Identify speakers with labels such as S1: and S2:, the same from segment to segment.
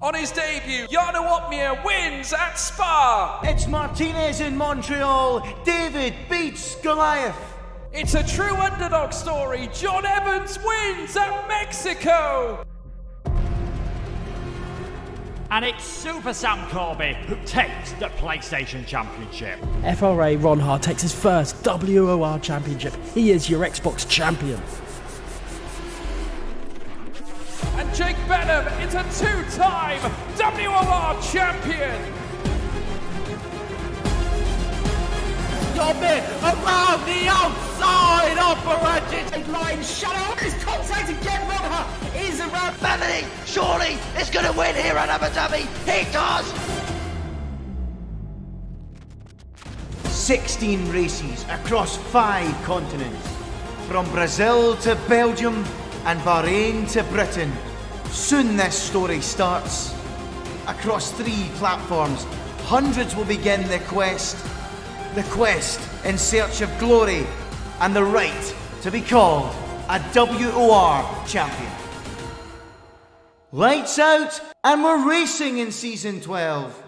S1: On his debut, Jarno Uppbeat wins at Spa.
S2: It's Martinez in Montreal. David beats Goliath.
S1: It's a true underdog story. John Evans wins at Mexico.
S3: And it's Super Sam Corby who takes the PlayStation Championship.
S4: FRA Ronhard takes his first WOR Championship. He is your Xbox champion.
S1: And Jake Benham is a two-time WOR champion.
S5: Dobbin around the outside of the line. Shadow is contact again. Ronhard is around.
S6: Bethany, surely is going to win here at Abu Dhabi. He does.
S2: 16 races across 5 continents. From Brazil to Belgium and Bahrain to Britain. Soon this story starts. Across 3 platforms, hundreds will begin the quest in search of glory and the right to be called a WOR champion. Lights out, and we're racing in Season 12.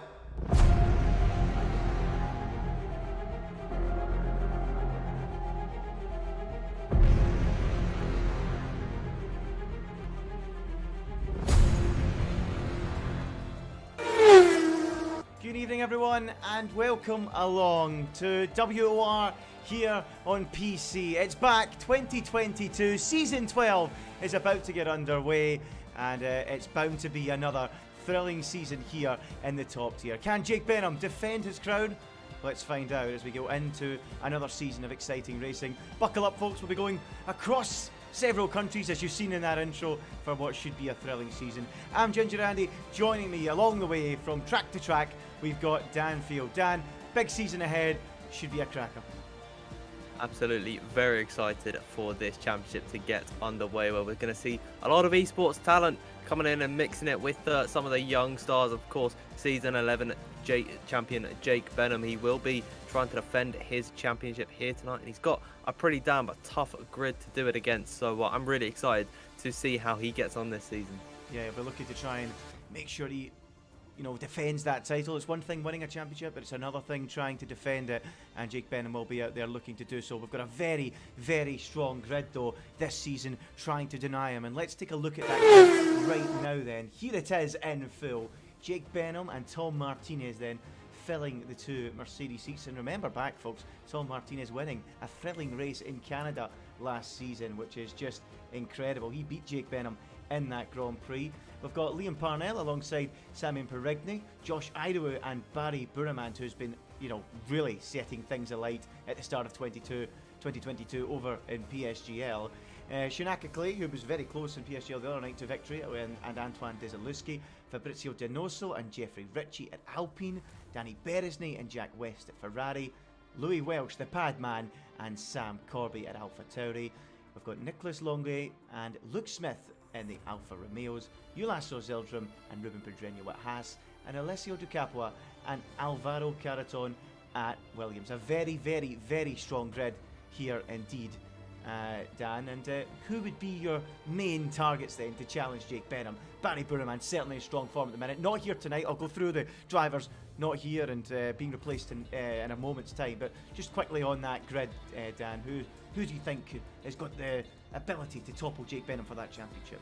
S2: Good evening everyone and welcome along to WOR here on PC. It's back, 2022, Season 12 is about to get underway and it's bound to be another thrilling season here in the top tier. Can Jake Benham defend his crown? Let's find out as we go into another season of exciting racing. Buckle up folks, we'll be going across several countries, as you've seen in that intro, for what should be a thrilling season. I'm Ginger Andy. Joining me along the way from track to track, we've got Dan Field. Dan, big season ahead, should be a cracker.
S7: Absolutely very excited for this championship to get underway, where we're going to see a lot of esports talent coming in and mixing it with some of the young stars. Of course, season 11 champion Jake Benham, he will be trying to defend his championship here tonight, and he's got a pretty damn tough grid to do it against, so I'm really excited to see how he gets on this season. Yeah,
S2: we're looking to try and make sure he defends that title. It's one thing winning a championship, but it's another thing trying to defend it, and Jake Benham will be out there looking to do so. We've got a very, very strong grid though this season trying to deny him, and let's take a look at that grid right now then. Here it is in full. Jake Benham and Tom Martinez then filling the 2 Mercedes seats, and remember back folks, Tom Martinez winning a thrilling race in Canada last season, which is just incredible. He beat Jake Benham in that Grand Prix. We've got Liam Parnell alongside Simon Perigny, Josh Idawu and Barry Buramant, who's been, really setting things alight at the start of 2022 over in PSGL. Shinaka Clay, who was very close in PSGL the other night to victory, and Antoine Desaluski, Fabrizio Donoso and Jeffrey Ritchie at Alpine, Danny Beresney and Jack West at Ferrari, Louis Welch, the pad man, and Sam Corby at AlphaTauri. We've got Nicholas Longley and Luke Smith in the Alfa Romeos, Ulasso Zildrum and Ruben Pedreño at Haas, and Alessio Di Capua and Alvaro Caraton at Williams. A very, very, very strong grid here indeed, Dan. And who would be your main targets then to challenge Jake Benham? Barry Buramant certainly in strong form at the minute. Not here tonight. I'll go through the drivers not here and being replaced in a moment's time. But just quickly on that grid, Dan, who do you think has got the ability to topple Jake Benham for that championship?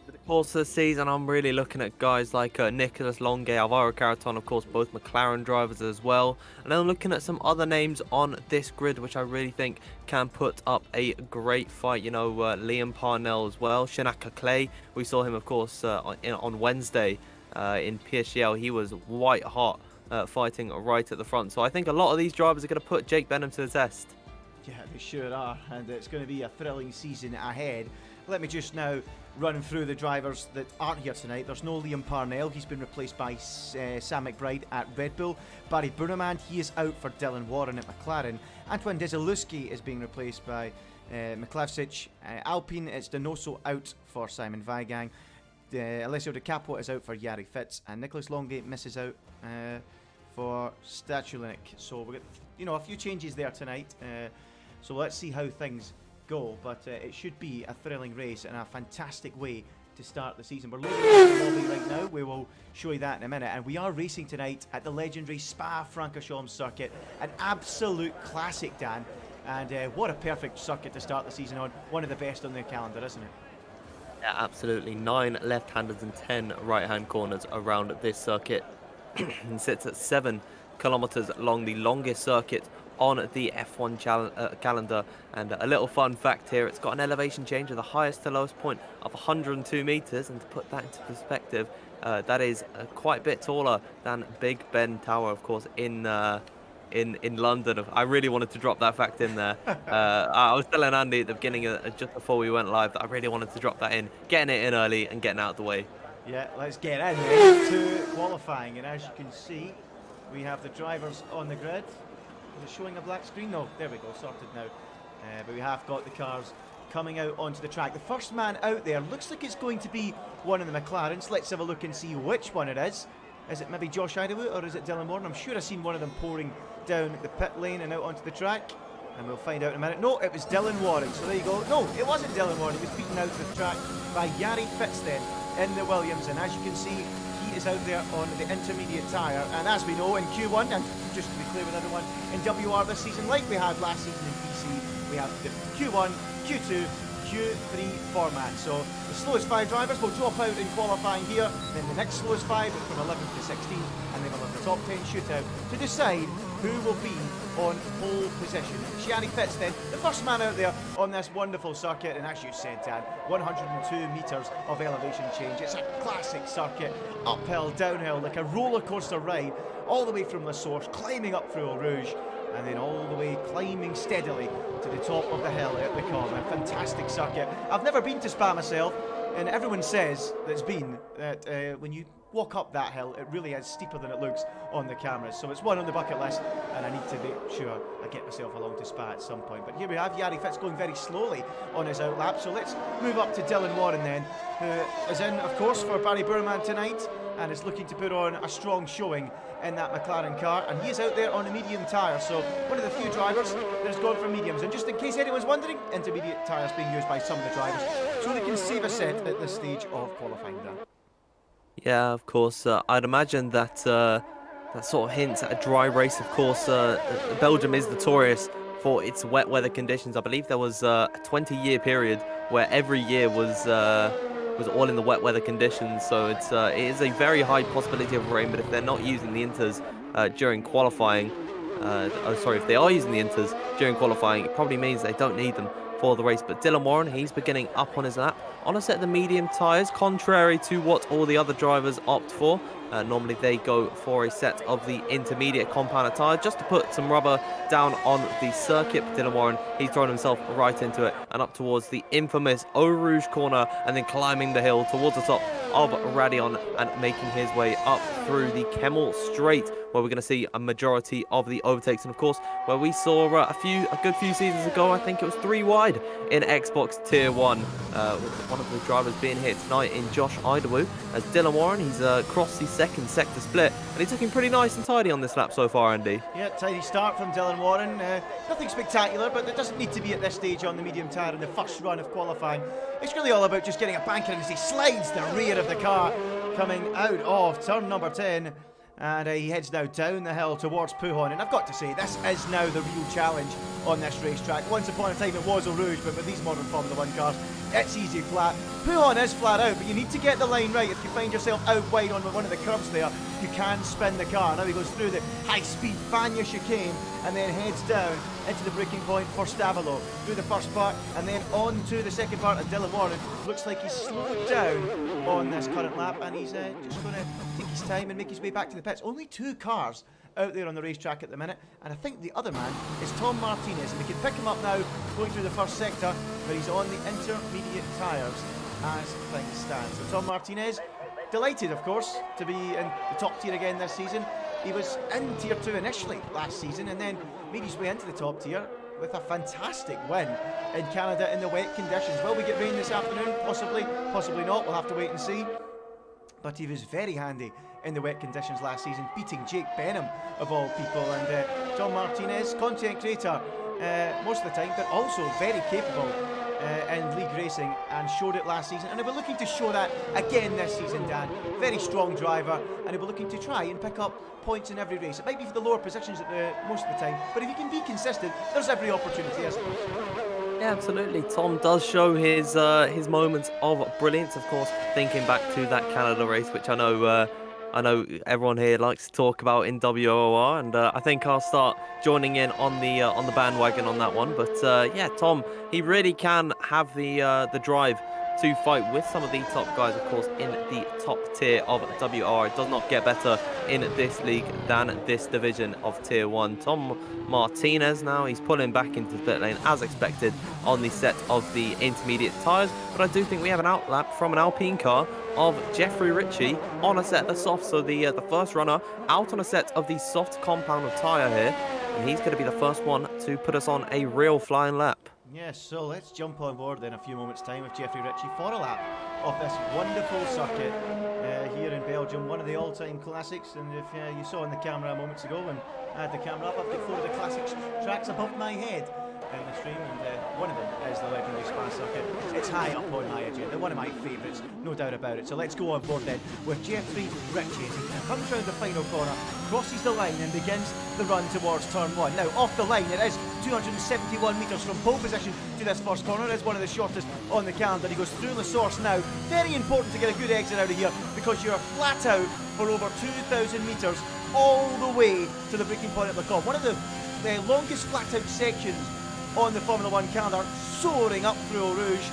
S7: For the course of the season, I'm really looking at guys like Nicholas Longley, Alvaro Caraton, of course, both McLaren drivers as well. And then I'm looking at some other names on this grid, which I really think can put up a great fight. Liam Parnell as well, Shinaka Clay. We saw him, of course, on Wednesday in PSGL. He was white hot, fighting right at the front. So I think a lot of these drivers are going to put Jake Benham to the test.
S2: Yeah, they sure are, and it's going to be a thrilling season ahead. Let me just now run through the drivers that aren't here tonight. There's no Liam Parnell, he's been replaced by Sam McBride at Red Bull. Barry Buramant, he is out for Dylan Warren at McLaren. Antoine Desaluski is being replaced by Miklavsic. Alpine, it's Donoso out for Simon Weigang. Alessio Di Capua is out for Jari Fitz, and Nicholas Longley misses out for Statulinik. So we've got a few changes there tonight. So let's see how things go, but it should be a thrilling race and a fantastic way to start the season. We're loading up the lobby right now. We will show you that in a minute. And we are racing tonight at the legendary Spa-Francorchamps circuit. An absolute classic, Dan. And what a perfect circuit to start the season on. One of the best on the calendar, isn't it?
S7: Yeah, absolutely. 9 left-handers and 10 right-hand corners around this circuit. And sits at 7 kilometers long, the longest circuit on the F1 calendar. And a little fun fact here, it's got an elevation change of the highest to lowest point of 102 meters. And to put that into perspective, that is quite a bit taller than Big Ben Tower, of course, in London. I really wanted to drop that fact in there. I was telling Andy at the beginning, just before we went live, that I really wanted to drop that in, getting it in early and getting out of the way.
S2: Yeah, let's get in then to qualifying. And as you can see, we have the drivers on the grid. Is it showing a black screen? No, there we go, sorted now. But we have got the cars coming out onto the track. The first man out there looks like it's going to be one of the McLarens. Let's have a look and see which one it is. Is it maybe Josh Idawood or is it Dylan Warren? I'm sure I've seen one of them pouring down the pit lane and out onto the track. And we'll find out in a minute. No, it was Dylan Warren. So there you go. No, it wasn't Dylan Warren. He was beaten out of the track by Jari Fitsten in the Williams. And as you can see, he is out there on the intermediate tyre. And as we know in Q1, and just to be clear with everyone, in WR this season, like we had last season in PC, we have the Q1, Q2, Q3 format. So the slowest 5 drivers will drop out in qualifying here, then the next slowest 5 from 11 to 16, and then we'll have the top 10 shootout to decide who will be on pole position. Jari Fitsten, the first man out there on this wonderful circuit, and as you said, Dan, 102 metres of elevation change. It's a classic circuit, uphill, downhill, like a roller coaster ride, all the way from La Source, climbing up through Eau Rouge, and then all the way climbing steadily to the top of the hill at the Corn. A fantastic circuit. I've never been to Spa myself, and everyone says that's been that when you walk up that hill, it really is steeper than it looks on the cameras. So it's one on the bucket list, and I need to make sure I get myself along to Spa at some point. But here we have Jari Fitz going very slowly on his outlap. So let's move up to Dylan Warren then, who is in, of course, for Barry Burman tonight, and is looking to put on a strong showing in that McLaren car, and he is out there on a medium tyre, so one of the few drivers that has gone for mediums. And just in case anyone's wondering, intermediate tyres being used by some of the drivers so they can save a set at this stage of qualifying. Dan.
S7: Yeah, of course. I'd imagine that that sort of hints at a dry race. Of course, Belgium is notorious for its wet weather conditions. I believe there was a 20-year period where every year was all in the wet weather conditions. So it is a very high possibility of rain. But if they're not using the inters during qualifying, if they are using the inters during qualifying, it probably means they don't need them for the race. But Dylan Warren, he's beginning up on his lap on a set of the medium tyres, contrary to what all the other drivers opt for. Normally they go for a set of the intermediate compounded tyre just to put some rubber down on the circuit. But Dylan Warren, he's thrown himself right into it and up towards the infamous Eau Rouge corner, and then climbing the hill towards the top of Radion and making his way up through the Kemmel Straight, where we're going to see a majority of the overtakes. And of course, where we saw a good few seasons ago, I think it was 3 wide in Xbox Tier 1, with one of the drivers being hit tonight in Josh Idawood. As Dylan Warren, he's crossed the second sector split, and he's looking pretty nice and tidy on this lap so far, Andy.
S2: Yeah, tidy start from Dylan Warren. Nothing spectacular, but it doesn't need to be at this stage on the medium tyre in the first run of qualifying. It's really all about just getting a banker in as he slides the rear of the car coming out of turn number 10. And he heads now down the hill towards Pujon. And I've got to say, this is now the real challenge on this racetrack. Once upon a time it was Eau Rouge, but with these modern Formula 1 cars, it's easy flat. Pujon is flat out, but you need to get the line right. If you find yourself out wide on one of the curves there, you can spin the car. Now he goes through the high-speed Fagnes chicane and then heads down into the braking point for Stavolo. Through the first part and then on to the second part. And Dylan Warren looks like he's slowed down on this current lap, and he's just going to take his time and make his way back to the pits. Only 2 cars out there on the racetrack at the minute, and I think the other man is Tom Martinez, and we can pick him up now going through the first sector, but he's on the intermediate tyres as things stand. So Tom Martinez, delighted of course to be in the top tier again this season. He was in tier 2 initially last season and then made his way into the top tier with a fantastic win in Canada in the wet conditions. Will we get rain this afternoon? Possibly, possibly not, we'll have to wait and see. But he was very handy in the wet conditions last season, beating Jake Benham of all people. And Tom Martinez, content creator most of the time, but also very capable in league racing and showed it last season, and he'll be looking to show that again this season, Dan. Very strong driver, and he'll be looking to try and pick up points in every race. It might be for the lower positions at most of the time, but if he can be consistent, there's every opportunity, isn't there?
S7: Yeah, absolutely. Tom does show his moments of brilliance. Of course, thinking back to that Canada race, which I know everyone here likes to talk about in WOR, and I think I'll start joining in on the bandwagon on that one. But yeah, Tom, he really can have the drive to fight with some of the top guys, of course, in the top tier of WR. It does not get better in this league than this division of Tier 1. Tom Martinez now, he's pulling back into the pit lane as expected on the set of the intermediate tyres, but I do think we have an outlap from an Alpine car of Jeffrey Ritchie on a set of the soft, so the first runner out on a set of the soft compound of tyre here, and he's going to be the first one to put us on a real flying lap.
S2: Yes, so let's jump on board in a few moments' time with Jeffrey Ritchie for a lap of this wonderful circuit here in Belgium, one of the all-time classics. And if you saw in the camera moments ago when I had the camera up, I've got 4 of the classic tracks above my head in the stream, and one of them is the legendary Spa circuit. It's high up on my agenda, one of my favourites, no doubt about it. So let's go on board then with Jeffrey Ritchie as he comes round the final corner, crosses the line and begins the run towards turn 1. Now off the line it is 271 metres from pole position to this first corner. It is one of the shortest on the calendar. He goes through the source now. Very important to get a good exit out of here, because you're flat out for over 2,000 metres all the way to the breaking point at Le Combe. One of the longest flat out sections on the Formula 1 calendar, soaring up through Eau Rouge.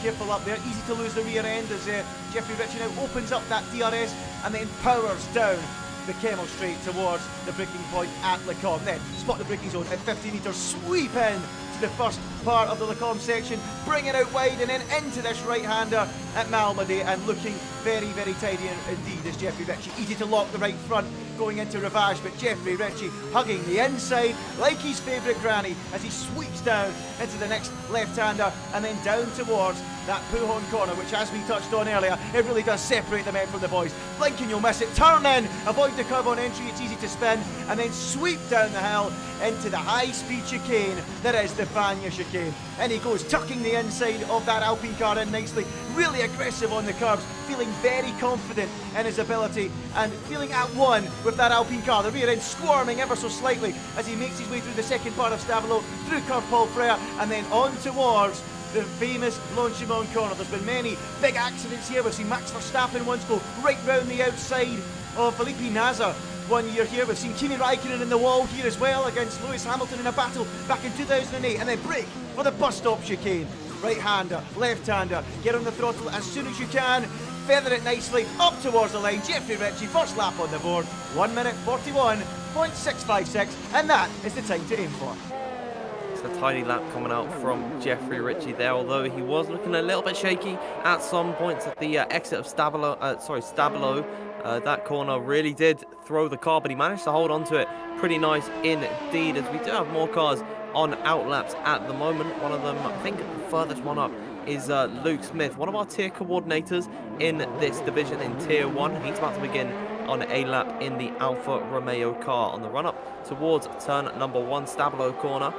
S2: Careful up there, easy to lose the rear end as Jeffrey Ritchie now opens up that DRS and then powers down the Camel Straight towards the braking point at Le Combe. Then spot the braking zone at 50 metres, sweep in to the first part of the Le Combe section, bring it out wide and then into this right-hander at Malmedy, and looking very, very tidy indeed is Jeffrey Ritchie. Easy to lock the right front going into Rivage, but Jeffrey Ritchie hugging the inside like his favourite granny as he sweeps down into the next left-hander and then down towards that Puhon corner, which, as we touched on earlier, it really does separate the men from the boys. Blink and you'll miss it. Turn in, avoid the curve on entry, it's easy to spin, and then sweep down the hill into the high-speed chicane that is the Fagnes chicane. And he goes tucking the inside of that Alpine car in nicely, really aggressive on the curves, feeling very confident in his ability and feeling at one with that Alpine car. The rear end squirming ever so slightly as he makes his way through the second part of Stavelot, through Curve Paul Frere, and then on towards the famous Blanchimont corner. There's been many big accidents here. We've seen Max Verstappen once go right round the outside of Felipe Nasr 1 year here. We've seen Kimi Raikkonen in the wall here as well against Lewis Hamilton in a battle back in 2008, and then brake for the bus stop chicane. Right-hander, left-hander, get on the throttle as soon as you can, feather it nicely up towards the line. Jeffrey Ritchie, first lap on the board, 1 minute 41.656, and that is the time to aim for.
S7: A tiny lap coming out from Jeffrey Ritchie there, although he was looking a little bit shaky at some points at the exit of Stavelot. That corner really did throw the car, but he managed to hold on to it pretty nice indeed, as we do have more cars on outlaps at the moment. One of them, I think the furthest one up, is Luke Smith, one of our tier coordinators in this division in Tier 1. He's about to begin on a lap in the Alfa Romeo car on the run-up towards turn number 1, Stavelot corner.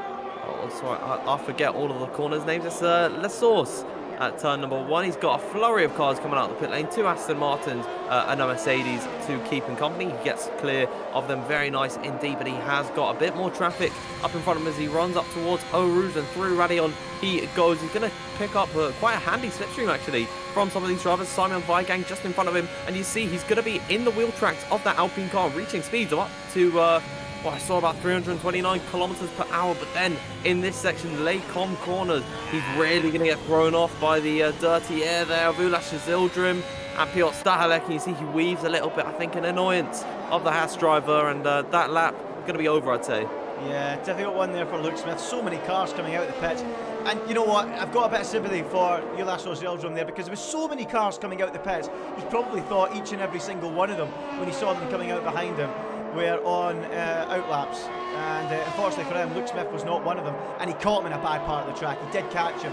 S7: Oh, sorry, I forget all of the corners' names. It's La Source at turn number 1. He's got a flurry of cars coming out of the pit lane. 2 Aston Martins and a Mercedes to keep him company. He gets clear of them very nice indeed, but he has got a bit more traffic up in front of him as he runs up towards Eau Rouge, and through Raidillon he goes. He's going to pick up quite a handy slipstream actually from some of these drivers. Simon Weigang just in front of him, and you see he's going to be in the wheel tracks of that Alpine car, reaching speeds of up to I saw about 329 kilometers per hour, but then in this section, Les Combe corners, he's really going to get thrown off by the dirty air there of Ulash Zildrim and Piotr Stahalek. And you see he weaves a little bit, I think, an annoyance of the Haas driver, and that lap going to be over, I'd say.
S2: Yeah, difficult one there for Luke Smith. So many cars coming out of the pits. And you know what? I've got a bit of sympathy for Ulash Zildrim there, because there was so many cars coming out of the pits. He probably thought each and every single one of them when he saw them coming out behind him. were on outlaps, and unfortunately for him, Luke Smith was not one of them, and he caught him in a bad part of the track. He did catch him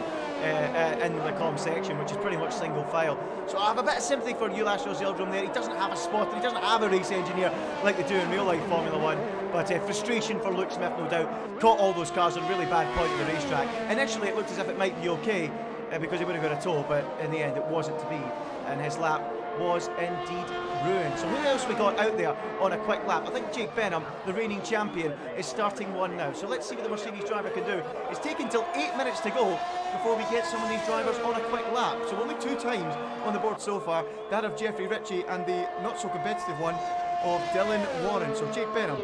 S2: in the com section, which is pretty much single file. So I have a bit of sympathy for Ulas Rosildrum there. He doesn't have a spotter, he doesn't have a race engineer like they do in real life Formula 1, but frustration for Luke Smith, no doubt. Caught all those cars on a really bad point of the racetrack. Initially it looked as if it might be okay, because he would have got a tow, but in the end it wasn't to be, and his lap was indeed ruined. So who else we got out there on a quick lap? I think Jake Benham, the reigning champion, is starting one now. So let's see what the Mercedes driver can do. It's taken till 8 minutes to go before we get some of these drivers on a quick lap. So only 2 times on the board so far, that of Jeffrey Ritchie and the not so competitive one of Dylan Warren. So Jake Benham,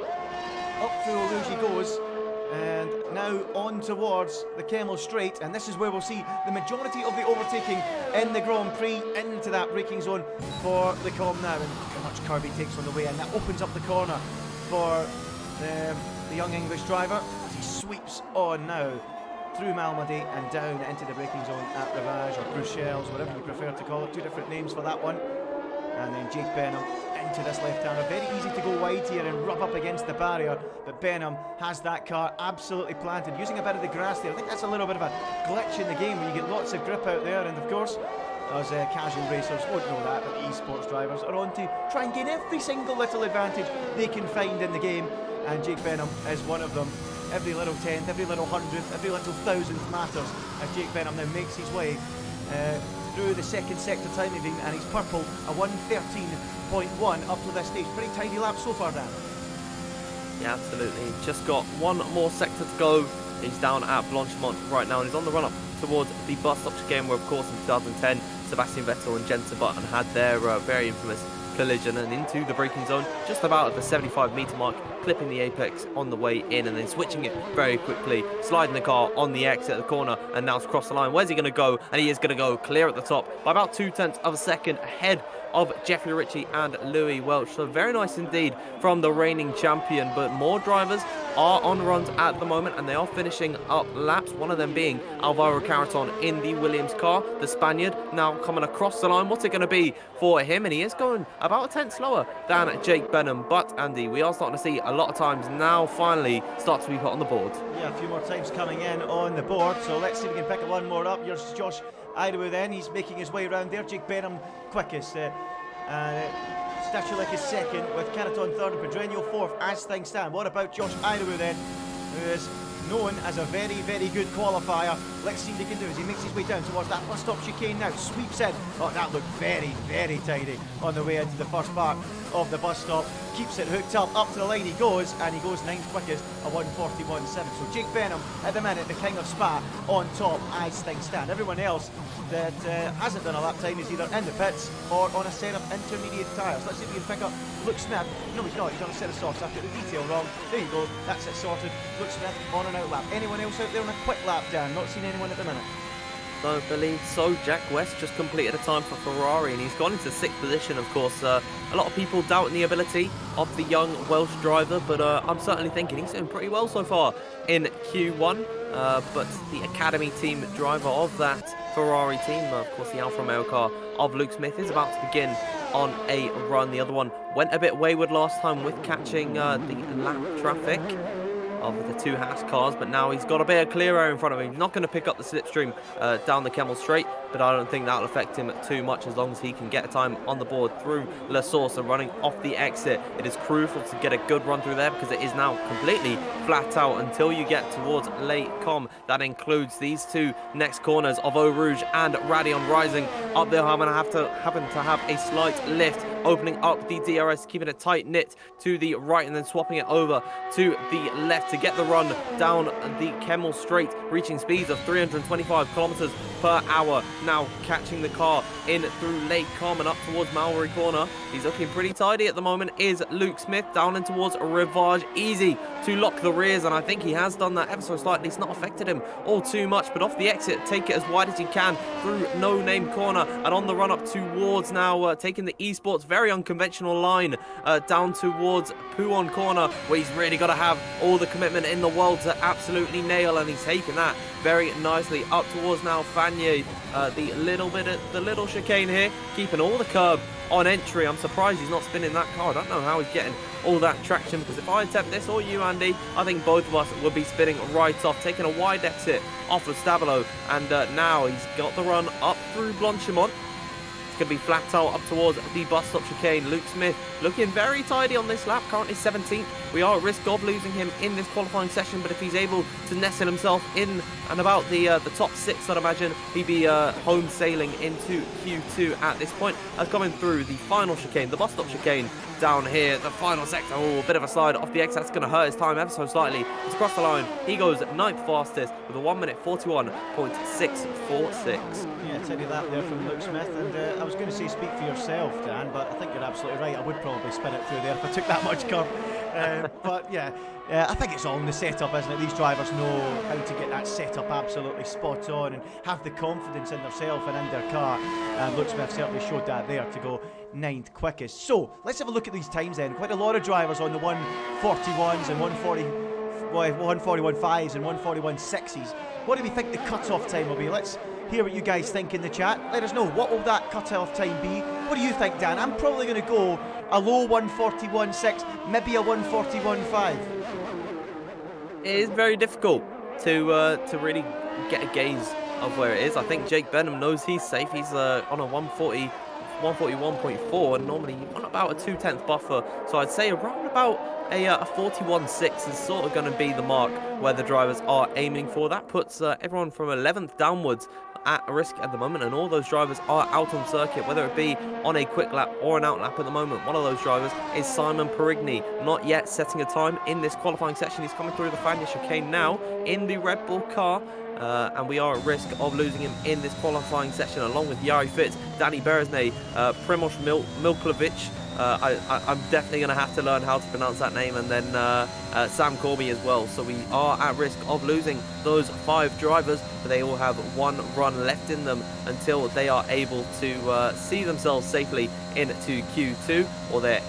S2: up through Rouge he goes, and now on towards the Kemmel Straight, and this is where we'll see the majority of the overtaking in the Grand Prix into that braking zone for the Com now, and how much Kirby takes on the way, and that opens up the corner for the young English driver as he sweeps on now through Malmedy and down into the braking zone at Rivage, or Bruxelles, whatever you prefer to call it. 2 different names for that one. And then Jake Benham into this left-hander. Very easy to go wide here and rub up against the barrier, but Benham has that car absolutely planted, using a bit of the grass there. I think that's a little bit of a glitch in the game where you get lots of grip out there, and of course, as casual racers won't know that, but the esports drivers are on to try and gain every single little advantage they can find in the game, and Jake Benham is one of them. Every little tenth, every little hundredth, every little thousandth matters as Jake Benham now makes his way through the second sector time leading, and he's purple, a 1:13.1 up to this stage. Pretty tidy lap so far, Dan.
S7: Yeah, absolutely. Just got one more sector to go. He's down at Blanchimont right now, and he's on the run up towards the bus stop chicane, where of course in 2010 Sebastian Vettel and Jensen Button had their very infamous collision, and into the braking zone just about at the 75-meter mark, clipping the apex on the way in and then switching it very quickly, sliding the car on the exit at the corner, and now it's crossed the line. Where's he going to go? And he is going to go clear at the top by about 0.2 of a second ahead of Jeffrey Ritchie and Louis Welch. So very nice indeed from the reigning champion, but more drivers are on runs at the moment, and they are finishing up laps, one of them being Alvaro Carreton in the Williams car, the Spaniard, now coming across the line. What's it going to be for him? And he is going about a tenth slower than Jake Benham, but Andy, we are starting to see a lot of times now finally start to be put on the board.
S2: Yeah, a few more times coming in on the board, so let's see if we can pick one more up. Here's Josh Idaho then, he's making his way around there. Jake Benham quickest, Statulik is second, with Carreton third and Pedreño fourth as things stand. What about Josh Idaho then, who is known as a very, very good qualifier? Let's see what he can do as he makes his way down towards that bus stop chicane now, sweeps in. Oh, that looked very, very tidy on the way into the first part of the bus stop. Keeps it hooked up to the line he goes, and he goes ninth quickest, a 1:41.7. So Jake Benham, at the minute, the king of Spa, on top as things stand. Everyone else that hasn't done a lap time is either in the pits or on a set of intermediate tyres. Let's see if we can pick up Luke Smith. No, he's not. He's on a set of softs. I've got the detail wrong. There you go. That's it sorted. Luke Smith on an out lap. Anyone else out there on a quick lap, Dan? Not seen anyone at the minute.
S7: Don't believe so. Jack West just completed a time for Ferrari, and he's gone into 6th position. Of course, a lot of people doubting the ability of the young Welsh driver, but I'm certainly thinking he's doing pretty well so far in Q1. But the academy team driver of that Ferrari team, of course the Alfa Romeo car of Luke Smith, is about to begin on a run. The other one went a bit wayward last time with catching the lap traffic of the 2 Haas cars, but now he's got a bit of clear air in front of him. He's not going to pick up the slipstream down the Kemmel Straight, but I don't think that'll affect him too much as long as he can get a time on the board through La Source and running off the exit. It is crucial to get a good run through there because it is now completely flat out until you get towards Les Combes. That includes these 2 next corners of Eau Rouge and Radion Rising. Up there, I'm going to have a slight lift, opening up the DRS, keeping it tight knit to the right and then swapping it over to the left to get the run down the Kemmel Straight, reaching speeds of 325 kilometers per hour. Now catching the car in through Les Combes and up towards Mallory Corner. He's looking pretty tidy at the moment, is Luke Smith, down in towards Rivage. Easy to lock the rears, and I think he has done that ever so slightly. It's not affected him all too much, but off the exit, take it as wide as he can through No Name Corner, and on the run up towards now taking the esports very unconventional line down towards Puon corner, where he's really got to have all the commitment in the world to absolutely nail, and he's taken that very nicely up towards now Fanier. The little chicane here, keeping all the curb on entry. I'm surprised he's not spinning that car. I don't know how he's getting all that traction, because if I attempt this, or you, Andy, I think both of us would be spinning right off, taking a wide exit off of Stabilo, and now he's got the run up through Blanchimont. It's going to be flat out up towards the bus stop chicane. Luke Smith looking very tidy on this lap, currently 17th. We are at risk of losing him in this qualifying session, but if he's able to nestle himself in and about the top 6, I'd imagine he'd be home sailing into Q2 at this point. As coming through the final chicane, the bus stop chicane down here, the final sector. Oh, a bit of a slide off the X. That's going to hurt his time ever so slightly. It's across the line. He goes 9th fastest with a 1 minute 41.646.
S2: Yeah, tell you that there from Luke Smith. And I was going to say speak for yourself, Dan, but I think you're absolutely right. I would probably spin it through there if I took that much curve. But yeah, I think it's all in the setup, isn't it? These drivers know how to get that setup absolutely spot on and have the confidence in themselves and in their car. And Luke Smith certainly showed that there to go 9th quickest. So let's have a look at these times then. Quite a lot of drivers on the 141s and 141.5s and 141.6s. What do we think the cut-off time will be? Let's hear what you guys think in the chat. Let us know, what will that cut-off time be? What do you think, Dan? I'm probably going to go a low 141.6, maybe a 141.5.
S7: It is very difficult to really get a gaze of where it is. I think Jake Benham knows he's safe. He's on a 141.4, and normally on about a 2/10 buffer. So I'd say around about a 41.6 is sort of going to be the mark where the drivers are aiming for. That puts everyone from 11th downwards at risk at the moment, and all those drivers are out on circuit, whether it be on a quick lap or an out lap at the moment. One of those drivers is Simon Perigny, not yet setting a time in this qualifying section. He's coming through the Fania chicane now in the Red Bull car. And we are at risk of losing him in this qualifying session, along with Jari Fitz, Danny Berezne, Primoz Milkovic. I'm definitely going to have to learn how to pronounce that name, and then Sam Corby as well. So we are at risk of losing those 5 drivers, but they all have 1 run left in them until they are able to see themselves safely into Q2, or they're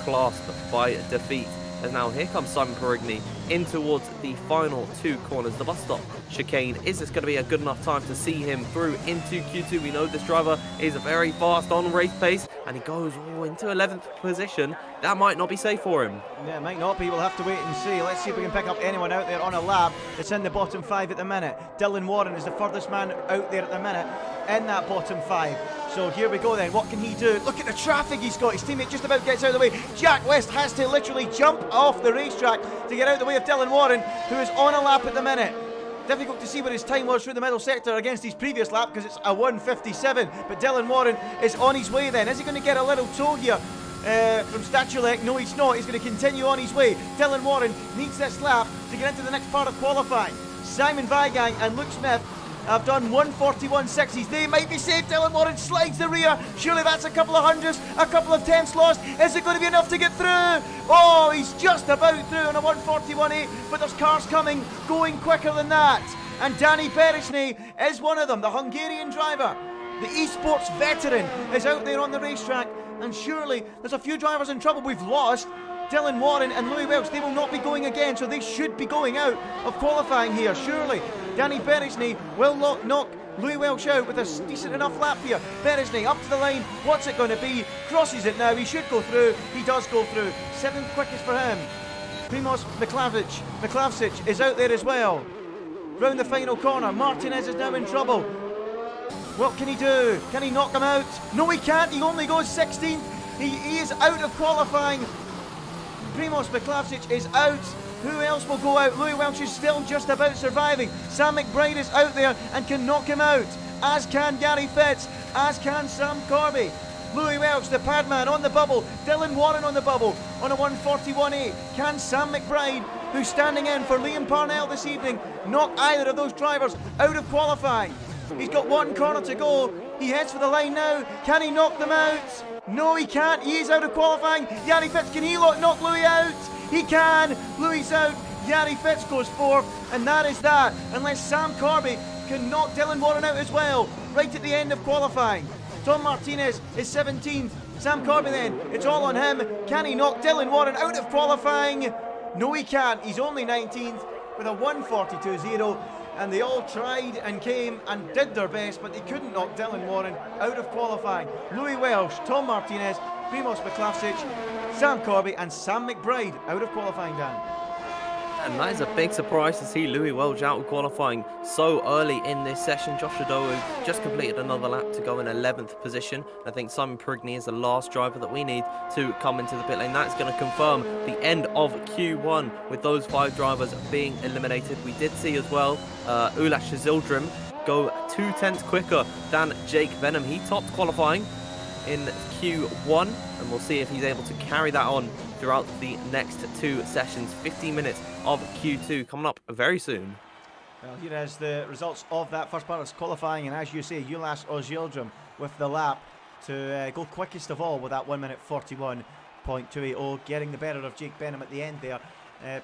S7: clasped by defeat. And now here comes Simon Perigny in towards the final 2 corners. The bus stop chicane. Is this going to be a good enough time to see him through into Q2? We know this driver is very fast on race pace, and he goes into 11th position. That might not be safe for him.
S2: Yeah, it might not be. We'll have to wait and see. Let's see if we can pick up anyone out there on a lap that's in the bottom 5 at the minute. Dylan Warren is the furthest man out there at the minute in that bottom 5. So here we go then. What can he do? Look at the traffic he's got. His teammate just about gets out of the way. Jack West has to literally jump off the racetrack to get out of the way of Dylan Warren, who is on a lap at the minute. Difficult to see what his time was through the middle sector against his previous lap, because it's a 1:57. But Dylan Warren is on his way then. Is he going to get a little tow here from Stachulek? No, he's not. He's going to continue on his way. Dylan Warren needs this lap to get into the next part of qualifying. Simon Weigang and Luke Smith have done 141.6s. They might be safe. Dylan Warren slides the rear. Surely that's a couple of hundreds, a couple of tenths lost. Is it going to be enough to get through? Oh, he's just about through on a 141.8, but there's cars coming, going quicker than that. And Danny Berezne is one of them, the Hungarian driver. The esports veteran is out there on the racetrack, and surely there's a few drivers in trouble. We've lost Dylan Warren and Louis Welch. They will not be going again, so they should be going out of qualifying here, surely. Danny Berezne will knock Louis Welch out with a decent enough lap here. Berezne up to the line. What's it going to be? Crosses it now. He should go through. He does go through. 7th quickest for him. Primoz Miklavsic is out there as well. Round the final corner. Martinez is now in trouble. What can he do? Can he knock him out? No, he can't. He only goes 16th. He is out of qualifying. Primoz Miklavsic is out. Who else will go out? Louis Welch is still just about surviving. Sam McBride is out there and can knock him out, as can Gary Fitz, as can Sam Corby. Louis Welch, the padman, on the bubble. Dylan Warren on the bubble on a 141.8. Can Sam McBride, who's standing in for Liam Parnell this evening, knock either of those drivers out of qualifying? He's got 1 corner to go. He heads for the line now. Can he knock them out? No, he can't. He is out of qualifying. Gary Fitz, can he knock Louis out? He can. Louis out. Gary Fitz goes 4th, and that is that. Unless Sam Corby can knock Dylan Warren out as well, right at the end of qualifying. Tom Martinez is 17th. Sam Corby then, it's all on him. Can he knock Dylan Warren out of qualifying? No, he can't. He's only 19th with a 1:42.0. And they all tried and came and did their best, but they couldn't knock Dylan Warren out of qualifying. Louis Welsh, Tom Martinez, Primoz Miklavsic, Sam Corby and Sam McBride out of qualifying, Dan.
S7: And that is a big surprise to see Louis Welch out of qualifying so early in this session. Josh Adowu just completed another lap to go in 11th position. I think Simon Perigny is the last driver that we need to come into the pit lane. That's going to confirm the end of Q1 with those 5 drivers being eliminated. We did see as well Ulash Zildrim go 2/10 quicker than Jake Venom. He topped qualifying in Q1, and we'll see if he's able to carry that on throughout the next 2 sessions. 15 minutes of Q2 coming up very soon.
S2: Well, here is the results of that first part of qualifying, and as you say, Ulas Ozildrim with the lap to go quickest of all with that 1:41.280, getting the better of Jake Benham at the end there.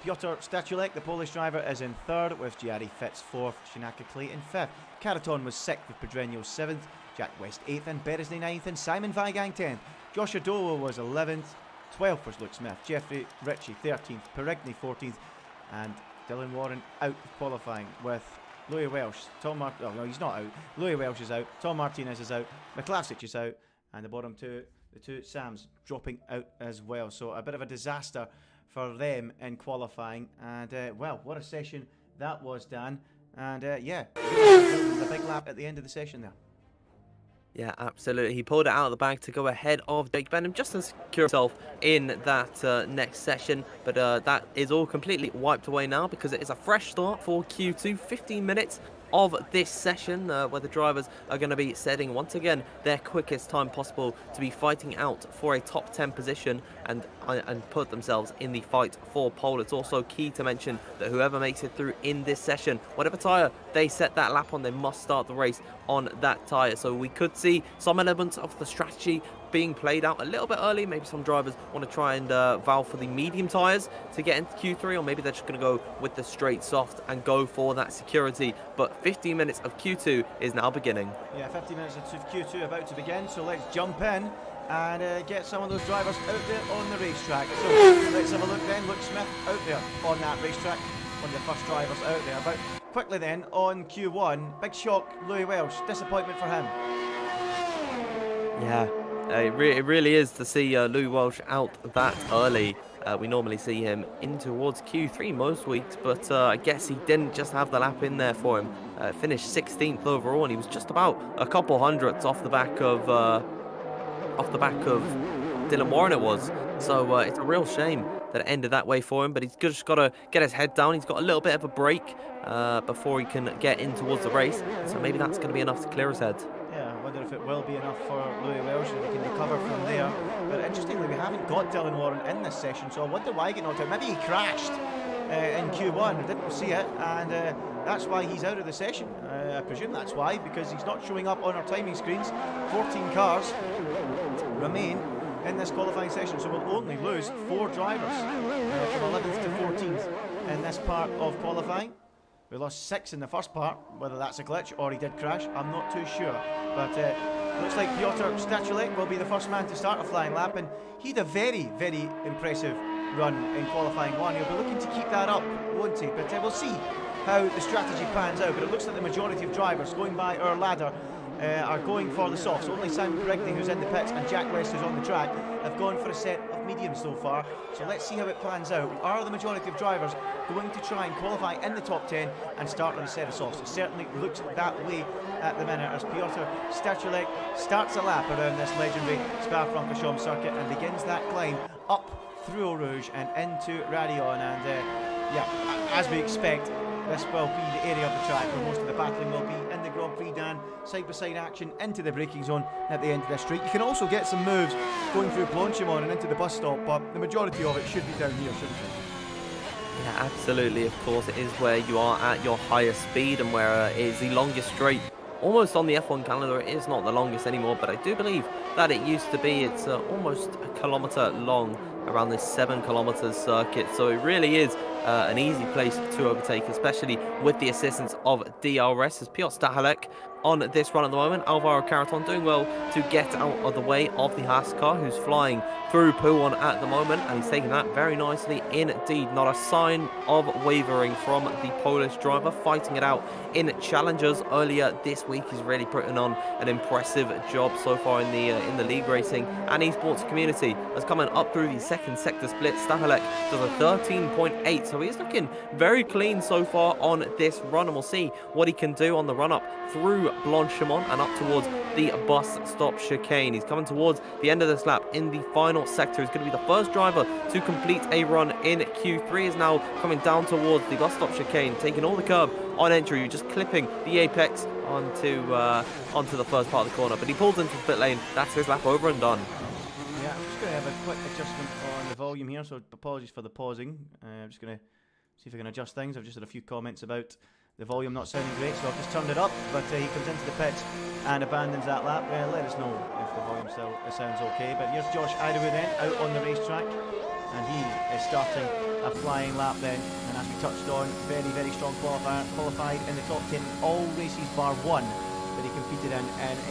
S2: Piotr Stachulek, the Polish driver, is in 3rd, with Giari Fitz 4th, Shinaka Clayton 5th. Caraton was 6th with Pedreño 7th, Jack West 8th and Beresney 9th and Simon Weigang 10th. Josh Adowu was 11th, 12th was Luke Smith, Jeffrey Ritchie 13th, Perigny 14th and Dylan Warren out of qualifying with Louis Welsh, Tom Martin, oh no he's not out, Louis Welsh is out, Tom Martinez is out, Miklavsic is out, and the bottom two, the 2 Sams dropping out as well. So a bit of a disaster for them in qualifying, and well, what a session that was, Dan. And yeah, the big lap at the end of the session there.
S7: Yeah, absolutely. He pulled it out of the bag to go ahead of Jake Benham just to secure himself in that next session. But that is all completely wiped away now because it is a fresh start for Q2. 15 minutes of this session where the drivers are going to be setting once again their quickest time possible to be fighting out for a top 10 position and put themselves in the fight for pole. It's also key to mention that whoever makes it through in this session, whatever tyre they set that lap on, they must start the race on that tyre. So we could see some elements of the strategy being played out a little bit early. Maybe some drivers want to try and valve for the medium tyres to get into Q3, or maybe they're just going to go with the straight soft and go for that security. But 15 minutes of Q2 is now beginning.
S2: Yeah, 15 minutes of Q2 about to begin, so let's jump in and get some of those drivers out there on the racetrack. So let's have a look then. Luke Smith out there on that racetrack, one of the first drivers out there. But quickly then, on Q1, big shock, Louis Welsh, disappointment for him.
S7: Yeah. It really is to see Louis Welsh out that early. We normally see him in towards Q3 most weeks, but I guess he didn't just have the lap in there for him. Finished 16th overall, and he was just about a couple hundredths off the back of Dylan Warren it was. So it's a real shame that it ended that way for him, but he's just got to get his head down. He's got a little bit of a break before he can get in towards the race, so maybe that's going to be enough to clear his head.
S2: I wonder if it will be enough for Louis Welsh, if he can recover from there. But interestingly, we haven't got Dylan Warren in this session, so I wonder why he got knocked out. Maybe he crashed in Q1, I didn't see it, and that's why he's out of the session. I presume that's why, because he's not showing up on our timing screens. 14 cars remain in this qualifying session, so we'll only lose 4 drivers from 11th to 14th in this part of qualifying. We lost 6 in the first part. Whether that's a glitch or he did crash, I'm not too sure. But looks like Piotr Stachulek will be the first man to start a flying lap, and he had a very, very impressive run in qualifying 1. He'll be looking to keep that up, won't he? But we'll see how the strategy pans out. But it looks like the majority of drivers going by our ladder are going for the softs. Only Simon Perigny, who's in the pits, and Jack West, who's on the track, have gone for a set of mediums so far. So let's see how it plans out. Are the majority of drivers going to try and qualify in the top 10 and start on a set of softs? It certainly looks that way at the minute as Piotr Stachulek starts a lap around this legendary Spa-Francorchamps circuit and begins that climb up through Eau Rouge and into Radion. And yeah, as we expect, this will be the area of the track where most of the battling will be in the Grand Prix, Dan. Side-by-side action into the braking zone at the end of this straight. You can also get some moves going through Blanchimont and into the bus stop, but the majority of it should be down here, shouldn't it?
S7: Yeah, absolutely. Of course, it is where you are at your highest speed and where it is the longest straight. Almost on the F1 calendar, it is not the longest anymore, but I do believe that it used to be. It's almost a kilometre long around this 7 kilometers circuit. So it really is an easy place to overtake, especially with the assistance of DRS as Piotr Stahalek on this run at the moment. Alvaro Carreton doing well to get out of the way of the Haas car, who's flying through Pouhon at the moment, and he's taking that very nicely indeed. Not a sign of wavering from the Polish driver, fighting it out in challenges earlier this week. He's really putting on an impressive job so far in the league racing and esports community. As coming up through the second sector split, Stahalek does a 13.8, so he's looking very clean so far on this run, and we'll see what he can do on the run up through Blanchimont and up towards the bus stop chicane. He's coming towards the end of this lap in the final sector. He's going to be the first driver to complete a run in Q3. Is now coming down towards the bus stop chicane, taking all the curb on entry, just clipping the apex onto the first part of the corner. But he pulls into the pit lane. That's his lap over and done.
S2: Yeah, I'm just going to have a quick adjustment on the volume here, so apologies for the pausing. I'm just going to see if I can adjust things. I've just had a few comments about the volume not sounding great, so I've just turned it up, but he comes into the pits and abandons that lap. Let us know if the volume still sounds okay. But here's Josh Idaho then, out on the racetrack, and he is starting a flying lap then. And as we touched on, very, very strong qualified in the top 10 all races bar one that he competed in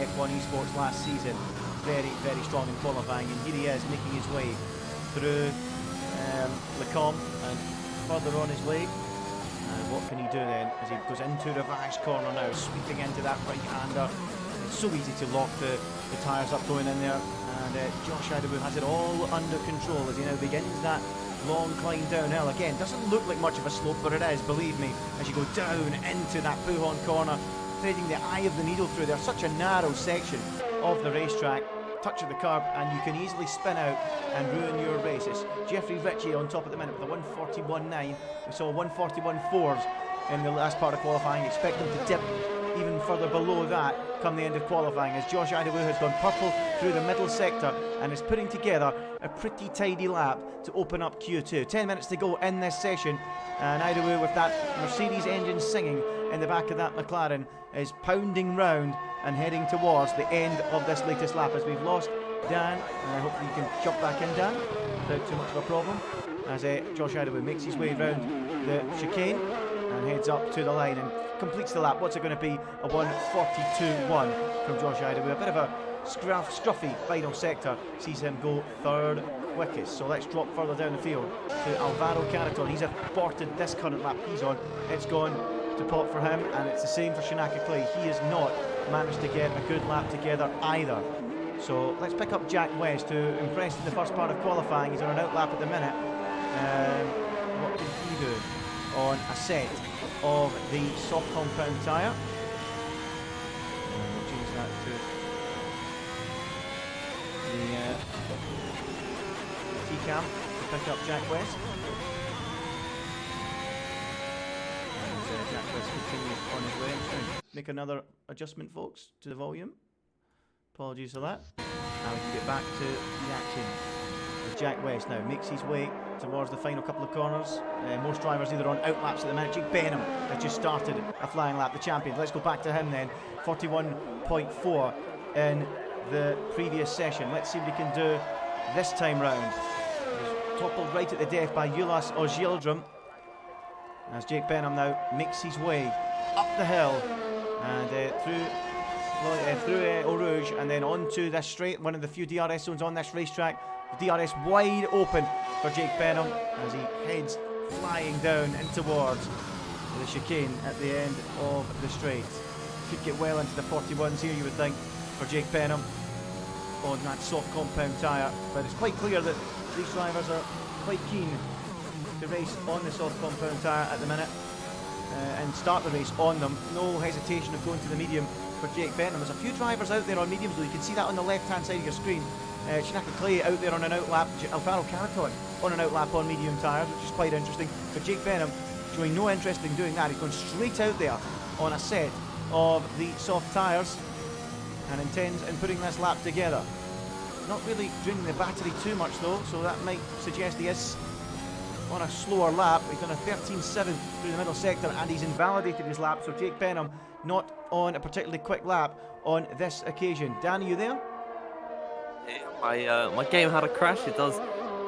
S2: F1 Esports last season. Very, very strong in qualifying, and here he is making his way through Le Combe and further on his way. And what can he do then as he goes into Ravage corner now, sweeping into that right-hander. It's so easy to lock the tyres up going in there, and Josh Idaho has it all under control as he now begins that long climb downhill. Again, doesn't look like much of a slope, but it is, believe me, as you go down into that Pouhon corner, threading the eye of the needle through there. Such a narrow section of the racetrack. Touch of the curb and you can easily spin out and ruin your race. It's Jeffrey Ritchie on top at the minute with a 141.9. We saw 141.4s in the last part of qualifying. Expect them to dip even further below that come the end of qualifying, as Josh Idaho has gone purple through the middle sector and is putting together a pretty tidy lap to open up Q2. 10 minutes to go in this session, and Idaho, with that Mercedes engine singing in the back of that McLaren, is pounding round and heading towards the end of this latest lap, as we've lost Dan. Hopefully you can jump back in, Dan, without too much of a problem, as Josh Idaho makes his way round the chicane and heads up to the line and completes the lap. What's it going to be? A 1:42.1 from Josh Idaho. A bit of a scruffy final sector sees him go third quickest. So let's drop further down the field to Alvaro Carreton. He's aborted this current lap he's on. It's gone to pot for him, and it's the same for Shinaka Clay. He has not managed to get a good lap together either. So let's pick up Jack West, who impressed in the first part of qualifying. He's on an out lap at the minute. What did he do on a set of the soft compound tyre? We'll change that to the T-cam to pick up Jack West. Jack West continues on his way. I'm just going to make another adjustment, folks, to the volume. Apologies for that. Now we can get back to the action. Jack West now makes his way towards the final couple of corners. Most drivers either on out laps at the minute. Jake Benham has just started a flying lap, the champion. Let's go back to him then. 41.4 in the previous session. Let's see what he can do this time round. He's toppled right at the death by Ulas Ogildrum, as Jake Benham now makes his way up the hill and through Eau Rouge and then onto this straight, one of the few DRS zones on this racetrack. The DRS wide open for Jake Benham as he heads flying down in towards the chicane at the end of the straight. Could get well into the 41s here, you would think, for Jake Benham on that soft compound tyre, but it's quite clear that these drivers are quite keen to race on the soft compound tyre at the minute and start the race on them. No hesitation of going to the medium for Jake Benham. There's a few drivers out there on mediums though. You can see that on the left hand side of your screen. Shinaka Clay out there on an out lap, Alvaro Carreton on an out lap on medium tyres, which is quite interesting. But Jake Benham showing no interest in doing that. He's gone straight out there on a set of the soft tyres and intends in putting this lap together. Not really draining the battery too much though, so that might suggest he is on a slower lap. He's done a 13.7 through the middle sector and he's invalidated his lap, so Jake Benham not on a particularly quick lap on this occasion. Dan, are you there?
S7: My game had a crash. It does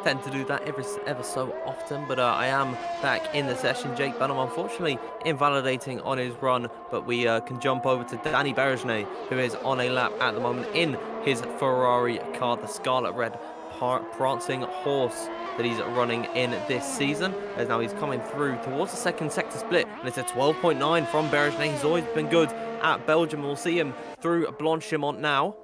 S7: tend to do that ever so often, but I am back in the session. Jake Benham unfortunately invalidating on his run, but we can jump over to Danny Berejnay, who is on a lap at the moment in his Ferrari car, the Scarlet Red prancing horse that he's running in this season, as now he's coming through towards the second sector split, and it's a 12.9 from Berejnay. He's always been good at Belgium. We'll see him through Blanchimont now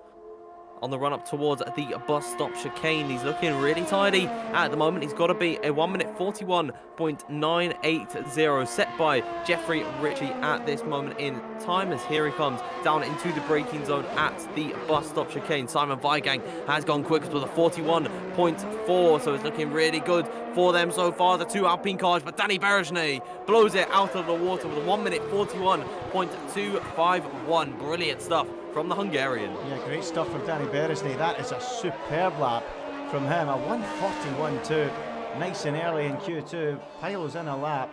S7: on the run up towards the bus stop chicane. He's looking really tidy at the moment. He's got to be a 1 minute 41.980 set by Jeffrey Ritchie at this moment in time, as here he comes down into the braking zone at the bus stop chicane. Simon Weigang has gone quickest with a 41.4, so it's looking really good for them so far, the two Alpine cars, but Danny Berejnay blows it out of the water with a 1 minute 41.251. Brilliant stuff from the Hungarian.
S2: Yeah, great stuff from Danny Berejnay. That is a superb lap from him. A 141.2, nice and early in Q2. Pilo's in a lap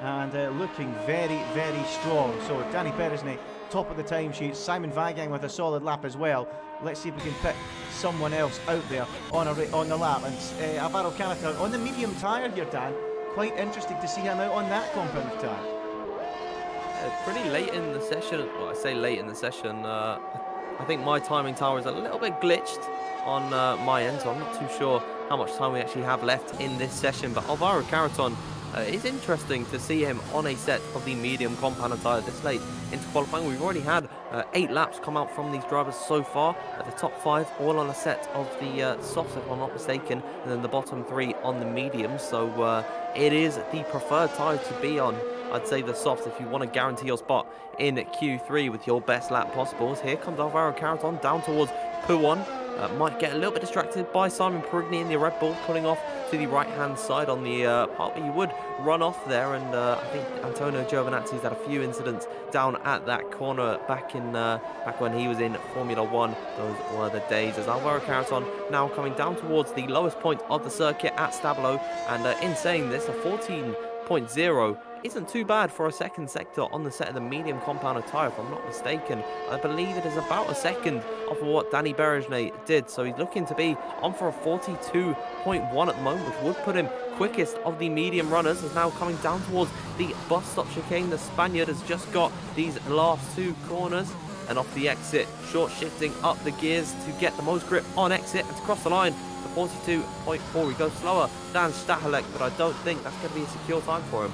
S2: and looking very, very strong. So Danny Berejnay, top of the timesheet. Simon Weigang with a solid lap as well. Let's see if we can pick someone else out there on the lap. And Alvaro Canata on the medium tyre here, Dan. Quite interesting to see him out on that compound tyre.
S7: Pretty late in the session. Well, I say late in the session. I think my timing tower is a little bit glitched on my end, so I'm not too sure how much time we actually have left in this session. But Alvaro Carreton, it's interesting to see him on a set of the medium compound tyre this late into qualifying. We've already had 8 laps come out from these drivers so far. The top 5 all on a set of the softs, if I'm not mistaken, and then the bottom 3 on the mediums. So it is the preferred tyre to be on. I'd say the softs if you want to guarantee your spot in Q3 with your best lap possible. Here comes Alvaro Carreton down towards P1. Might get a little bit distracted by Simon Perigny in the Red Bull, pulling off to the right-hand side on the part where you would run off there. And I think Antonio Giovinazzi's had a few incidents down at that corner back when he was in Formula 1. Those were the days. As Alvaro Carreton now coming down towards the lowest point of the circuit at Stabilo. And in saying this, a 14.0 isn't too bad for a second sector on the set of the medium compound tyre, if I'm not mistaken. I believe it is about a second off of what Danny Berejnay did, so he's looking to be on for a 42.1 at the moment, which would put him quickest of the medium runners. Is now coming down towards the bus stop chicane. The Spaniard has just got these last 2 corners, and off the exit, short shifting up the gears to get the most grip on exit and to cross the line. The 42.4, he goes slower than Stahelek, but I don't think that's going to be a secure time for him.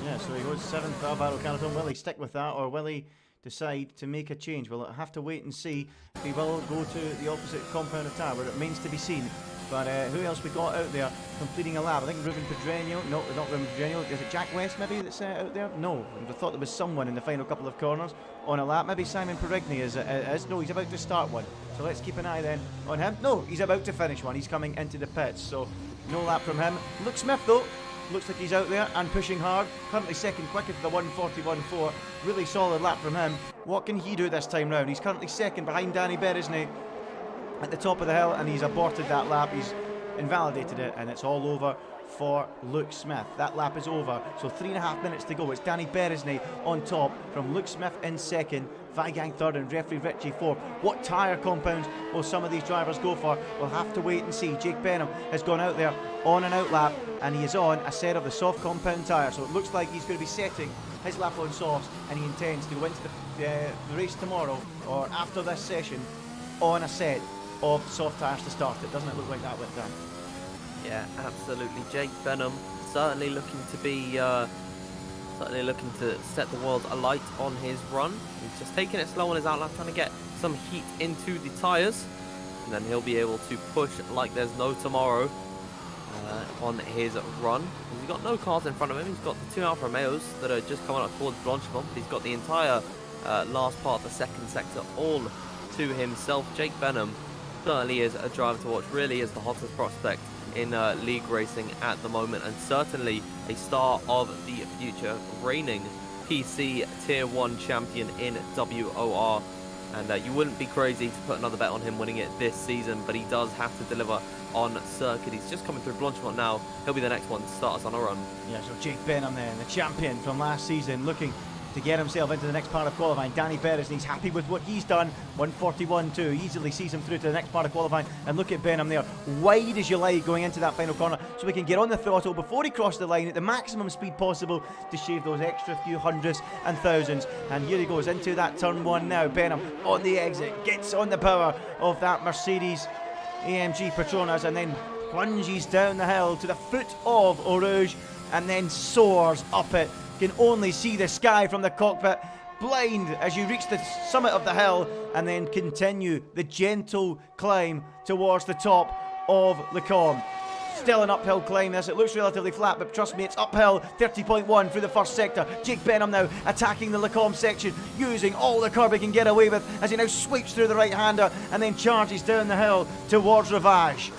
S2: Yeah, so he goes 7th, Alvaro Carreton. Will he stick with that, or will he decide to make a change? We'll have to wait and see if he will go to the opposite compound of tyre, but it remains to be seen. But who else we got out there completing a lap? I think Ruben Pedreño. No, not Ruben Pedreño. Is it Jack West maybe that's out there? No, I thought there was someone in the final couple of corners on a lap. Maybe Simon Perigny is. No, he's about to start one. So let's keep an eye then on him. No, he's about to finish one. He's coming into the pits. So no lap from him. Luke Smith though. Looks like he's out there and pushing hard. Currently second quickest for the 141.4. Really solid lap from him. What can he do this time round? He's currently second behind Danny Berejnay at the top of the hill, and he's aborted that lap. He's invalidated it, and it's all over for Luke Smith. That lap is over, so 3.5 minutes to go. It's Danny Berejnay on top from Luke Smith in second, Weigang third, and Jeffrey Ritchie fourth. What tyre compounds will some of these drivers go for? We'll have to wait and see. Jake Benham has gone out there on an out lap, and he is on a set of the soft compound tyre, so it looks like he's going to be setting his lap on softs, and he intends to go into the race tomorrow or after this session on a set of soft tyres to start it. Doesn't it look like that with Dan?
S7: Yeah, absolutely. Jake Benham certainly looking to be looking to set the world alight on his run. He's just taking it slow on his outlap, trying to get some heat into the tyres, and then he'll be able to push like there's no tomorrow on his run. He's got no cars in front of him. He's got the 2 Alfa Romeos that are just coming up towards Blanchimont, but he's got the entire last part of the second sector all to himself. Jake Benham certainly is a driver to watch, really is the hottest prospect in league racing at the moment, and certainly a star of the future, reigning PC Tier 1 champion in WOR. And you wouldn't be crazy to put another bet on him winning it this season, but he does have to deliver on circuit. He's just coming through Blanchimont now. He'll be the next one to start us on a run.
S2: Yeah, so Jake Benham then, the champion from last season, looking to get himself into the next part of qualifying. Danny Beresney's happy with what he's done. 141.2 easily sees him through to the next part of qualifying. And look at Benham there, wide as you like going into that final corner, so we can get on the throttle before he crosses the line at the maximum speed possible to shave those extra few hundreds and thousands. And here he goes into that turn 1 now. Benham on the exit, gets on the power of that Mercedes AMG Petronas and then plunges down the hill to the foot of Eau Rouge and then soars up it. Can only see the sky from the cockpit, blind as you reach the summit of the hill and then continue the gentle climb towards the top of Le Combe. Still an uphill climb this, it looks relatively flat, but trust me, it's uphill. 30.1 through the first sector. Jake Benham now attacking the Le Combe section, using all the curb he can get away with as he now sweeps through the right-hander and then charges down the hill towards Rivage.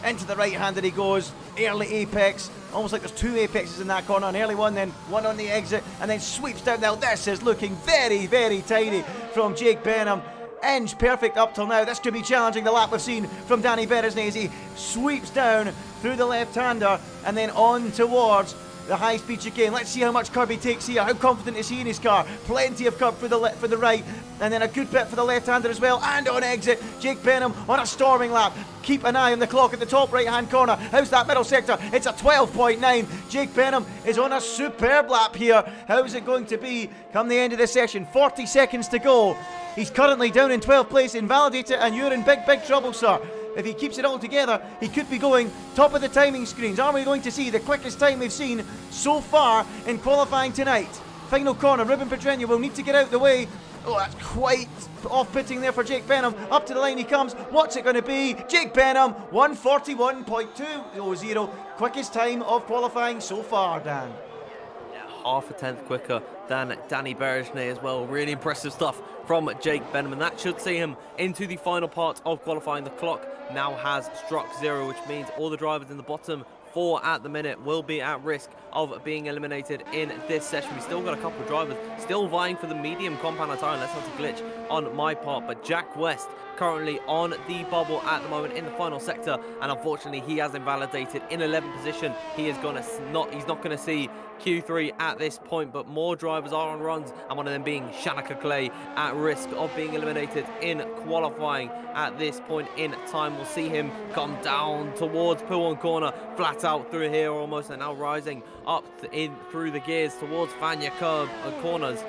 S2: Into the right-hander he goes, early apex, almost like there's two apexes in that corner, an early one, then one on the exit, and then sweeps down the hill. This is looking very, very tidy from Jake Benham. Inch perfect up till now. This could be challenging the lap we've seen from Danny Beresney as he sweeps down through the left-hander and then on towards the high-speed chicane. Let's see how much curb he takes here. How confident is he in his car? Plenty of curb for the right, and then a good bit for the left-hander as well. And on exit, Jake Benham on a storming lap. Keep an eye on the clock at the top right-hand corner. How's that middle sector? It's a 12.9. Jake Benham is on a superb lap here. How's it going to be come the end of the session? 40 seconds to go. He's currently down in 12th place. Invalidate it, and you're in big, big trouble, sir. If he keeps it all together, he could be going top of the timing screens. Are we going to see the quickest time we've seen so far in qualifying tonight? Final corner, Ruben Pedreño will need to get out the way. Oh, that's quite off-putting there for Jake Benham. Up to the line he comes. What's it going to be? Jake Benham, 141.200. Quickest time of qualifying so far, Dan.
S7: Half a tenth quicker than Danny Beresney as well. Really impressive stuff from Jake Benham, and that should see him into the final part of qualifying. The clock now has struck 0, which means all the drivers in the bottom 4 at the minute will be at risk of being eliminated in this session. We've still got a couple of drivers still vying for the medium compound tire. That's not a glitch on my part, but Jack West currently on the bubble at the moment in the final sector, and unfortunately he has invalidated in 11th position. He's not going to see Q3 at this point, but more drivers are on runs, and one of them being Shanika Clay at risk of being eliminated in qualifying at this point in time. We'll see him come down towards Pouhon corner, flat out through here almost, and now rising up through the gears towards Fania curb corners.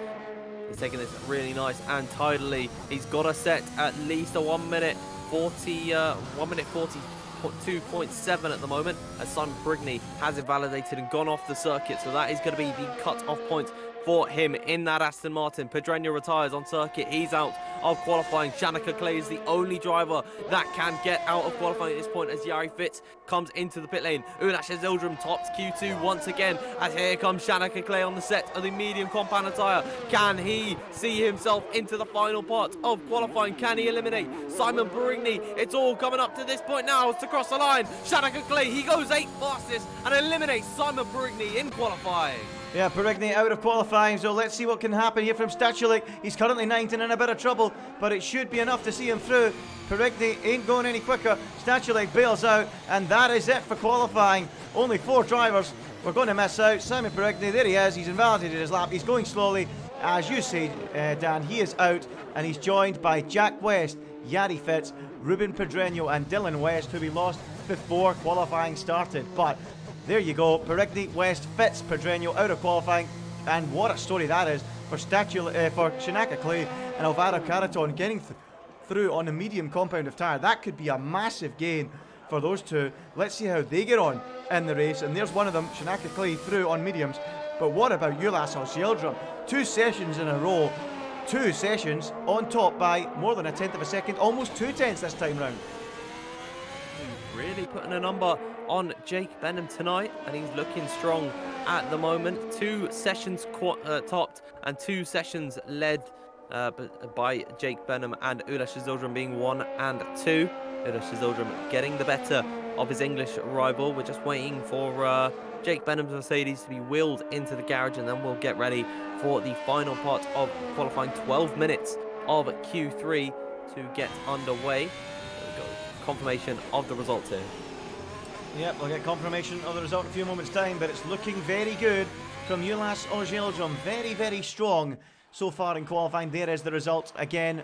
S7: He's taking this really nice and tidily. He's got a set at least a 1 minute 42.7 at the moment, as Simon Brigney has invalidated and gone off the circuit, so that is going to be the cut-off point for him in that Aston Martin. Pedreño retires on circuit. He's out of qualifying. Shanika Clay is the only driver that can get out of qualifying at this point as Jari Fitz comes into the pit lane. Ulash Zildrum tops Q2 once again, as here comes Shanika Clay on the set of the medium compound tyre. Can he see himself into the final part of qualifying? Can he eliminate Simon Brigney? It's all coming up to this point now. It's to cross the line. Shanika Clay, he goes 8th fastest and eliminates Simon Brigney in qualifying.
S2: Yeah, Perigny out of qualifying, so let's see what can happen here from Stachulik. He's currently 9th and in a bit of trouble, but it should be enough to see him through. Perigny ain't going any quicker. Stachulik bails out, and that is it for qualifying. Only 4 drivers. We're going to miss out. Simon Perigny, there he is. He's invalidated his lap. He's going slowly. As you say, Dan, he is out, and he's joined by Jack West, Jari Fitz, Ruben Pedreño, and Dylan West, who we lost before qualifying started. But there you go, Perigny, West, Fitz, Pedreño out of qualifying, and what a story that is for Shanaka Clay and Alvaro Caraton getting through on a medium compound of tyre. That could be a massive gain for those two. Let's see how they get on in the race, and there's one of them, Shanaka Clay, through on mediums. But what about Ulas Osjeldrum? 2 sessions in a row, 2 sessions on top by more than a tenth of a second, almost 2 tenths this time round.
S7: Really putting a number on Jake Benham tonight, and he's looking strong at the moment. 2 sessions topped and 2 sessions led by Jake Benham, and Ulash Zildrum being 1 and 2. Ulash Zildrum getting the better of his English rival. We're just waiting for Jake Benham's Mercedes to be wheeled into the garage, and then we'll get ready for the final part of qualifying. 12 minutes of Q3 to get underway. There we go. Confirmation of the results here.
S2: Yep, we'll get confirmation of the result in a few moments' time, but it's looking very good from Ulas Ozhildrum. Very, very strong so far in qualifying. There is the result again,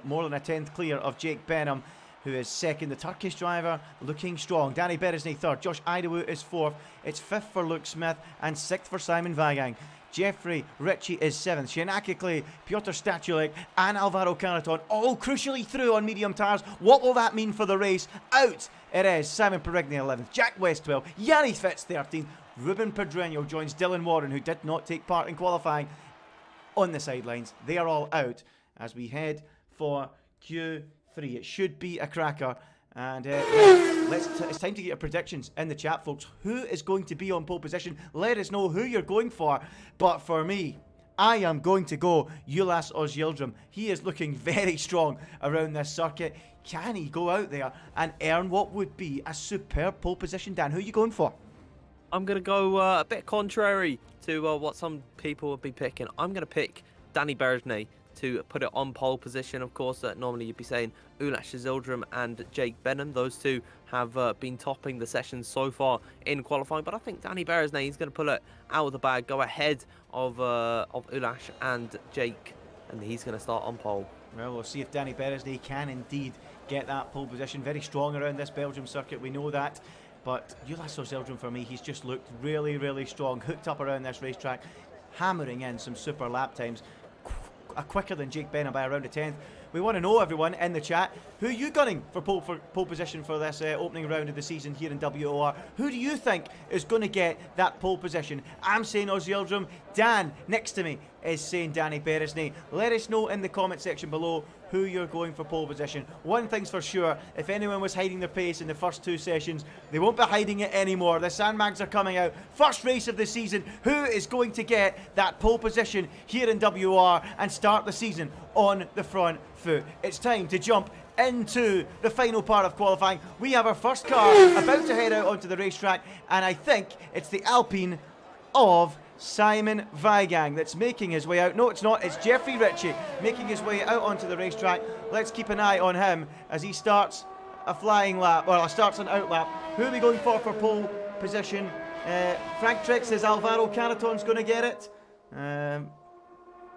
S2: more than a 10th clear of Jake Benham, who is second. The Turkish driver looking strong. Danny Beresney third. Josh Idawu is fourth. It's fifth for Luke Smith and sixth for Simon Weigang. Jeffrey Ritchie is seventh. Shenaki Clay, Piotr Stachulik and Alvaro Carreton all crucially through on medium tyres. What will that mean for the race? Out it is. Simon Perigny 11th. Jack West 12th. Yanni Fitz 13th. Ruben Pedreño joins Dylan Warren, who did not take part in qualifying, on the sidelines. They are all out as we head for Q3. It should be a cracker. And it's time to get your predictions in the chat, folks. Who is going to be on pole position? Let us know who you're going for. But for me, I am going to go Ulas Ozhildrum. He is looking very strong around this circuit. Can he go out there and earn what would be a superb pole position? Dan, who are you going for?
S7: I'm going to go a bit contrary to what some people would be picking. I'm going to pick Danny Beresney to put it on pole position. Of course, normally you'd be saying Ulas Ozhildrum and Jake Benham. Those two have been topping the session so far in qualifying. But I think Danny Beresney is going to pull it out of the bag, go ahead of Ulas and Jake, and he's going to start on pole.
S2: Well, we'll see if Danny Beresney can indeed get that pole position. Very strong around this Belgium circuit, we know that. But Ulas Ozhildrum, for me, he's just looked really, really strong. Hooked up around this racetrack, hammering in some super lap times. Quicker than Jake Benham by around a 10th. We want to know, everyone in the chat, who are you gunning for pole position for this opening round of the season here in WOR? Who do you think is going to get that pole position? I'm saying Ozhildrum. Dan, next to me, is saying Danny Beresney. Let us know in the comment section below who you're going for pole position. One thing's for sure, if anyone was hiding their pace in the first two sessions, they won't be hiding it anymore. The sandbags are coming out. First race of the season. Who is going to get that pole position here in WOR and start the season on the front foot? It's time to jump into the final part of qualifying. We have our first car about to head out onto the racetrack, and I think it's the Alpine of Simon Weigang that's making his way out. No, it's not. It's Jeffrey Ritchie making his way out onto the racetrack. Let's keep an eye on him as he starts a flying lap. Well, starts an out lap. Who are we going for pole position? Frank Trick says Alvaro Carreton's going to get it.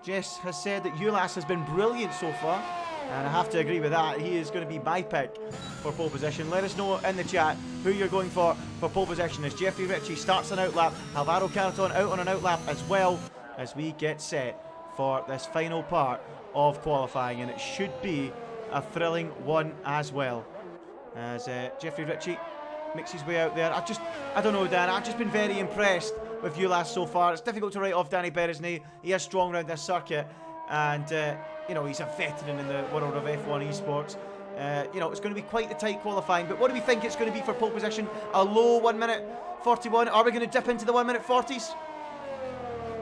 S2: Jess has said that Ulas has been brilliant so far, and I have to agree with that. He is going to be my pick for pole position. Let us know in the chat who you're going for pole position as Jeffrey Ritchie starts an outlap. Alvaro Carreton out on an outlap as well as we get set for this final part of qualifying, and it should be a thrilling one as well. As Jeffrey Ritchie makes his way out there. I don't know, Dan, I've just been very impressed with Ulas so far. It's difficult to write off Danny Beresney. He is strong around this circuit, and you know, he's a veteran in the world of F1 esports. You know, it's going to be quite the tight qualifying, but what do we think it's going to be for pole position? A low 1 minute 41. Are we going to dip into the 1 minute 40s?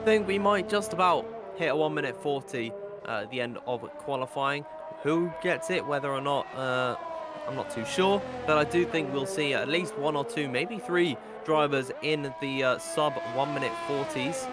S7: I think we might just about hit a 1 minute 40 at the end of qualifying. Who gets it, whether or not, I'm not too sure, but I do think we'll see at least one or two, maybe three drivers in the sub 1 minute 40s.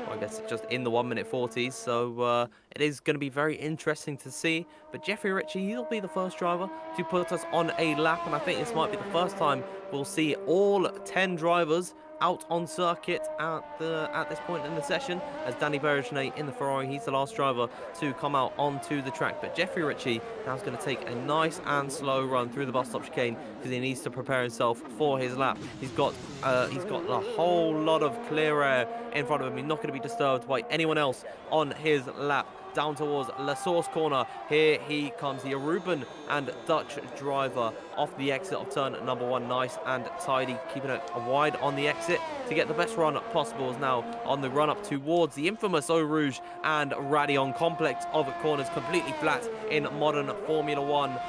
S7: Well, I guess it's just in the 1 minute 40s, so it is going to be very interesting to see. But Jeffrey Ritchie, he'll be the first driver to put us on a lap, and I think this might be the first time we'll see all 10 drivers out on circuit at this point in the session, as Danny Beresney in the Ferrari, he's the last driver to come out onto the track. But Jeffrey Ritchie now is going to take a nice and slow run through the bus stop chicane because he needs to prepare himself for his lap. He's got a whole lot of clear air in front of him. He's not going to be disturbed by anyone else on his lap. Down towards La Source corner. Here he comes, the Aruban and Dutch driver off the exit of turn number 1. Nice and tidy, keeping it wide on the exit to get the best run possible. Is now on the run up towards the infamous Eau Rouge and Radion complex of corners, completely flat in modern Formula 1.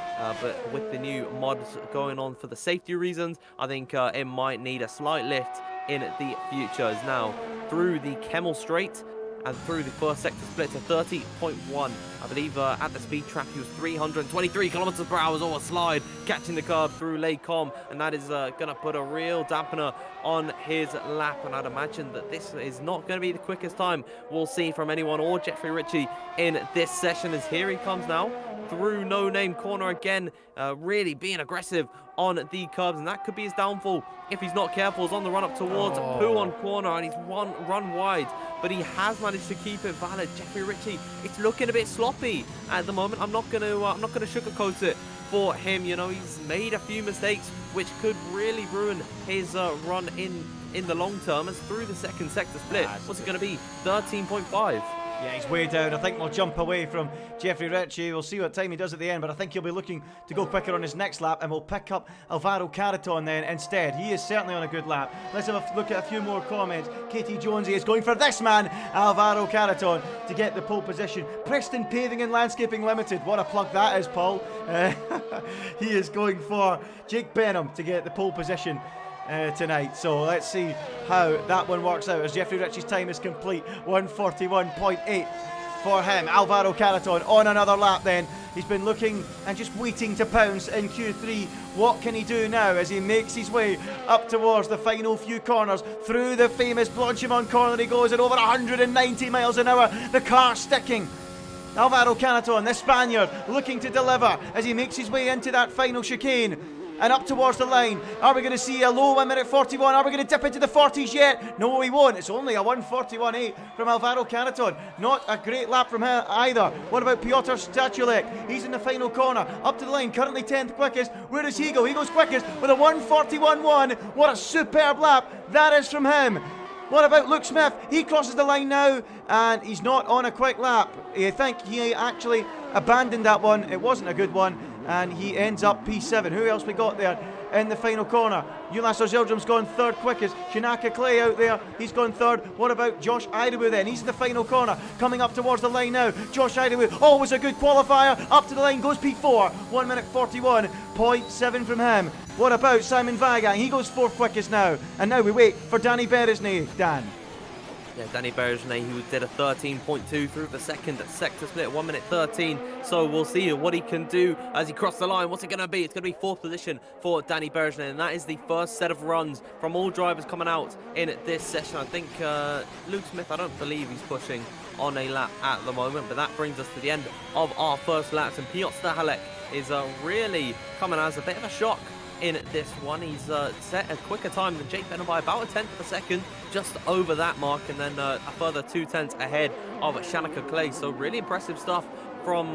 S7: But with the new mods going on for the safety reasons, I think it might need a slight lift in the future. Is now through the Kemmel Straight and through the first sector split to 30.1. I believe at the speed trap he was 323 kilometers per hour over slide, catching the curb through Les Combes, and that is going to put a real dampener on his lap. And I'd imagine that this is not going to be the quickest time we'll see from anyone or Jeffrey Ritchie in this session, as here he comes now. through No Name corner again, really being aggressive on the curbs, and that could be his downfall if he's not careful. He's on the run up towards Pooh on corner, and he's run wide, but he has managed to keep it valid. Jeffrey Ritchie, it's looking a bit sloppy at the moment. I'm not gonna sugarcoat it for him. You know, he's made a few mistakes which could really ruin his run in the long term. As through the second sector split, what's it going to be? 13.5.
S2: Yeah, he's way down. I think we'll jump away from Jeffrey Ritchie. We'll see what time he does at the end, but I think he'll be looking to go quicker on his next lap, and we'll pick up Alvaro Caraton then instead. He is certainly on a good lap. Let's have a look at a few more comments. Katie Jonesy is going for this man, Alvaro Caraton, to get the pole position. Preston Paving and Landscaping Limited. What a plug that is, Paul. He is going for Jake Benham to get the pole position tonight. So let's see how that one works out as Jeffrey Ritchie's time is complete. 1:41.8 for him. Alvaro Caraton on another lap then. He's been looking and just waiting to pounce in Q3. What can he do now as he makes his way up towards the final few corners? Through the famous Blanchimont corner he goes at over 190 miles an hour. The car sticking. Alvaro Caraton, the Spaniard, looking to deliver as he makes his way into that final chicane and up towards the line. Are we going to see a low 1:41? Are we going to dip into the 40s yet? No, we won't. It's only a 1:41.8 from Alvaro Caraton. Not a great lap from him either. What about Piotr Stachulek? He's in the final corner, up to the line, currently 10th quickest. Where does he go? He goes quickest with a 1:41.1. What a superb lap that is from him. What about Luke Smith? He crosses the line now, and he's not on a quick lap. I think he actually abandoned that one. It wasn't a good one, and he ends up P7. Who else we got there in the final corner? Ulas Ozildrum's gone third quickest. Shinaka Clay out there, he's gone third. What about Josh Idawu then? He's in the final corner, coming up towards the line now. Josh Idawu, always a good qualifier, up to the line, goes P4. 1:41.7 from him. What about Simon Vagang? He goes fourth quickest now. And now we wait for Danny Beresnay. Dan.
S7: Yeah, Danny Beresnay, who did a 13.2 through the second sector split, 1:13. So we'll see what he can do as he crosses the line. What's it going to be? It's going to be fourth position for Danny Beresnay, and that is the first set of runs from all drivers coming out in this session. I think Luke Smith, I don't believe he's pushing on a lap at the moment, but that brings us to the end of our first laps, and Piotr Stachulek is really coming as a bit of a shock in this one. He's set a quicker time than Jake Benham by about a tenth of a second, just over that mark, and then a further 2/10 ahead of Shanaka Clay. So really impressive stuff from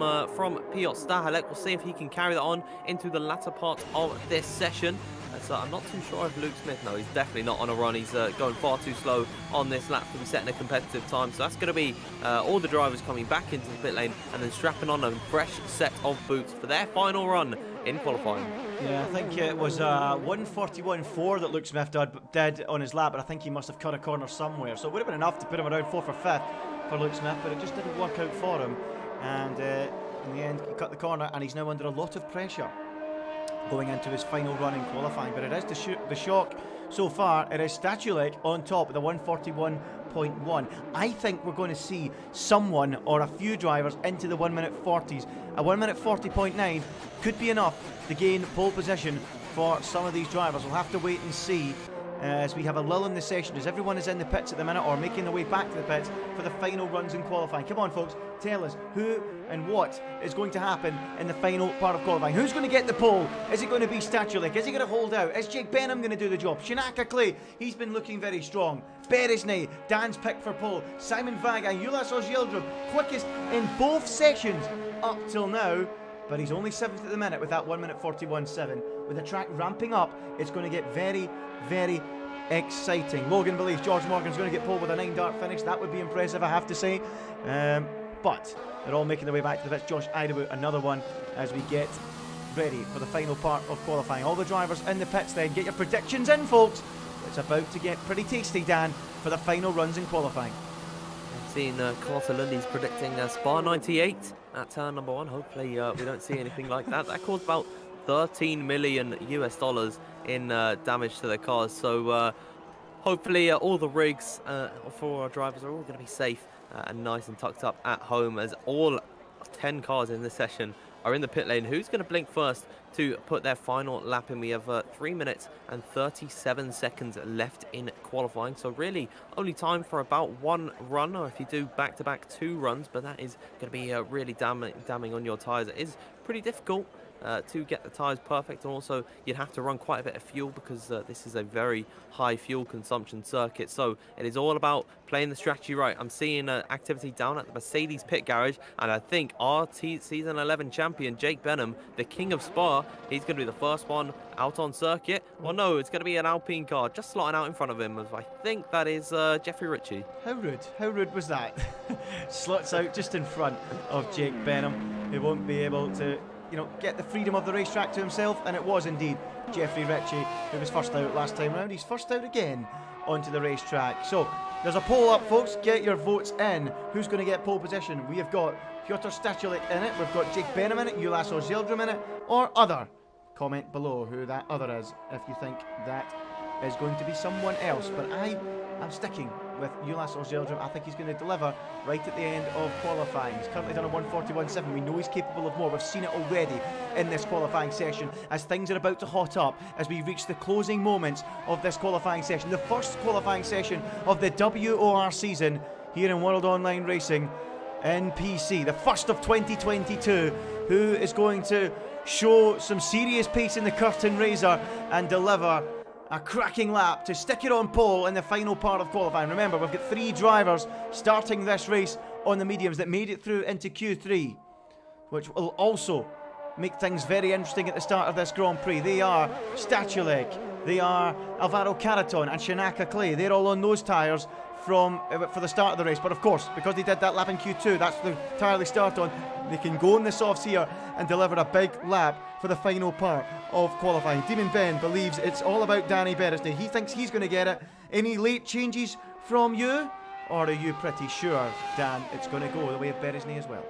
S7: Piotr Stachulek. We'll see if he can carry that on into the latter part of this session. So I'm not too sure if Luke Smith, no, he's definitely not on a run. He's going far too slow on this lap to be setting a competitive time. So that's going to be all the drivers coming back into the pit lane and then strapping on a fresh set of boots for their final run in qualifying.
S2: Yeah, I think it was 1:41.4 that Luke Smith did on his lap, but I think he must have cut a corner somewhere. So it would have been enough to put him around 4th or 5th for Luke Smith, but it just didn't work out for him. And in the end, he cut the corner, and he's now under a lot of pressure going into his final run in qualifying. But it is the shock so far. It is Stachulek on top with a 1:41.1. I think we're going to see someone or a few drivers into the 1:40s. A 1:40.9 could be enough to gain pole position for some of these drivers. We'll have to wait and see as we have a lull in the session, as everyone is in the pits at the minute or making their way back to the pits for the final runs in qualifying. Come on, folks, tell us who and what is going to happen in the final part of qualifying. Who's going to get the pole? Is it going to be Stachulek? Is he going to hold out? Is Jake Benham going to do the job? Shinaka Clay, he's been looking very strong. Beresnay, Dan's pick for pole. Simon Vagang, Ulas Ozildrum, quickest in both sessions up till now. But he's only 7th at the minute with that 1:41.7. With the track ramping up, it's going to get very, very exciting. Logan believes George Morgan's going to get pole with a 9-dart finish. That would be impressive, I have to say. But they're all making their way back to the pits. Josh Idawu, another one, as we get ready for the final part of qualifying. All the drivers in the pits then. Get your predictions in, folks. It's about to get pretty tasty, Dan, for the final runs in qualifying.
S7: Seen Carter Lundy's predicting Spa 98 at turn number 1. Hopefully we don't see anything like that. That caused about $13 million in damage to their cars. So hopefully all the rigs for our drivers are all going to be safe and nice and tucked up at home, as all 10 cars in this session are in the pit lane. Who's going to blink first to put their final lap in? We have 3 minutes and 37 seconds left in qualifying, so really only time for about one run, or if you do back-to-back 2 runs, but that is going to be really damning on your tyres. It is pretty difficult to get the tyres perfect, and also you'd have to run quite a bit of fuel because this is a very high fuel consumption circuit, so it is all about playing the strategy right. I'm seeing activity down at the Mercedes pit garage, and I think our season 11 champion Jake Benham, the king of Spa, he's going to be the first one out on circuit. Well, no, it's going to be an Alpine car just slotting out in front of him, as I think that is Jeffrey Ritchie.
S2: How rude was that? Slots out just in front of Jake Benham, who won't be able to, you know, get the freedom of the racetrack to himself, and it was indeed Jeffrey Ritchie who was first out last time round. He's first out again onto the racetrack. So there's a poll up, folks. Get your votes in. Who's going to get pole position? We have got Piotr Stachulik in it, we've got Jake Benham in it, Ulas Ozildrum in it, or other. Comment below who that other is if you think that is going to be someone else, but I'm sticking with Ulas Ozildrum. I think he's going to deliver right at the end of qualifying. He's currently done a 141.7. We know he's capable of more. We've seen it already in this qualifying session as things are about to hot up as we reach the closing moments of this qualifying session. The first qualifying session of the WOR season here in World Online Racing in PC. The first of 2022. Who is going to show some serious pace in the curtain raiser and deliver a cracking lap to stick it on pole in the final part of qualifying. Remember, we've got 3 drivers starting this race on the mediums that made it through into Q3, which will also make things very interesting at the start of this Grand Prix. They are Stachulik, they are Alvaro Caraton and Shanaka Clay. They're all on those tyres for the start of the race, but of course, because they did that lap in Q2, that's the tyre they start on. They can go on the softs here and deliver a big lap for the final part of qualifying. Demon Ben believes it's all about Danny Beresney. He thinks he's going to get it. Any late changes from you? Or are you pretty sure, Dan, it's going to go the way of Beresney as well?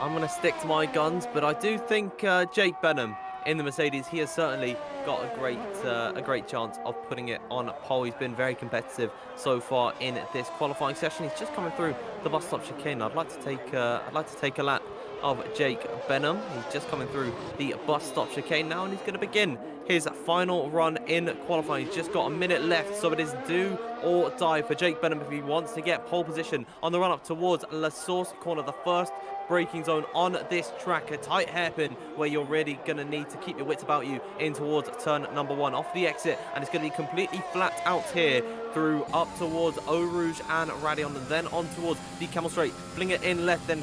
S7: I'm going to stick to my guns, but I do think Jake Benham in the Mercedes, he has certainly got a great chance of putting it on pole. He's been very competitive so far in this qualifying session. He's just coming through the bus stop chicane. I'd like to take a lap of Jake Benham. He's just coming through the bus stop chicane now, and he's going to begin his final run in qualifying. He's just got a minute left, so it is do or die for Jake Benham if he wants to get pole position on the run up towards La Source corner, the first braking zone on this track. A tight hairpin where you're really going to need to keep your wits about you in towards turn number 1 off the exit, and it's going to be completely flat out here through up towards Eau Rouge and Radion, and then on towards the Camel Straight. Fling it in left, then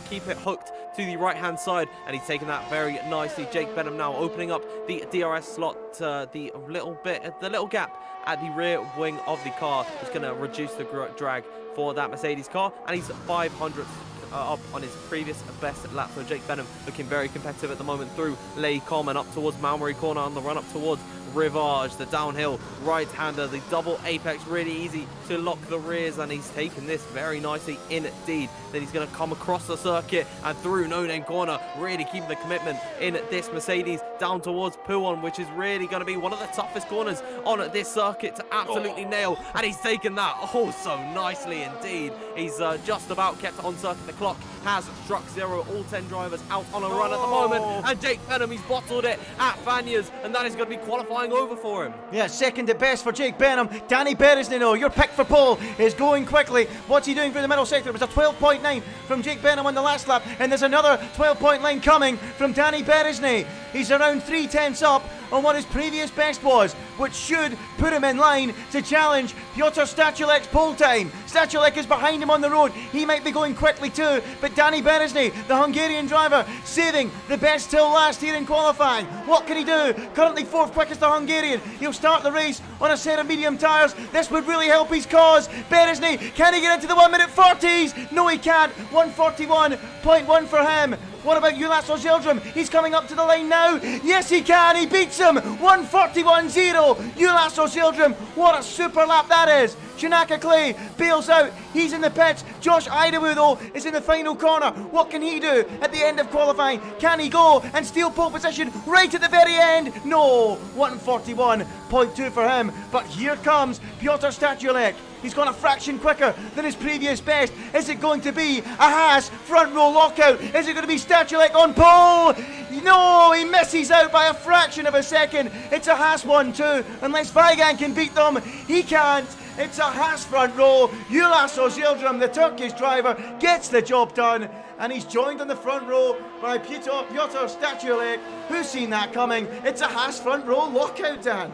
S7: keep it hooked to the right hand side, and he's taken that very nicely. Jake Benham now opening up the DRS slot, the little gap at the rear wing of the car is going to reduce the drag for that Mercedes car, and he's 500 up on his previous best lap. So Jake Benham looking very competitive at the moment through Les Combes and up towards Malmary corner on the run up towards Rivage, the downhill right-hander, the double apex, really easy to lock the rears, and he's taken this very nicely indeed. Then he's going to come across the circuit and through No Name corner, really keeping the commitment in this Mercedes down towards Pouhon, which is really going to be one of the toughest corners on this circuit to absolutely nail, and he's taken that so nicely indeed. He's just about kept it on circuit. The clock has struck 0. All 10 drivers out on a run at the moment, and Jake Benham, he's bottled it at Fanyas, and that is going to be qualifying over for him.
S2: Yeah, second at best for Jake Benham. Danny Beresney, though, your pick for pole is going quickly. What's he doing through the middle sector? It was a 12.9 from Jake Benham on the last lap, and there's another 12.9 coming from Danny Beresney. He's around 3/10 up on what his previous best was, which should put him in line to challenge Piotr Stachulik's pole time. Stachulik is behind him on the road. He might be going quickly too, but Danny Beresney, the Hungarian driver, saving the best till last here in qualifying. What can he do? Currently 4th quickest, the Hungarian. He'll start the race on a set of medium tyres. This would really help his cause. Beresney, can he get into the 1 minute 40s? No, he can't. 141.1 for him. What about Ulas Ozildrum? He's coming up to the line now. Yes, he can. He beats him. 141.0. Ulas Ozildrum. What a super lap that is. Shanaka Clay bails out. He's in the pits. Josh Idawu, though, is in the final corner. What can he do at the end of qualifying? Can he go and steal pole position right at the very end? No. 1:41.2 for him. But here comes Piotr Stachulek. He's gone a fraction quicker than his previous best. Is it going to be a Haas front row lockout? Is it going to be Stachulek on pole? No, he misses out by a fraction of a second. It's a Haas 1-2. Unless Weigand can beat them, he can't. It's a Haas front row. Ulas Ozildrum, the Turkish driver, gets the job done. And he's joined on the front row by Piotr Stachulek. Who's seen that coming? It's a Haas front row lockout, Dan.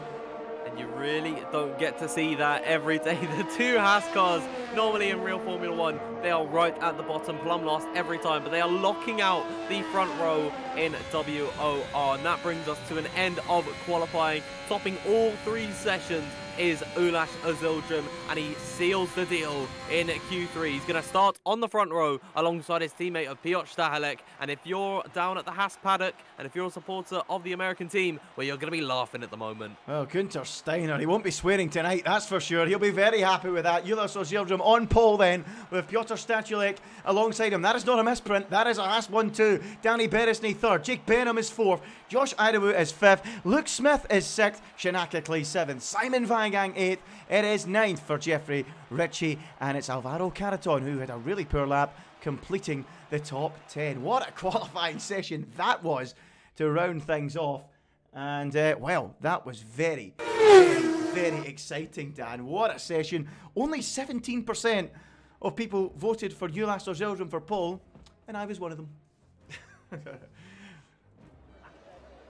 S7: And you really don't get to see that every day. The two Haas cars, normally in real Formula 1, they are right at the bottom, plumb lost every time, but they are locking out the front row in WOR. And that brings us to an end of qualifying. Topping all 3 sessions is Ulas Ozildrum, and he seals the deal in Q3. He's going to start on the front row alongside his teammate of Piotr Stachulek. And if you're down at the Haas paddock, and if you're a supporter of the American team, well, you're going to be laughing at the moment.
S2: Well, Günther Steiner, he won't be swearing tonight, that's for sure. He'll be very happy with that. Ulas Ozildrum on pole then, with Piotr Stachulek alongside him. That is not a misprint, that is a Haas 1-2. Danny Beresney 3rd, Jake Benham is 4th, Josh Idawu is 5th, Luke Smith is 6th, Shanaka Clay 7th, Simon Weigand 8th, it is 9th for Jeffrey Ritchie, and it's Alvaro Carreton who had a really poor lap, completing the top 10. What a qualifying session that was to round things off. And, well, that was very, very exciting, Dan. What a session. Only 17% of people voted for Ulas Ozildrum for pole, and I was one of them.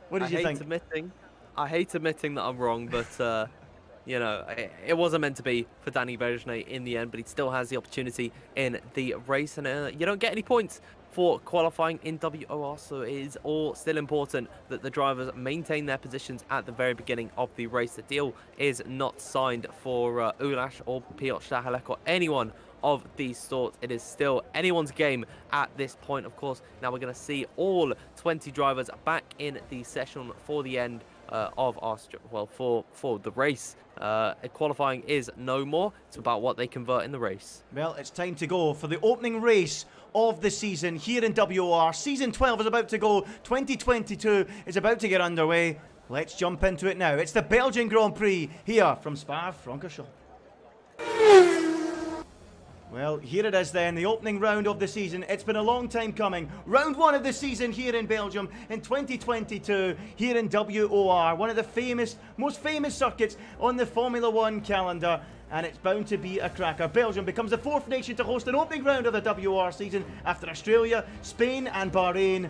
S2: What did you think?
S7: I hate admitting that I'm wrong, but you know, it wasn't meant to be for Danny Beresney in the end, but he still has the opportunity in the race, and you don't get any points for qualifying in WOR, so it is all still important that the drivers maintain their positions at the very beginning of the race. The deal is not signed for Ulas or Piotr Stachulek or anyone of these sorts. It is still anyone's game at this point, of course. Now we're going to see all 20 drivers back in the session for the end of our, well, for the race. Qualifying is no more. It's about what they convert in the race.
S2: Well, it's time to go for the opening race of the season here in WOR. Season 12 is about to go. 2022 is about to get underway. Let's jump into it now. It's the Belgian Grand Prix here from Spa-Francorchamps. Well, here it is then, the opening round of the season. It's been a long time coming. Round 1 of the season here in Belgium in 2022, here in WOR, one of the most famous circuits on the Formula 1 calendar. And it's bound to be a cracker. Belgium becomes the 4th nation to host an opening round of the WOR season after Australia, Spain and Bahrain.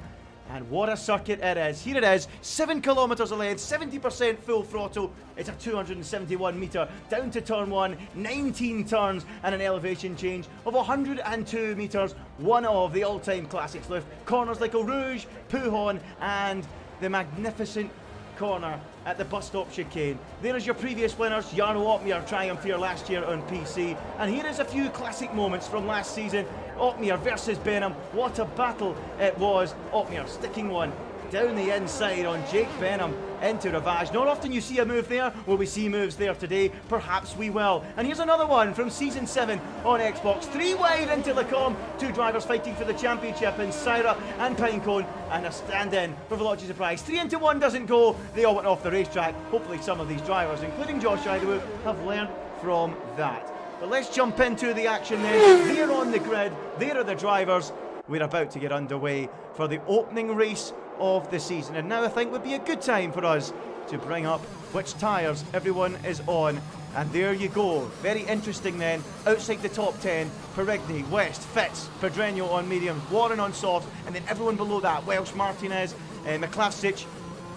S2: And what a circuit it is. Here it is, 7 kilometres of length, 70% full throttle. It's a 271 metre down to turn 1, 19 turns and an elevation change of 102 metres. One of the all-time classics lift. Corners like Eau Rouge, Pouhon and the magnificent corner at the bus stop chicane. There is your previous winners. Jarno Opmeer triumphed here last year on PC. And here is a few classic moments from last season. Opmeer versus Benham. What a battle it was. Opmeer sticking one down the inside on Jake Benham into Ravage. Not often you see a move there. Will we see moves there today? Perhaps we will. And here's another one from Season 7 on Xbox. 3 wide into Lecom. 2 drivers fighting for the championship in Syra and Pinecone. And a stand-in for Veloci Surprise. 3 into 1 doesn't go. They all went off the racetrack. Hopefully some of these drivers, including Josh Idawu, have learned from that. But let's jump into the action then. They're on the grid. There are the drivers. We're about to get underway for the opening race of the season, and now I think would be a good time for us to bring up which tyres everyone is on. And there you go, very interesting then. Outside the top 10, Perigny, West, Fitz, Pedreño on mediums, Warren on soft, and then everyone below that, Welsh, Martinez, McClavsich,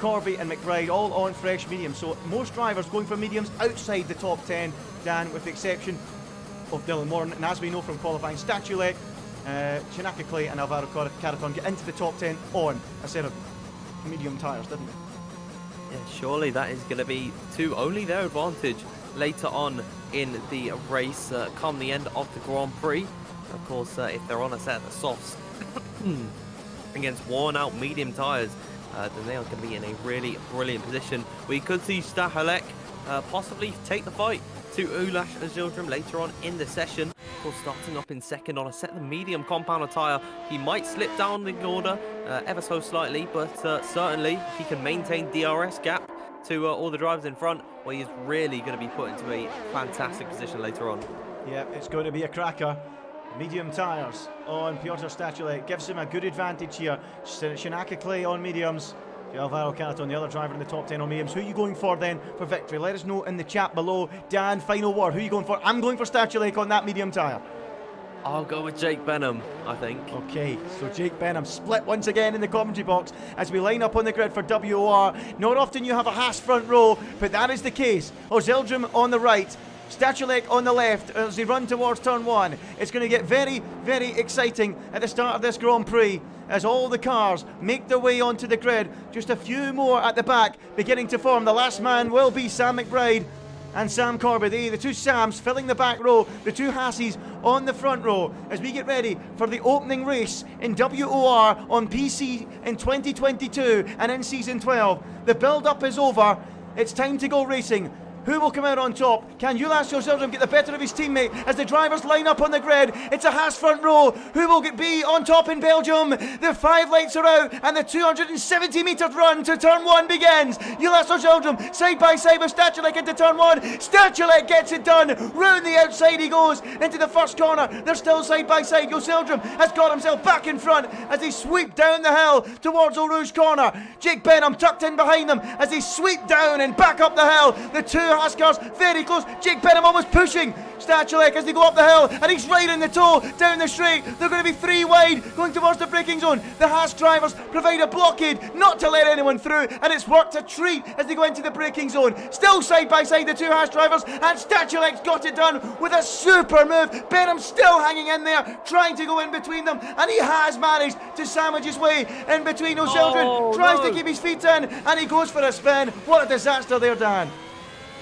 S2: Corby and McBride all on fresh mediums. So most drivers going for mediums outside the top 10, Dan, with the exception of Dylan Moran, and as we know from qualifying, Stachulek, Shanaka Clay and Alvaro Carreton get into the top 10 on a set of medium tyres, didn't they?
S7: Yeah, surely that is going to be to only their advantage later on in the race, come the end of the Grand Prix. Of course, if they're on a set of the softs against worn out medium tyres, then they are going to be in a really brilliant position. We could see Stachulek possibly take the fight to Ulash Azildrim later on in the session. Of course, starting up in second on a set of medium compound tyre. He might slip down the order ever so slightly, but certainly if he can maintain DRS gap to all the drivers in front, well, he's really going to be put into a fantastic position later on.
S2: Yeah, it's going to be a cracker. Medium tyres on Piotr Stachulek gives him a good advantage here. Shinaka Clay on mediums. Alvaro Caraton, the other driver in the top 10 on mediums. Who are you going for then for victory? Let us know in the chat below. Dan, final word. Who are you going for? I'm going for Stachulek on that medium tyre.
S7: I'll go with Jake Benham, I think.
S2: Okay, so Jake Benham split once again in the commentary box as we line up on the grid for WOR. Not often you have a Haas front row, but that is the case. Zildrim on the right, Stachulek on the left as they run towards turn 1. It's going to get very, very exciting at the start of this Grand Prix as all the cars make their way onto the grid. Just a few more at the back beginning to form. The last man will be Sam McBride and Sam Corby, the two Sams filling the back row, the two Hassies on the front row as we get ready for the opening race in WOR on PC in 2022 and in Season 12. The build-up is over. It's time to go racing. Who will come out on top? Can Ulash Azildrim get the better of his teammate as the drivers line up on the grid? It's a Haas front row. Who will be on top in Belgium? The 5 lights are out and the 270 metre run to turn 1 begins. Ulash Azildrim side by side with Stachulek into turn 1. Stachulek gets it done. Round the outside he goes into the first corner. They're still side by side. Azildrim has got himself back in front as they sweep down the hill towards Eau Rouge corner. Jake Benham tucked in behind them as they sweep down and back up the hill. The two Haas cars very close. Jake Benham almost pushing Stachulek as they go up the hill, and he's right in the toe down the straight. They're going to be 3 wide going towards the braking zone. The Haas drivers provide a blockade not to let anyone through, and it's worked a treat as they go into the braking zone. Still side by side the two Haas drivers, and Stachulek's got it done with a super move. Benham still hanging in there trying to go in between them, and he has managed to sandwich his way in between. Azildrim tries to keep his feet in, and he goes for a spin. What a disaster there, Dan.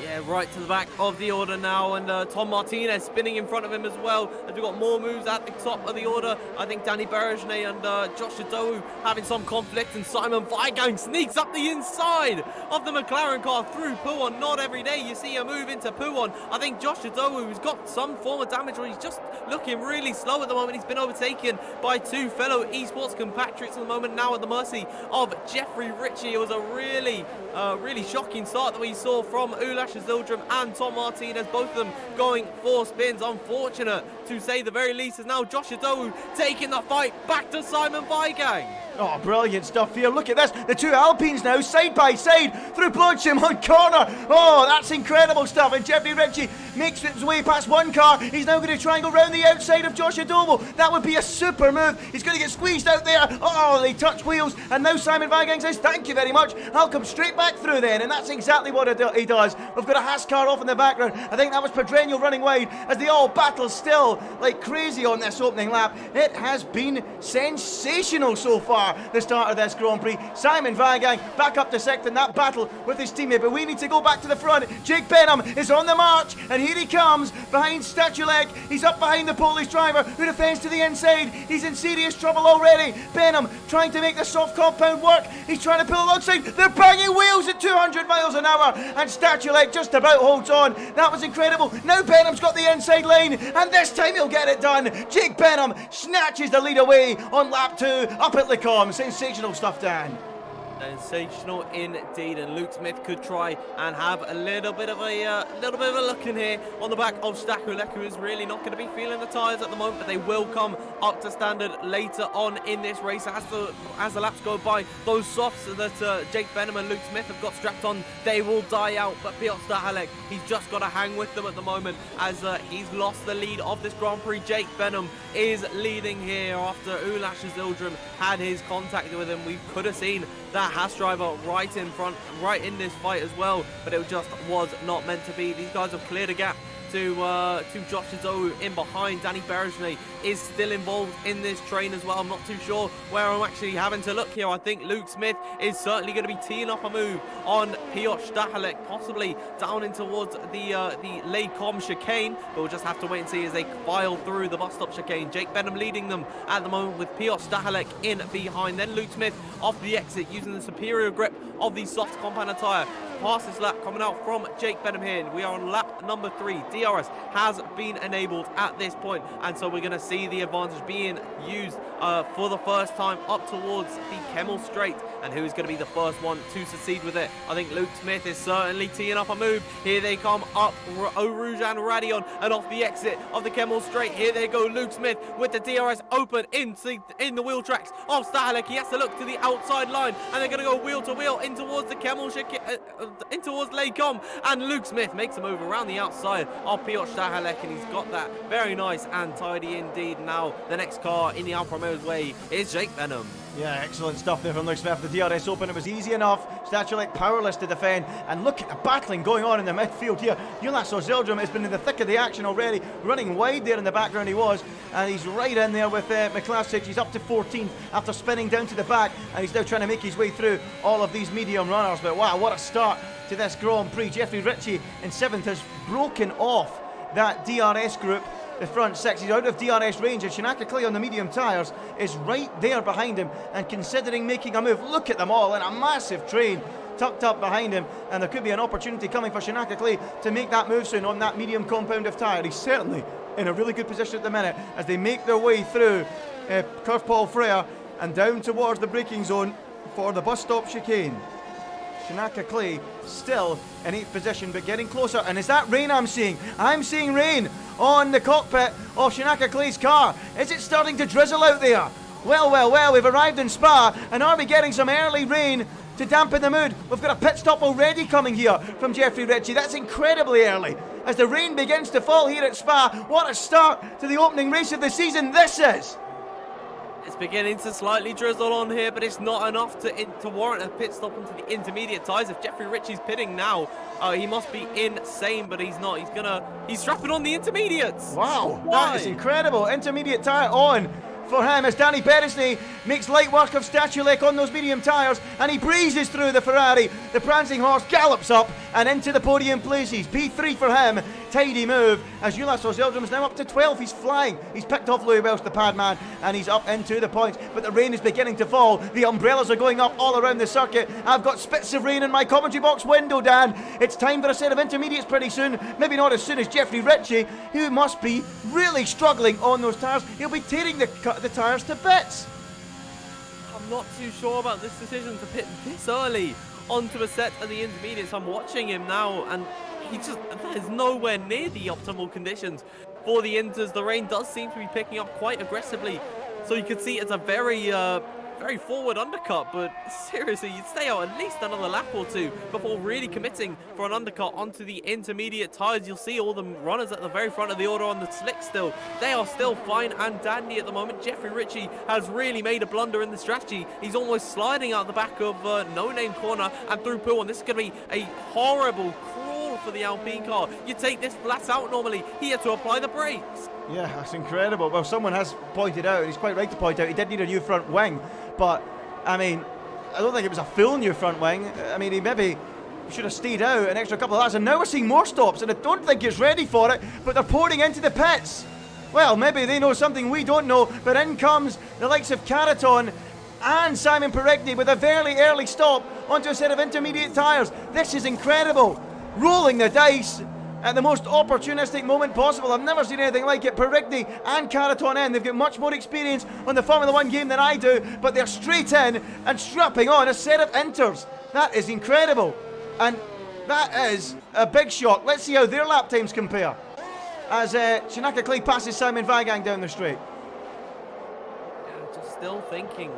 S7: Yeah, right to the back of the order now, and Tom Martinez spinning in front of him as well, as we've got more moves at the top of the order. I think Danny Berejne and Josh Adowu having some conflict, and Simon Weigang sneaks up the inside of the McLaren car through Pouon. Not every day you see a move into Pouon. I think Josh Adowu has got some form of damage, or he's just looking really slow at the moment. He's been overtaken by two fellow esports compatriots at the moment, now at the mercy of Jeffrey Ritchie. It was a really shocking start that we saw from Ulash Azildrim and Tom Martinez, both of them going 4 spins. Unfortunate to say the very least, is now Josh Adowu taking the fight back to Simon Weigang.
S2: Oh, brilliant stuff here. Look at this. The two Alpines now side by side through Belgium on corner. Oh, that's incredible stuff. And Jeffrey Ritchie makes his way past one car. He's now going to try and go round the outside of Josh Adowu. That would be a super move. He's going to get squeezed out there. Oh, they touch wheels. And now Simon Weigang says, thank you very much. I'll come straight back through then. And that's exactly what he does. We've got a Haas car off in the background. I think that was Pedreño running wide as they all battle still like crazy on this opening lap. It has been sensational so far, the start of this Grand Prix. Simon Weigang back up to second, that battle with his teammate, but we need to go back to the front. Jake Benham is on the march, and here he comes behind Stachulek. He's up behind the Polish driver who defends to the inside. He's in serious trouble already. Benham trying to make the soft compound work. He's trying to pull alongside. They're banging wheels at 200 miles an hour, and Stachulek just about holds on. That was incredible. Now Benham's got the inside lane, and this time he'll get it done. Jake Benham snatches the lead away on lap 2 up at Le Combe. Sensational stuff, Dan.
S7: Sensational indeed, and Luke Smith could try and have a little bit of a look in here on the back of Stachulek, who is really not going to be feeling the tyres at the moment, but they will come up to standard later on in this race as the laps go by. Those softs that Jake Benham and Luke Smith have got strapped on, they will die out, but Piotr Stachulek, he's just got to hang with them at the moment as he's lost the lead of this Grand Prix. Jake Benham is leading here after Ulash Azildrim had his contact with him. We could have seen that Haas driver right in front, right in this fight as well, but it just was not meant to be. These guys have cleared a gap to Josh Zoe in behind. Danny Berejny is still involved in this train as well. I'm not too sure where I'm actually having to look here. I think Luke Smith is certainly going to be teeing up a move on Piotr Stahelek, possibly down in towards the Lecom chicane, but we'll just have to wait and see as they file through the bus stop chicane. Jake Benham leading them at the moment with Piotr Stahelek in behind. Then Luke Smith off the exit using the superior grip of the soft compound attire. Fastest lap coming out from Jake Benham here. We are on lap number 3. DRS has been enabled at this point, and so we're going to see the advantage being used for the first time up towards the Kemmel Straight. And who's going to be the first one to succeed with it? I think Luke Smith is certainly teeing up a move. Here they come up, Eau Rouge and Radion, and off the exit of the Kemmel Straight. Here they go, Luke Smith with the DRS open in the wheel tracks of Stahelek. He has to look to the outside line, and they're going to go wheel to wheel in towards the Kemmel in towards Lecom, and Luke Smith makes a move around the outside of Piotr Stahelek, and he's got that very nice and tidy indeed. Now the next car in the Alfa Romeo's way is Jake Benham.
S2: Yeah, excellent stuff there from Luke Smith. The DRS open, it was easy enough. Stahelek powerless to defend, and look at the battling going on in the midfield here. Ulaso Zeldrum has been in the thick of the action already, running wide there in the background he was, and he's right in there with Miklasic. He's up to 14th after spinning down to the back, and he's now trying to make his way through all of these medium runners. But wow, what a start to this Grand Prix. Jeffrey Ritchie in 7th has broken off that DRS group. The front 6, he's out of DRS range, and Shinaka Clay on the medium tyres is right there behind him and considering making a move. Look at them all in a massive train tucked up behind him, and there could be an opportunity coming for Shinaka Clay to make that move soon on that medium compound of tyre. He's certainly in a really good position at the minute as they make their way through Curve Paul Freire and down towards the braking zone for the bus stop chicane. Shinaka Clay still in 8th position, but getting closer. And is that rain I'm seeing? I'm seeing rain on the cockpit of Shinaka Clay's car. Is it starting to drizzle out there? Well, well, well, we've arrived in Spa, and are we getting some early rain to dampen the mood? We've got a pit stop already coming here from Jeffrey Ritchie. That's incredibly early. As the rain begins to fall here at Spa, what a start to the opening race of the season this is.
S7: It's beginning to slightly drizzle on here, but it's not enough to warrant a pit stop into the intermediate tyres. If Jeffrey Ritchie's pitting now, he must be insane, but he's not. He's strapping on the intermediates.
S2: Wow,
S7: why?
S2: That is incredible. Intermediate tyre on for him as Danny Berejny makes light work of Stahelek on those medium tyres, and he breezes through the Ferrari. The prancing horse gallops up and into the podium places. P3 for him. Tidy move as Ulaso Zeldrum is now up to 12. He's flying. He's picked off Louis Welch, the pad man, and he's up into the points. But the rain is beginning to fall. The umbrellas are going up all around the circuit. I've got spits of rain in my commentary box window, Dan. It's time for a set of intermediates pretty soon. Maybe not as soon as Jeffrey Ritchie, who must be really struggling on those tyres. He'll be tearing the tyres to bits.
S7: I'm not too sure about this decision to pit this early onto a set of the intermediates. I'm watching him now, and that is nowhere near the optimal conditions for the Inters. The rain does seem to be picking up quite aggressively, so you can see it's a very forward undercut, but seriously, you'd stay out at least another lap or two before really committing for an undercut onto the intermediate tyres. You'll see all the runners at the very front of the order on the slick still. They are still fine and dandy at the moment. Jeffrey Ritchie has really made a blunder in the strategy. He's almost sliding out the back of No Name Corner and through Pool, and this is going to be a horrible crawl for the Alpine car. You take this flat out normally. He had to apply the brakes.
S2: Yeah, that's incredible. Well, someone has pointed out, he's quite right to point out, he did need a new front wing, but I mean, I don't think it was a full new front wing. I mean, he maybe should have stayed out an extra couple of laps, and now we're seeing more stops, and I don't think he's ready for it, but they're pouring into the pits. Well, maybe they know something we don't know, but in comes the likes of Caraton and Simon Peregni with a very early stop onto a set of intermediate tyres. This is incredible. Rolling the dice at the most opportunistic moment possible. I've never seen anything like it. Peregni and Caraton in. They've got much more experience on the Formula 1 game than I do, but they're straight in and strapping on a set of Inters. That is incredible. And that is a big shock. Let's see how their lap times compare as Shinaka Clay passes Simon Weigang down the straight.
S7: Yeah, just still thinking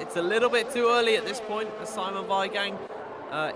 S7: it's a little bit too early at this point as Simon Weigang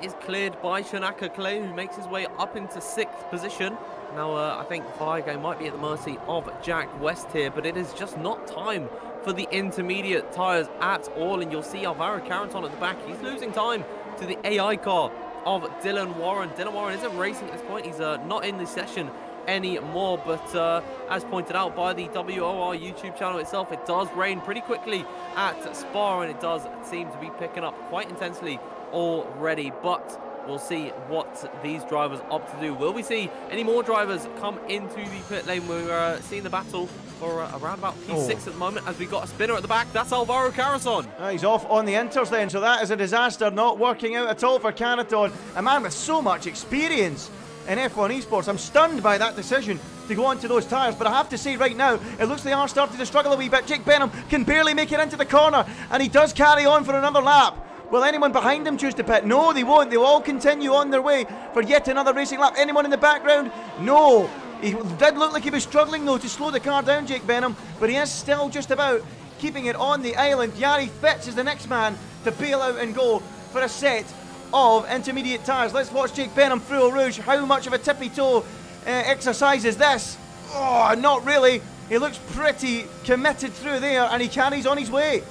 S7: is cleared by Shinaka Clay, who makes his way up into 6th position. Now, I think Weigang might be at the mercy of Jack West here, but it is just not time for the intermediate tyres at all. And you'll see Alvaro Carrington at the back. He's losing time to the AI car of Dylan Warren. Dylan Warren isn't racing at this point. He's not in the session anymore. But as pointed out by the WOR YouTube channel itself, it does rain pretty quickly at Spa, and it does seem to be picking up quite intensely already. But we'll see what these drivers opt to do. Will we see any more drivers come into the pit lane? We're seeing the battle for around about P6 at the moment, as we got a spinner at the back. That's Alvaro Carson.
S2: He's off on the inters then, so that is a disaster. Not working out at all for Canaton. A man with so much experience in F1 esports. I'm stunned by that decision to go onto those tyres, but I have to say right now, it looks they are starting to struggle a wee bit. Jake Benham can barely make it into the corner, and he does carry on for another lap. Will anyone behind him choose to pit? No, they won't. They'll all continue on their way for yet another racing lap. Anyone in the background? No. He did look like he was struggling, though, to slow the car down, Jake Benham, but he is still just about keeping it on the island. Jari Fitz is the next man to bail out and go for a set of intermediate tyres. Let's watch Jake Benham through Eau Rouge. How much of a tippy-toe exercise is this? Oh, not really. He looks pretty committed through there, and he carries on his way.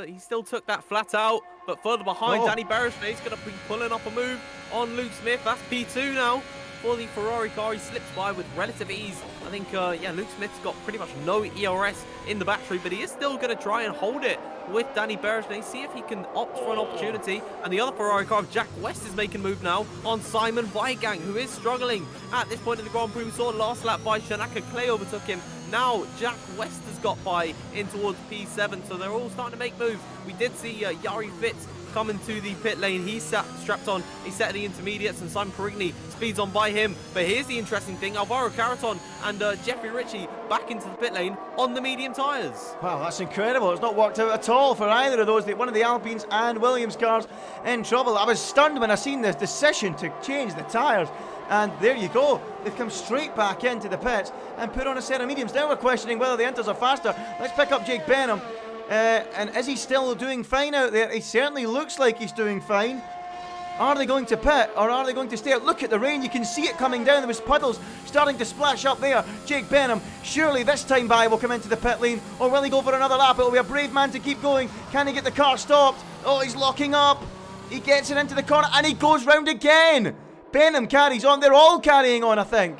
S7: He still took that flat out, but further behind, Danny Beresford is going to be pulling up a move on Luke Smith. That's P2 now for the Ferrari car. He slips by with relative ease. I think, Luke Smith's got pretty much no ERS in the battery, but he is still going to try and hold it with Danny Beresford. See if he can opt for an opportunity. And the other Ferrari car of Jack West is making a move now on Simon Weigang, who is struggling at this point in the Grand Prix. We saw last lap by Shanaka Clay overtook him. Now Jack West has got by in towards P7, so they're all starting to make moves. We did see Jari Fitz come into the pit lane. He's strapped on a set of the intermediates, and Simon Perigny speeds on by him. But here's the interesting thing: Alvaro Carton and Jeffrey Ritchie back into the pit lane on the medium tyres.
S2: Wow, that's incredible. It's not worked out at all for either of those. One of the Alpines and Williams cars in trouble. I was stunned when I seen this decision to change the tyres. And there you go. They've come straight back into the pits and put on a set of mediums. Now we're questioning whether the inters are faster. Let's pick up Jake Benham. And is he still doing fine out there? He certainly looks like he's doing fine. Are they going to pit, or are they going to stay out? Look at the rain. You can see it coming down. There was puddles starting to splash up there. Jake Benham, surely this time by will come into the pit lane, or will he go for another lap? It will be a brave man to keep going. Can he get the car stopped? Oh, he's locking up. He gets it into the corner, and he goes round again. Benham carries on. They're all carrying on, I think.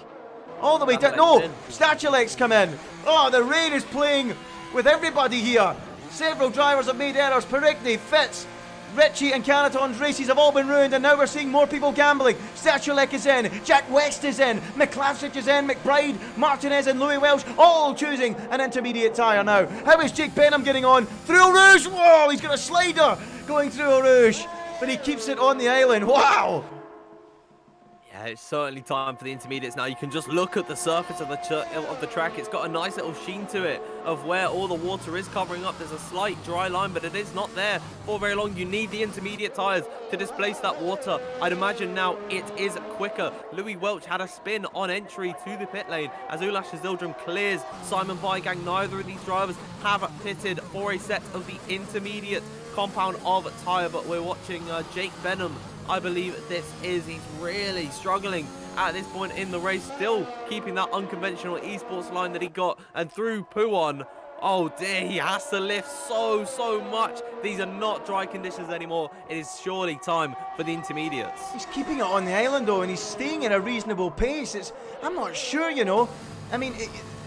S2: All the way down. No, Statulex come in. Oh, the rain is playing with everybody here. Several drivers have made errors. Perigny, Fitz, Ritchie and Canaton's races have all been ruined, and now we're seeing more people gambling. Stachulek is in, Jack West is in, McClavsic is in, McBride, Martinez and Louis Welsh all choosing an intermediate tyre now. How is Jake Benham getting on? Through Eau Rouge! Whoa, he's got a slider going through Eau Rouge, but he keeps it on the island. Wow!
S7: Yeah, it's certainly time for the intermediates now. You can just look at the surface of the track. It's got a nice little sheen to it of where all the water is covering up. There's a slight dry line, but it is not there for very long. You need the intermediate tyres to displace that water. I'd imagine now it is quicker. Louis Welch had a spin on entry to the pit lane as Ulash Zildrum clears Simon Weigang. Neither of these drivers have pitted for a set of the intermediate compound of tyre, but we're watching Jake Benham. I believe this is, he's really struggling at this point in the race, still keeping that unconventional esports line that he got, and through Puon. Oh dear, he has to lift so much. These are not dry conditions anymore. It is surely time for the intermediates.
S2: He's keeping it on the island though, and he's staying at a reasonable pace. I'm not sure, you know. I mean,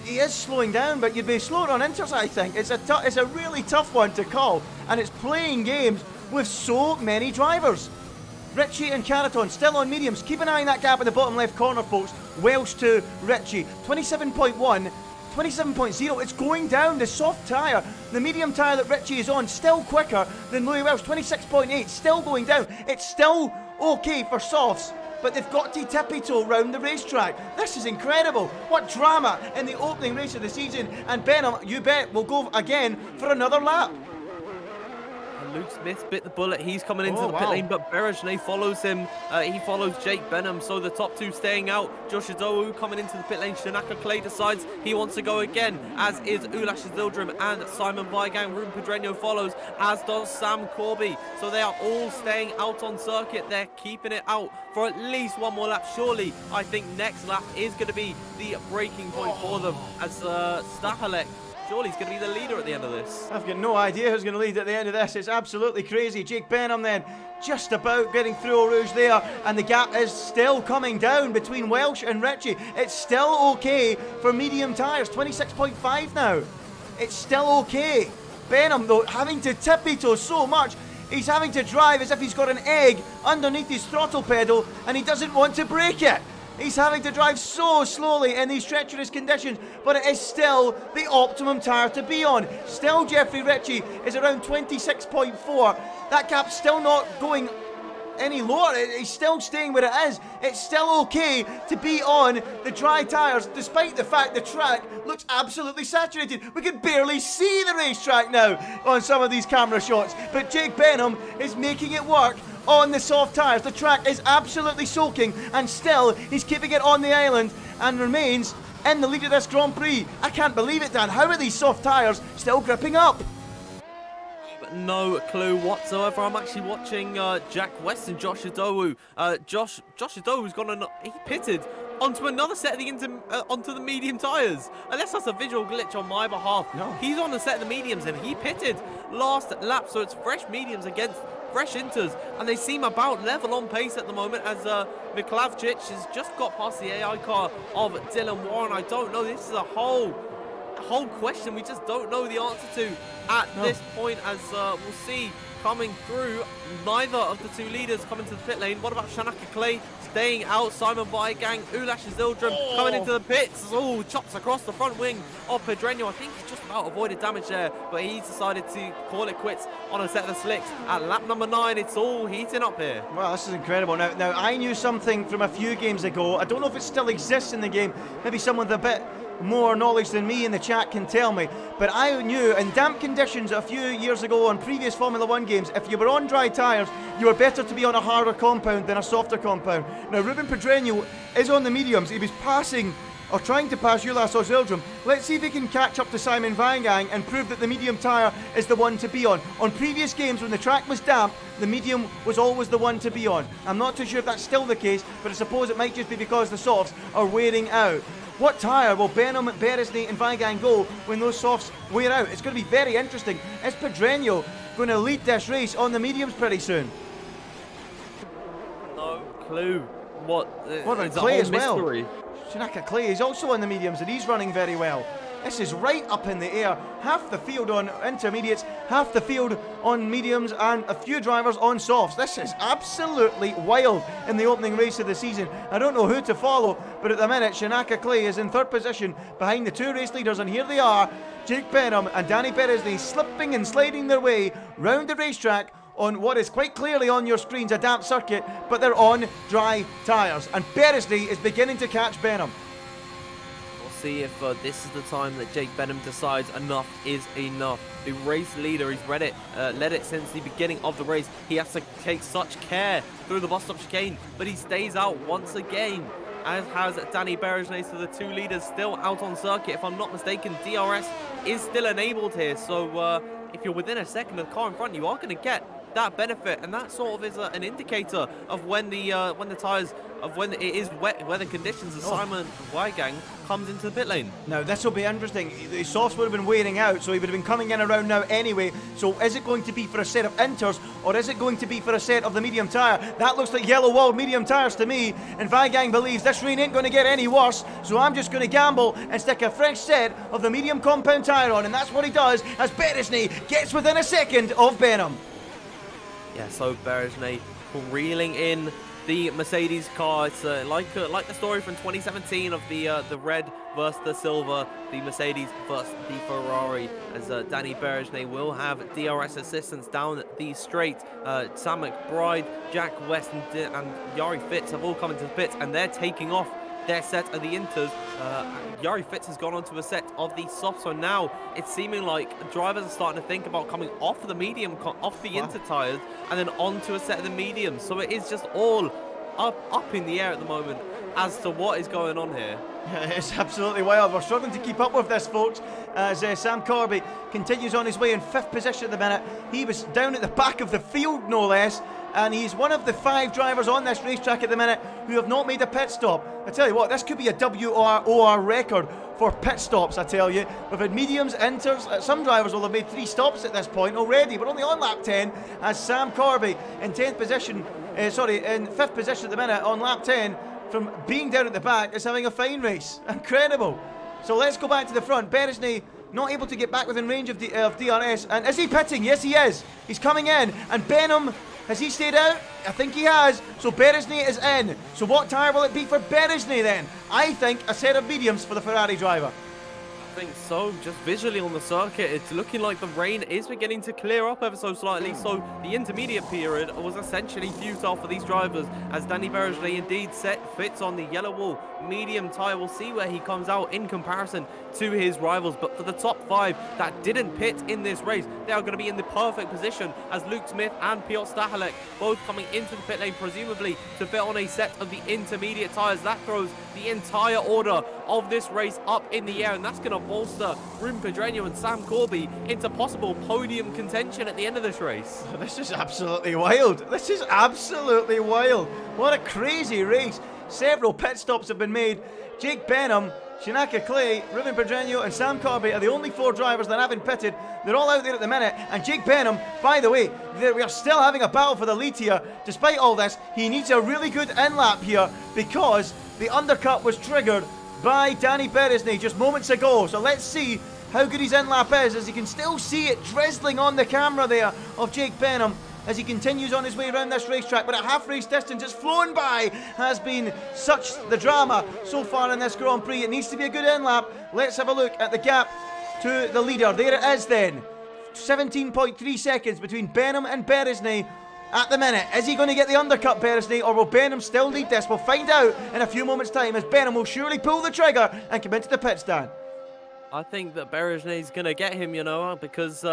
S2: he is slowing down, but you'd be slower on inters, I think. It's a really tough one to call, and it's playing games with so many drivers. Ritchie and Canaton still on mediums. Keep an eye on that gap in the bottom left corner, folks. Welsh to Ritchie. 27.1, 27.0. It's going down. The soft tyre, the medium tyre that Ritchie is on, still quicker than Louis Welsh. 26.8, still going down. It's still okay for softs, but they've got to tippy-toe round the racetrack. This is incredible. What drama in the opening race of the season. And Benham, you bet, will go again for another lap.
S7: Luke Smith bit the bullet. He's coming into the pit lane, but Berejne follows him. He follows Jake Benham, so the top two staying out. Josh Adowu coming into the pit lane. Shanaka Clay decides he wants to go again, as is Ulash Zildrum and Simon Weigang. Ruben Pedreño follows, as does Sam Corby. So they are all staying out on circuit. They're keeping it out for at least one more lap. Surely, I think next lap is going to be the breaking point for them, as Stachelek Surely he's going to be the leader at the end of this.
S2: I've got no idea who's going to lead at the end of this. It's absolutely crazy. Jake Benham then just about getting through Eau Rouge there, and the gap is still coming down between Welsh and Ritchie. It's still okay for medium tyres, 26.5 now. It's still okay. Benham, though, having to tippy-toe so much, he's having to drive as if he's got an egg underneath his throttle pedal, and he doesn't want to break it. He's having to drive so slowly in these treacherous conditions, but it is still the optimum tyre to be on. Still, Jeffrey Ritchie is around 26.4. That gap's still not going any lower. He's still staying where it is. It's still okay to be on the dry tyres, despite the fact the track looks absolutely saturated. We can barely see the racetrack now on some of these camera shots, but Jake Benham is making it work on the soft tyres. The track is absolutely soaking, and still he's keeping it on the island and remains in the lead of this Grand Prix. I can't believe it, Dan. How are these soft tyres still gripping up?
S7: No clue whatsoever. I'm actually watching Jack West and Josh Adowu. Josh Adowu's gone and he pitted onto another set of onto the medium tyres. Unless that's a visual glitch on my behalf. No. He's on the set of the mediums and he pitted last lap, so it's fresh mediums against fresh inters, and they seem about level on pace at the moment as Miklavcic has just got past the AI car of Dylan Warren. I don't know. This is a whole question we just don't know the answer to at this point, as we'll see coming through. Neither of the two leaders coming to the pit lane. What about Shanaka Clay staying out? Simon Weigang, Ulash Zildrum coming into the pits. Oh, chops across the front wing of Pedreño. I think he's just about avoided damage there, but he's decided to call it quits on a set of the slicks at lap number 9. It's all heating up here.
S2: Well, this is incredible. Now I knew something from a few games ago. I don't know if it still exists in the game. Maybe someone with a bit more knowledge than me in the chat can tell me, but I knew in damp conditions a few years ago on previous Formula 1 games, if you were on dry tyres, you were better to be on a harder compound than a softer compound. Now Ruben Pedreño is on the mediums. He was passing or trying to pass Ulas Ozildrum. Let's see if he can catch up to Simon Weigang and prove that the medium tyre is the one to be on. On previous games when the track was damp, the medium was always the one to be on. I'm not too sure if that's still the case, but I suppose it might just be because the softs are wearing out. What tyre will Benham, Beresney and Weigang go when those softs wear out? It's going to be very interesting. Is Pedreño going to lead this race on the mediums pretty soon?
S7: No clue. What
S2: on Clay as well. Shanaka Clay is also on the mediums and he's running very well. This is right up in the air. Half the field on intermediates, half the field on mediums, and a few drivers on softs. This is absolutely wild in the opening race of the season. I don't know who to follow, but at the minute, Shanaka Clay is in third position behind the two race leaders, and here they are, Jake Benham and Danny Beresney, slipping and sliding their way round the racetrack on what is quite clearly on your screens a damp circuit, but they're on dry tyres, and Beresney is beginning to catch Benham.
S7: See if this is the time that Jake Benham decides enough is enough. The race leader, he's led it since the beginning of the race. He has to take such care through the bus stop chicane, but he stays out once again, as has Danny Beresney. So the two leaders still out on circuit. If I'm not mistaken, DRS is still enabled here, so if you're within a second of the car in front, you are going to get that benefit, and that sort of is an indicator of when the tyres, of when it is wet weather conditions, as Simon Weigang comes into the pit lane. Now
S2: this will be interesting. The softs would have been wearing out, so he would have been coming in around now anyway. So is it going to be for a set of inters, or is it going to be for a set of the medium tyre? That looks like yellow wall medium tyres to me, and Weigang believes this rain ain't going to get any worse, so I'm just going to gamble and stick a fresh set of the medium compound tyre on, and that's what he does as Beresney gets within a second of Benham.
S7: Yeah, so Beresney reeling in the Mercedes car. It's like the story from 2017 of the red versus the silver, the Mercedes versus the Ferrari, as Danny Beresney will have DRS assistance down the straight. Sam McBride, Jack West and Yari Fitz have all come into the pits, and they're taking off their set of the inters. Yari Fitz has gone onto a set of the soft, so now it's seeming like drivers are starting to think about coming off the medium, off the inter tyres, and then onto a set of the mediums. So it is just all up in the air at the moment as to what is going on here.
S2: It's absolutely wild. We're struggling to keep up with this, folks, as Sam Corby continues on his way in 5th position at the minute. He was down at the back of the field, no less, and he's one of the 5 drivers on this racetrack at the minute who have not made a pit stop. I tell you what, this could be a WOR record for pit stops, I tell you. We've had mediums, inters, some drivers will have made 3 stops at this point already. We're only on lap 10 as Sam Corby in 10th position, in 5th position at the minute on lap 10 from being down at the back is having a fine race. Incredible. So let's go back to the front. Beresney not able to get back within range of DRS. And is he pitting? Yes, he is. He's coming in. And Benham, has he stayed out? I think he has. So Beresney is in. So what tyre will it be for Beresney then? I think a set of mediums for the Ferrari driver.
S7: I think so. Just visually on the circuit, it's looking like the rain is beginning to clear up ever so slightly. So the intermediate period was essentially futile for these drivers, as Danny Beresney indeed fits on the yellow wall medium tyre. We'll see where he comes out in comparison to his rivals. But for the top 5 that didn't pit in this race, they are going to be in the perfect position, as Luke Smith and Piotr Stahelek both coming into the pit lane, presumably to fit on a set of the intermediate tyres. That throws the entire order of this race up in the air, and that's going to bolster Ruben Pedreño and Sam Corby into possible podium contention at the end of this race.
S2: This is absolutely wild. This is absolutely wild. What a crazy race. Several pit stops have been made. Jake Benham, Shanaka Clay, Ruben Pedreño and Sam Corby are the only 4 drivers that haven't pitted. They're all out there at the minute. And Jake Benham, by the way, we are still having a battle for the lead here. Despite all this, he needs a really good in-lap here because the undercut was triggered by Danny Beresney just moments ago. So let's see how good his in-lap is, as you can still see it drizzling on the camera there of Jake Benham as he continues on his way around this racetrack. But at half race distance, it's flown by. Has been such the drama so far in this Grand Prix. It needs to be a good in-lap. Let's have a look at the gap to the leader. There it is then. 17.3 seconds between Benham and Beresney at the minute. Is he going to get the undercut, Beresney, or will Benham still lead this? We'll find out in a few moments' time, as Benham will surely pull the trigger and come into the pit stand.
S7: I think that Beresney's going to get him, you know, because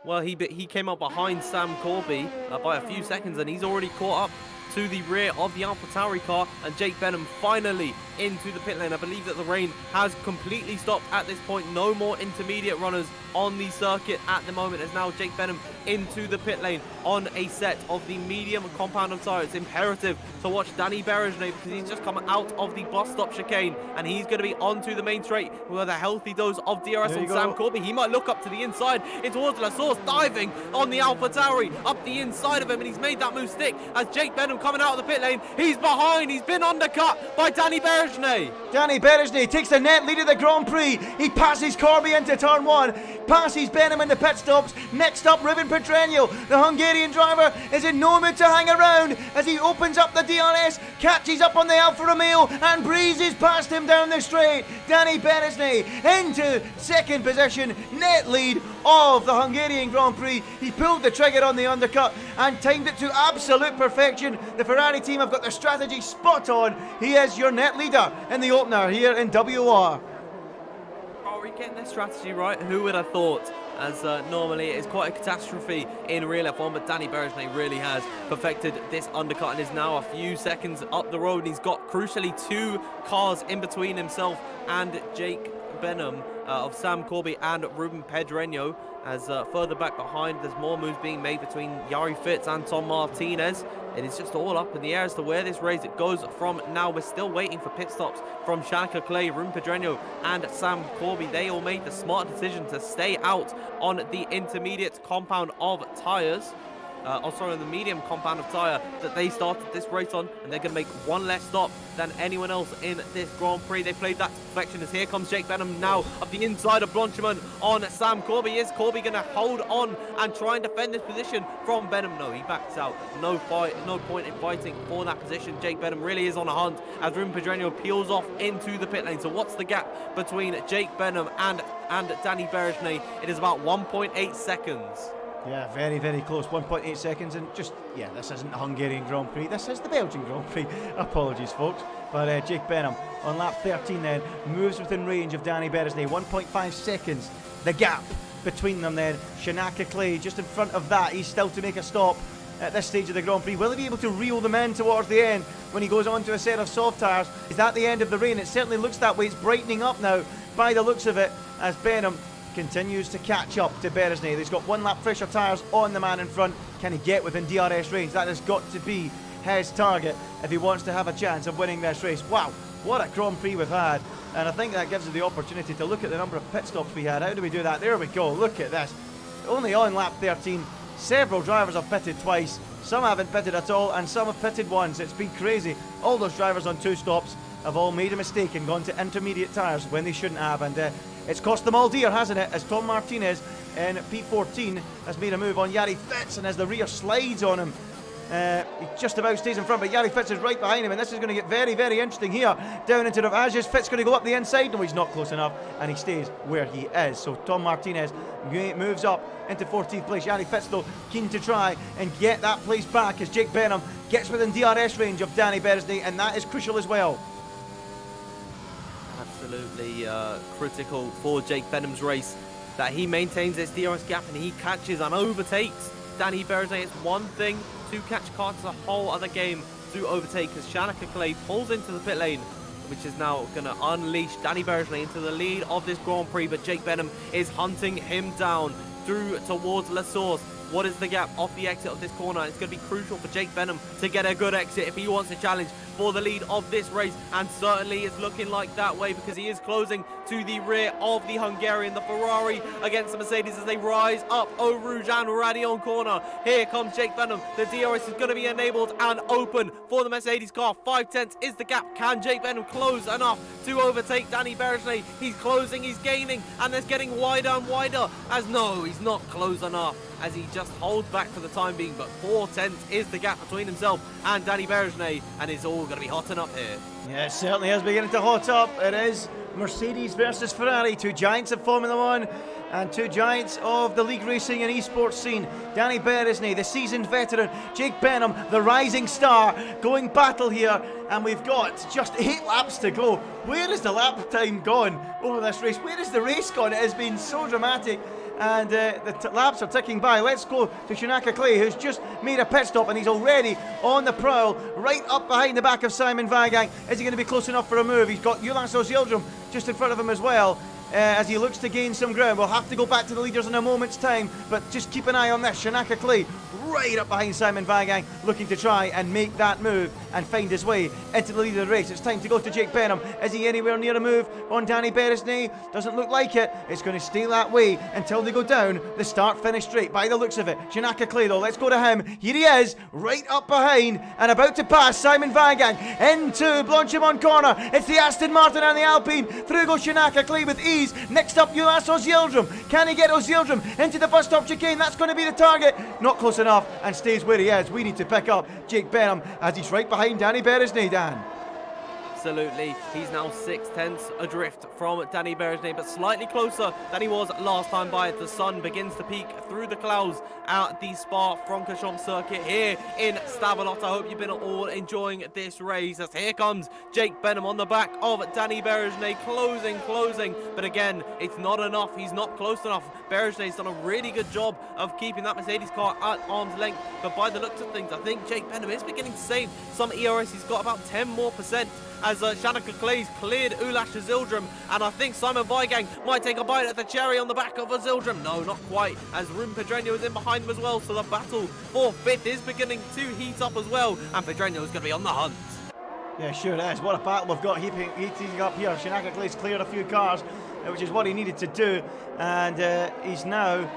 S7: well, he came up behind Sam Corby by a few seconds, and he's already caught up to the rear of the AlphaTauri car, and Jake Benham finally into the pit lane. I believe that the rain has completely stopped at this point. No more intermediate runners on the circuit at the moment, as now Jake Benham into the pit lane on a set of the medium compound of tyre. It's imperative to watch Danny Beresney, because he's just come out of the bus stop chicane and he's going to be onto the main straight with a healthy dose of DRS on Sam Corby. He might look up to the inside. It's towards La Source, diving on the AlphaTauri up the inside of him, and he's made that move stick as Jake Benham coming out of the pit lane. He's behind. He's been undercut by Danny Beresney.
S2: Danny Beresney takes the net lead of the Grand Prix. He passes Corby into turn 1, passes Benham in the pit stops. Next up, Ruben Pedreño, the Hungarian driver, is in no mood to hang around as he opens up the DRS, catches up on the Alfa Romeo and breezes past him down the straight. Danny Beresney into second position, net lead of the Hungarian Grand Prix. He pulled the trigger on the undercut and timed it to absolute perfection. The Ferrari team have got their strategy spot on. He is your net leader in the opener here in WOR.
S7: Are we getting their strategy right? Who would have thought? As normally it is quite a catastrophe in real F1, but Danny Beresney really has perfected this undercut and is now a few seconds up the road. He's got crucially 2 cars in between himself and Jake Benham of Sam Corby and Ruben Pedreño. As further back behind, there's more moves being made between Jari Fitz and Tom Martinez. It is just all up in the air as to where this race goes from now. We're still waiting for pit stops from Shanaka Clay, Ruben Pedreño and Sam Corby. They all made the smart decision to stay out on the intermediate compound of tyres. The medium compound of tyre that they started this race on, and they're going to make one less stop than anyone else in this Grand Prix. They played that to perfection, as here comes Jake Benham now up the inside of Blanchiment on Sam Corby. Is Corby going to hold on and try and defend this position from Benham? No, he backs out. No point in fighting for that position. Jake Benham really is on a hunt as Ruben Pedreño peels off into the pit lane. So what's the gap between Jake Benham and Danny Beresney? It is about 1.8 seconds.
S2: Yeah, very, very close. 1.8 seconds, and just, yeah, this isn't the Hungarian Grand Prix. This is the Belgian Grand Prix. Apologies, folks. But Jake Benham on lap 13 then moves within range of Danny Beresney. 1.5 seconds, the gap between them then. Shanaka Clay just in front of that. He's still to make a stop at this stage of the Grand Prix. Will he be able to reel them in towards the end when he goes on to a set of soft tyres? Is that the end of the rain? It certainly looks that way. It's brightening up now by the looks of it as Benham continues to catch up to Beresnay. He's got 1 lap fresher tyres on the man in front. Can he get within DRS range? That has got to be his target if he wants to have a chance of winning this race. Wow, what a Grand Prix we've had. And I think that gives us the opportunity to look at the number of pit stops we had. How do we do that? There we go, look at this. Only on lap 13. Several drivers have pitted twice. Some haven't pitted at all, and some have pitted once. It's been crazy. All those drivers on 2 stops have all made a mistake and gone to intermediate tyres when they shouldn't have. And it's cost them all dear, hasn't it? As Tom Martinez in P14 has made a move on Jari Fitz, and as the rear slides on him, he just about stays in front, but Jari Fitz is right behind him, and this is going to get very, very interesting here. Down into the Ravages, Fitz going to go up the inside. No, he's not close enough, and he stays where he is. So Tom Martinez moves up into 14th place. Jari Fitz, though, keen to try and get that place back as Jake Benham gets within DRS range of Danny Beresnay, and that is crucial as well.
S7: Absolutely critical for Jake Benham's race that he maintains this DRS gap and he catches and overtakes Danny Beresnay. It's one thing to catch cars, it's a whole other game to overtake as Shanika Clay pulls into the pit lane, which is now going to unleash Danny Beresnay into the lead of this Grand Prix, but Jake Benham is hunting him down through towards La Source. What is the gap off the exit of this corner? It's going to be crucial for Jake Benham to get a good exit if he wants to challenge for the lead of this race, and certainly it's looking like that way because he is closing to the rear of the Hungarian, the Ferrari against the Mercedes as they rise up Eau Rouge and Radion corner. Here comes Jake Benham. The DRS is going to be enabled and open for the Mercedes car. 5/10 is the gap. Can Jake Benham close enough to overtake Danny Beresnay? He's closing, he's gaining, and it's getting wider and wider as no, he's not close enough as he just holds back for the time being, but 4/10 is the gap between himself and Danny Beresnay, and it's all going to be hotting up here.
S2: Yeah, it certainly is beginning to hot up. It is Mercedes versus Ferrari, 2 giants of Formula 1 and 2 giants of the league racing and esports scene. Danny Beresnay, the seasoned veteran, Jake Benham, the rising star, going battle here, and we've got just 8 laps to go. Where is the lap time gone over this race? Where is the race gone? It has been so dramatic. And the laps are ticking by. Let's go to Shanaka Clay, who's just made a pit stop, and he's already on the prowl, right up behind the back of Simon Vagang. Is he going to be close enough for a move? He's got Ulas Ozildrum just in front of him as well. As he looks to gain some ground. We'll have to go back to the leaders in a moment's time, but just keep an eye on this. Shanaka Clay right up behind Simon Vagang, looking to try and make that move and find his way into the lead of the race. It's time to go to Jake Benham. Is he anywhere near a move on Danny Beresnay? Doesn't look like it. It's going to stay that way until they go down the start-finish straight by the looks of it. Shanaka Clay, though, let's go to him. Here he is, right up behind and about to pass Simon Vagang into Blanchimont corner. It's the Aston Martin and the Alpine. Through goes Shanaka Clay with ease. Next up, Ulas Ozildrum. Can he get Ozildrum into the bus stop chicane? That's going to be the target. Not close enough and stays where he is. We need to pick up Jake Benham as he's right behind Danny Beresnay, Dan.
S7: Absolutely, he's now 6/10 adrift from Danny Beresnay, but slightly closer than he was last time by. The sun begins to peek through the clouds at the Spa-Francorchamps circuit here in Stavelot. I hope you've been all enjoying this race as here comes Jake Benham on the back of Danny Beresnay, closing, but again, it's not enough. He's not close enough. Beresnay's done a really good job of keeping that Mercedes car at arm's length, but by the looks of things, I think Jake Benham is beginning to save some ERS. He's got about 10% more as Shanaka Clay's cleared Ulas Ozildrum, and I think Simon Vagang might take a bite at the cherry on the back of Ozildrum. No, not quite, as Rune Pedreño is in behind him as well, so the battle for 5th is beginning to heat up as well, and Pedreño is going to be on the hunt.
S2: Yeah, sure it is. What a battle we've got heating up here. Shanaka Clay's cleared a few cars, which is what he needed to do, and he's now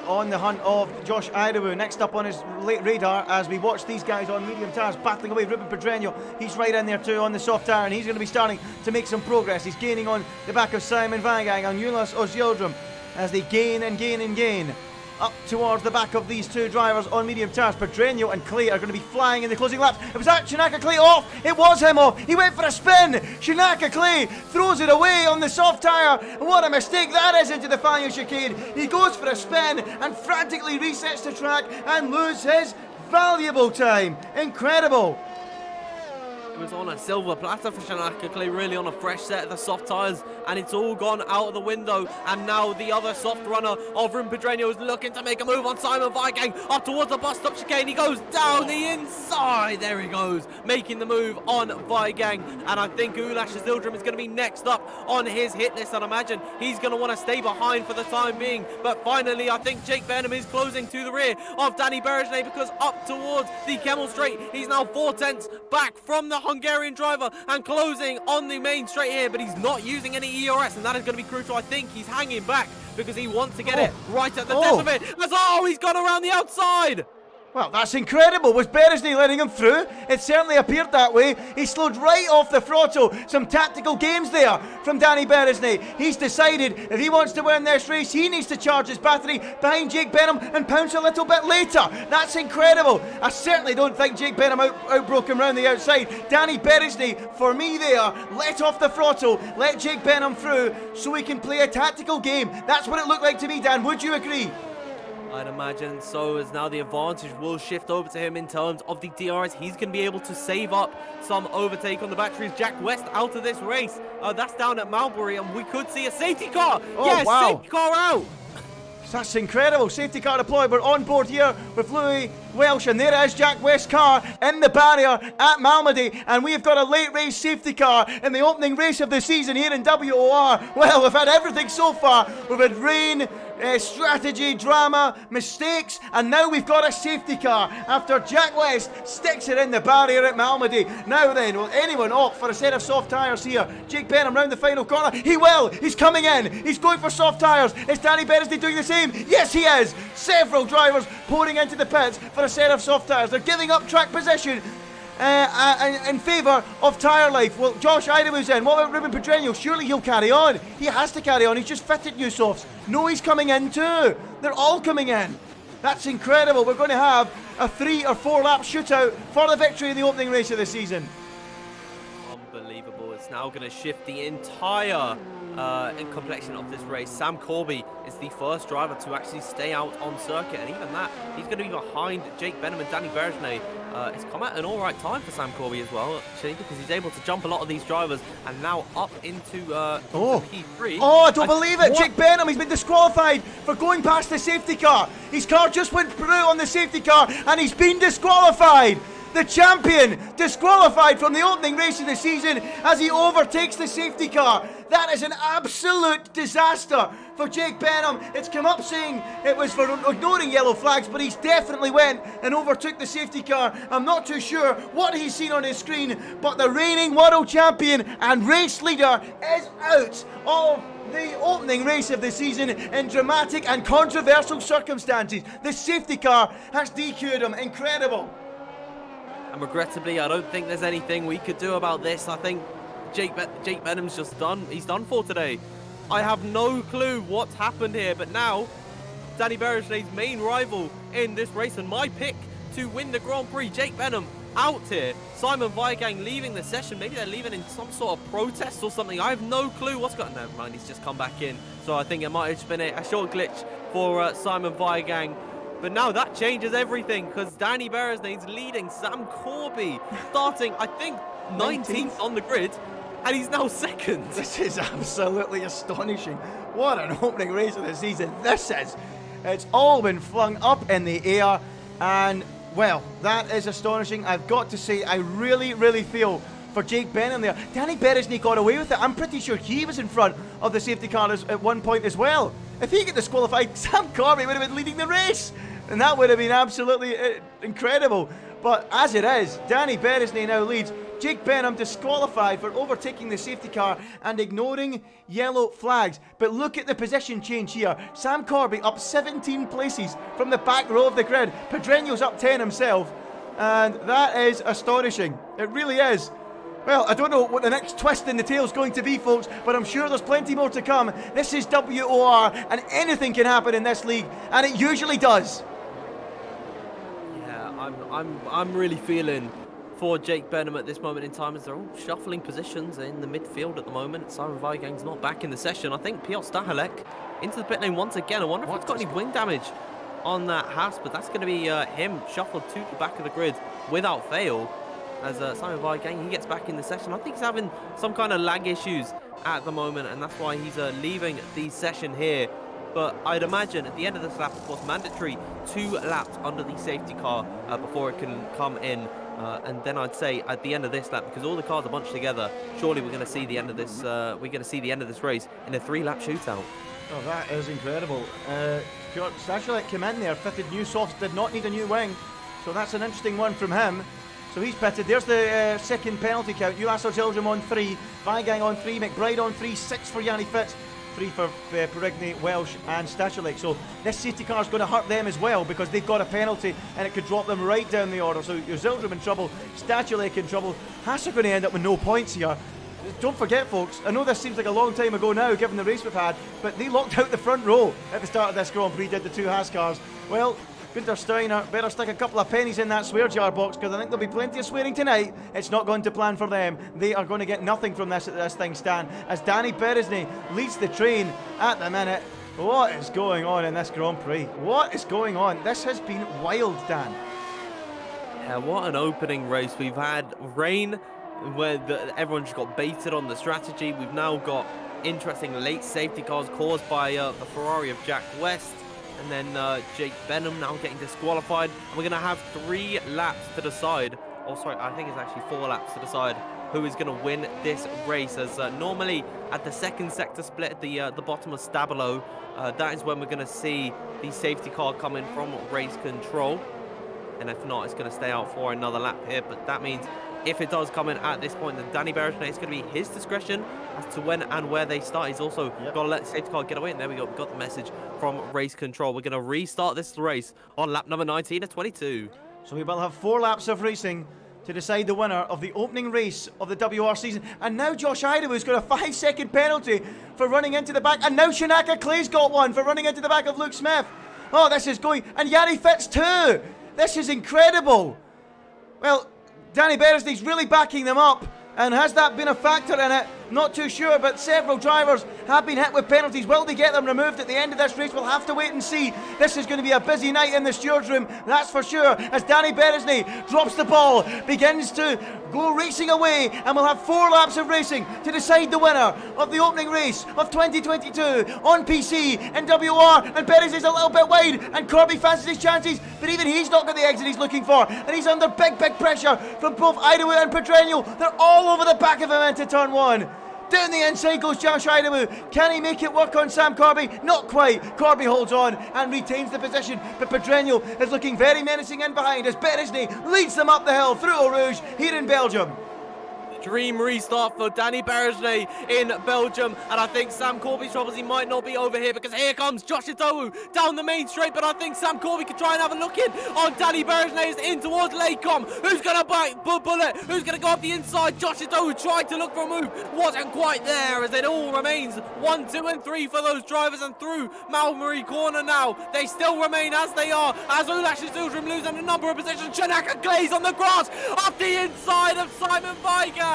S2: on the hunt of Josh Idawu. Next up on his radar as we watch these guys on medium tyres battling away. Ruben Pedreño, he's right in there too on the soft tyre, and he's going to be starting to make some progress. He's gaining on the back of Simon Vagang and Ulas Ozildrum as they gain and gain up towards the back of these 2 drivers on medium tyres. Pedreño and Clay are going to be flying in the closing laps. It was that Shanaka Clay off. It was him off. He went for a spin. Shanaka Clay throws it away on the soft tyre. What a mistake that is into the final chicane. He goes for a spin and frantically resets the track and loses his valuable time. Incredible.
S7: It was on a silver platter for Shanaka, really on a fresh set of the soft tyres, and it's all gone out of the window. And now the other soft runner of Ruben Pedreño is looking to make a move on Simon Vigang up towards the bus stop chicane. He goes down the inside. There he goes, making the move on Vigang. And I think Ulash Azildrim is going to be next up on his hit list. And I imagine he's going to want to stay behind for the time being. But finally, I think Jake Benham is closing to the rear of Danny Berejnay, because up towards the Kemmel Straight, he's now 4/10 back from the Hungarian driver and closing on the main straight here, but he's not using any ERS, and that is going to be crucial. I think he's hanging back because he wants to get it right at the death of it. He's gone around the outside.
S2: Well, that's incredible. Was Berejnay letting him through? It certainly appeared that way. He slowed right off the throttle. Some tactical games there from Danny Berejnay. He's decided if he wants to win this race, he needs to charge his battery behind Jake Benham and pounce a little bit later. That's incredible. I certainly don't think Jake Benham outbroke him round the outside. Danny Berejnay, for me there, let off the throttle, let Jake Benham through so he can play a tactical game. That's what it looked like to me, Dan. Would you agree?
S7: I'd imagine so, as now the advantage will shift over to him in terms of the DRS. He's going to be able to save up some overtake on the batteries. Jack West out of this race. That's down at Malbury, and we could see a safety car. Safety car out.
S2: That's incredible. Safety car deployed. We're on board here with Louis Welsh, and there is Jack West's car in the barrier at Malmedy, and we've got a late race safety car in the opening race of the season here in WOR. Well, we've had everything so far. We've had rain, strategy, drama, mistakes, and now we've got a safety car after Jack West sticks it in the barrier at Malmedy. Now then, will anyone opt for a set of soft tyres here? Jake Benham round the final corner. He will. He's coming in. He's going for soft tyres. Is Danny Berejnay doing the same? Yes, he is. Several drivers pouring into the pits for a set of soft tyres. They're giving up track position in favour of tyre life. Well, Josh Idawu's in. What about Ruben Pedreño? Surely he'll carry on. He has to carry on. He's just fitted new softs. No, he's coming in too. They're all coming in. That's incredible. We're going to have a 3 or 4 lap shootout for the victory in the opening race of the season.
S7: Unbelievable. It's now going to shift the entire complexion of this race. Sam Corby is the first driver to actually stay out on circuit, and even that, he's going to be behind Jake Benham and Danny Berejnay. It's come at an alright time for Sam Corby as well, actually, because he's able to jump a lot of these drivers and now up into P3.
S2: Oh, I don't believe it. Jake Benham, he's been disqualified for going past the safety car. His car just went through on the safety car and he's been disqualified. The champion disqualified from the opening race of the season as he overtakes the safety car. That is an absolute disaster for Jake Benham. It's come up saying it was for ignoring yellow flags, but he's definitely went and overtook the safety car. I'm not too sure what he's seen on his screen, but the reigning world champion and race leader is out of the opening race of the season in dramatic and controversial circumstances. The safety car has DQ'd him. Incredible.
S7: And regrettably, I don't think there's anything we could do about this. I think Jake Benham's just done. He's done for today. I have no clue what's happened here, but now Danny Berejnay's main rival in this race and my pick to win the Grand Prix, Jake Benham, out here. Simon Vigang leaving the session. Maybe they're leaving in some sort of protest or something. I have no clue what's going on. Never mind, he's just come back in. So I think it might have just been a short glitch for Simon Vigang. But now that changes everything, because Danny Berejnay's leading Sam Corby, starting, I think, 19th on the grid, and he's now second.
S2: This is absolutely astonishing. What an opening race of the season this is. It's all been flung up in the air, and, well, that is astonishing. I've got to say, I really, really feel for Jake Benham there. Danny Berejnay got away with it. I'm pretty sure he was in front of the safety car at one point as well. If he got disqualified, Sam Corby would have been leading the race. And that would have been absolutely incredible. But as it is, Danny Berejnay now leads. Jake Benham disqualified for overtaking the safety car and ignoring yellow flags. But look at the position change here. Sam Corby up 17 places from the back row of the grid. Pedreño's up 10 himself. And that is astonishing. It really is. Well, I don't know what the next twist in the tail is going to be, folks, but I'm sure there's plenty more to come. This is WOR, and anything can happen in this league, and it usually does.
S7: I'm really feeling for Jake Benham at this moment in time, as they're all shuffling positions in the midfield at the moment. Simon Vigang's not back in the session. I think Piotr Stahelek into the pit lane once again. I wonder if he's got any wing damage on that Haas, but that's going to be him shuffled to the back of the grid without fail. as Simon Weigang, he gets back in the session. I think he's having some kind of lag issues at the moment, and that's why he's leaving the session here. But I'd imagine at the end of this lap, of course, mandatory 2 laps under the safety car before it can come in. And then I'd say at the end of this lap, because all the cars are bunched together, surely we're going to see the end of this. We're going to see the end of this race in a 3-lap shootout.
S2: Oh, that is incredible. Piotr Stachulek came in there, fitted new softs, did not need a new wing. So that's an interesting one from him. So he's pitted. There's the second penalty count. USR Zildjian on 3, Weigang on 3, McBride on 3, 6 for Yanni Fitz, 3 for Perigny, Welsh and Stachulek. So this safety car is going to hurt them as well because they've got a penalty and it could drop them right down the order. So your Zildjian in trouble, Stachulek in trouble. Haas are going to end up with no points here. Don't forget, folks, I know this seems like a long time ago now, given the race we've had, but they locked out the front row at the start of this Grand Prix, did the 2 Haas cars. Well, Günther Steiner better stick a couple of pennies in that swear jar box, because I think there'll be plenty of swearing tonight. It's not going to plan for them. They are going to get nothing from this thing stand, as Danny Beresney leads the train at the minute. What is going on in this Grand Prix? What is going on? This has been wild, Dan.
S7: Yeah, what an opening race. We've had rain, where everyone just got baited on the strategy. We've now got interesting late safety cars caused by the Ferrari of Jack West, and then Jake Benham now getting disqualified. And we're going to have 3 laps to decide, or sorry, I think it's actually 4 laps to decide who is going to win this race, as normally at the second sector split at the bottom of Stabilo, that is when we're going to see the safety car coming from race control. And if not, it's going to stay out for another lap here. But that means if it does come in at this point, then Danny Beresney, it's going to be his discretion as to when and where they start. He's also got to let the safety car get away. And there we go. We've got the message from race control. We're going to restart this race on lap number 19 of 22.
S2: So we will have 4 laps of racing to decide the winner of the opening race of the WR season. And now Josh Idawoo's got a 5-second penalty for running into the back. And now Shanaka Clay's got one for running into the back of Luke Smith. Oh, this is going. And Yanni Fitz too. This is incredible. Well, Danny Beresney's really backing them up. And has that been a factor in it? Not too sure, but several drivers have been hit with penalties. Will they get them removed at the end of this race? We'll have to wait and see. This is going to be a busy night in the stewards room, that's for sure, as Danny Beresney drops the ball, begins to go racing away, and we'll have 4 laps of racing to decide the winner of the opening race of 2022 on PC and WR. And Beresney's a little bit wide, and Corby fancies his chances, but even he's not got the exit he's looking for, and he's under big pressure from both Idawoo and Pedreño. They're all over the back of him into turn 1. Down the inside goes Josh Idawoo. Can he make it work on Sam Corby? Not quite. Corby holds on and retains the position, but Pedreño is looking very menacing in behind as Beresney leads them up the hill through Eau Rouge here in Belgium.
S7: Dream restart for Danny Beresney in Belgium, and I think Sam Corby's troubles, he might not be over here, because here comes Josh Idawoo down the main straight, but I think Sam Corby could try and have a look in on Danny Beresney. Is in towards Lecom. Who's going to bite Bullet? Who's going to go up the inside? Josh Idawoo tried to look for a move, wasn't quite there, as it all remains 1, 2 and 3 for those drivers, and through Malmarie corner now they still remain as they are, as Ulash's Zildjian losing a number of positions. Shanaka Glaze on the grass up the inside of Simon Weigang.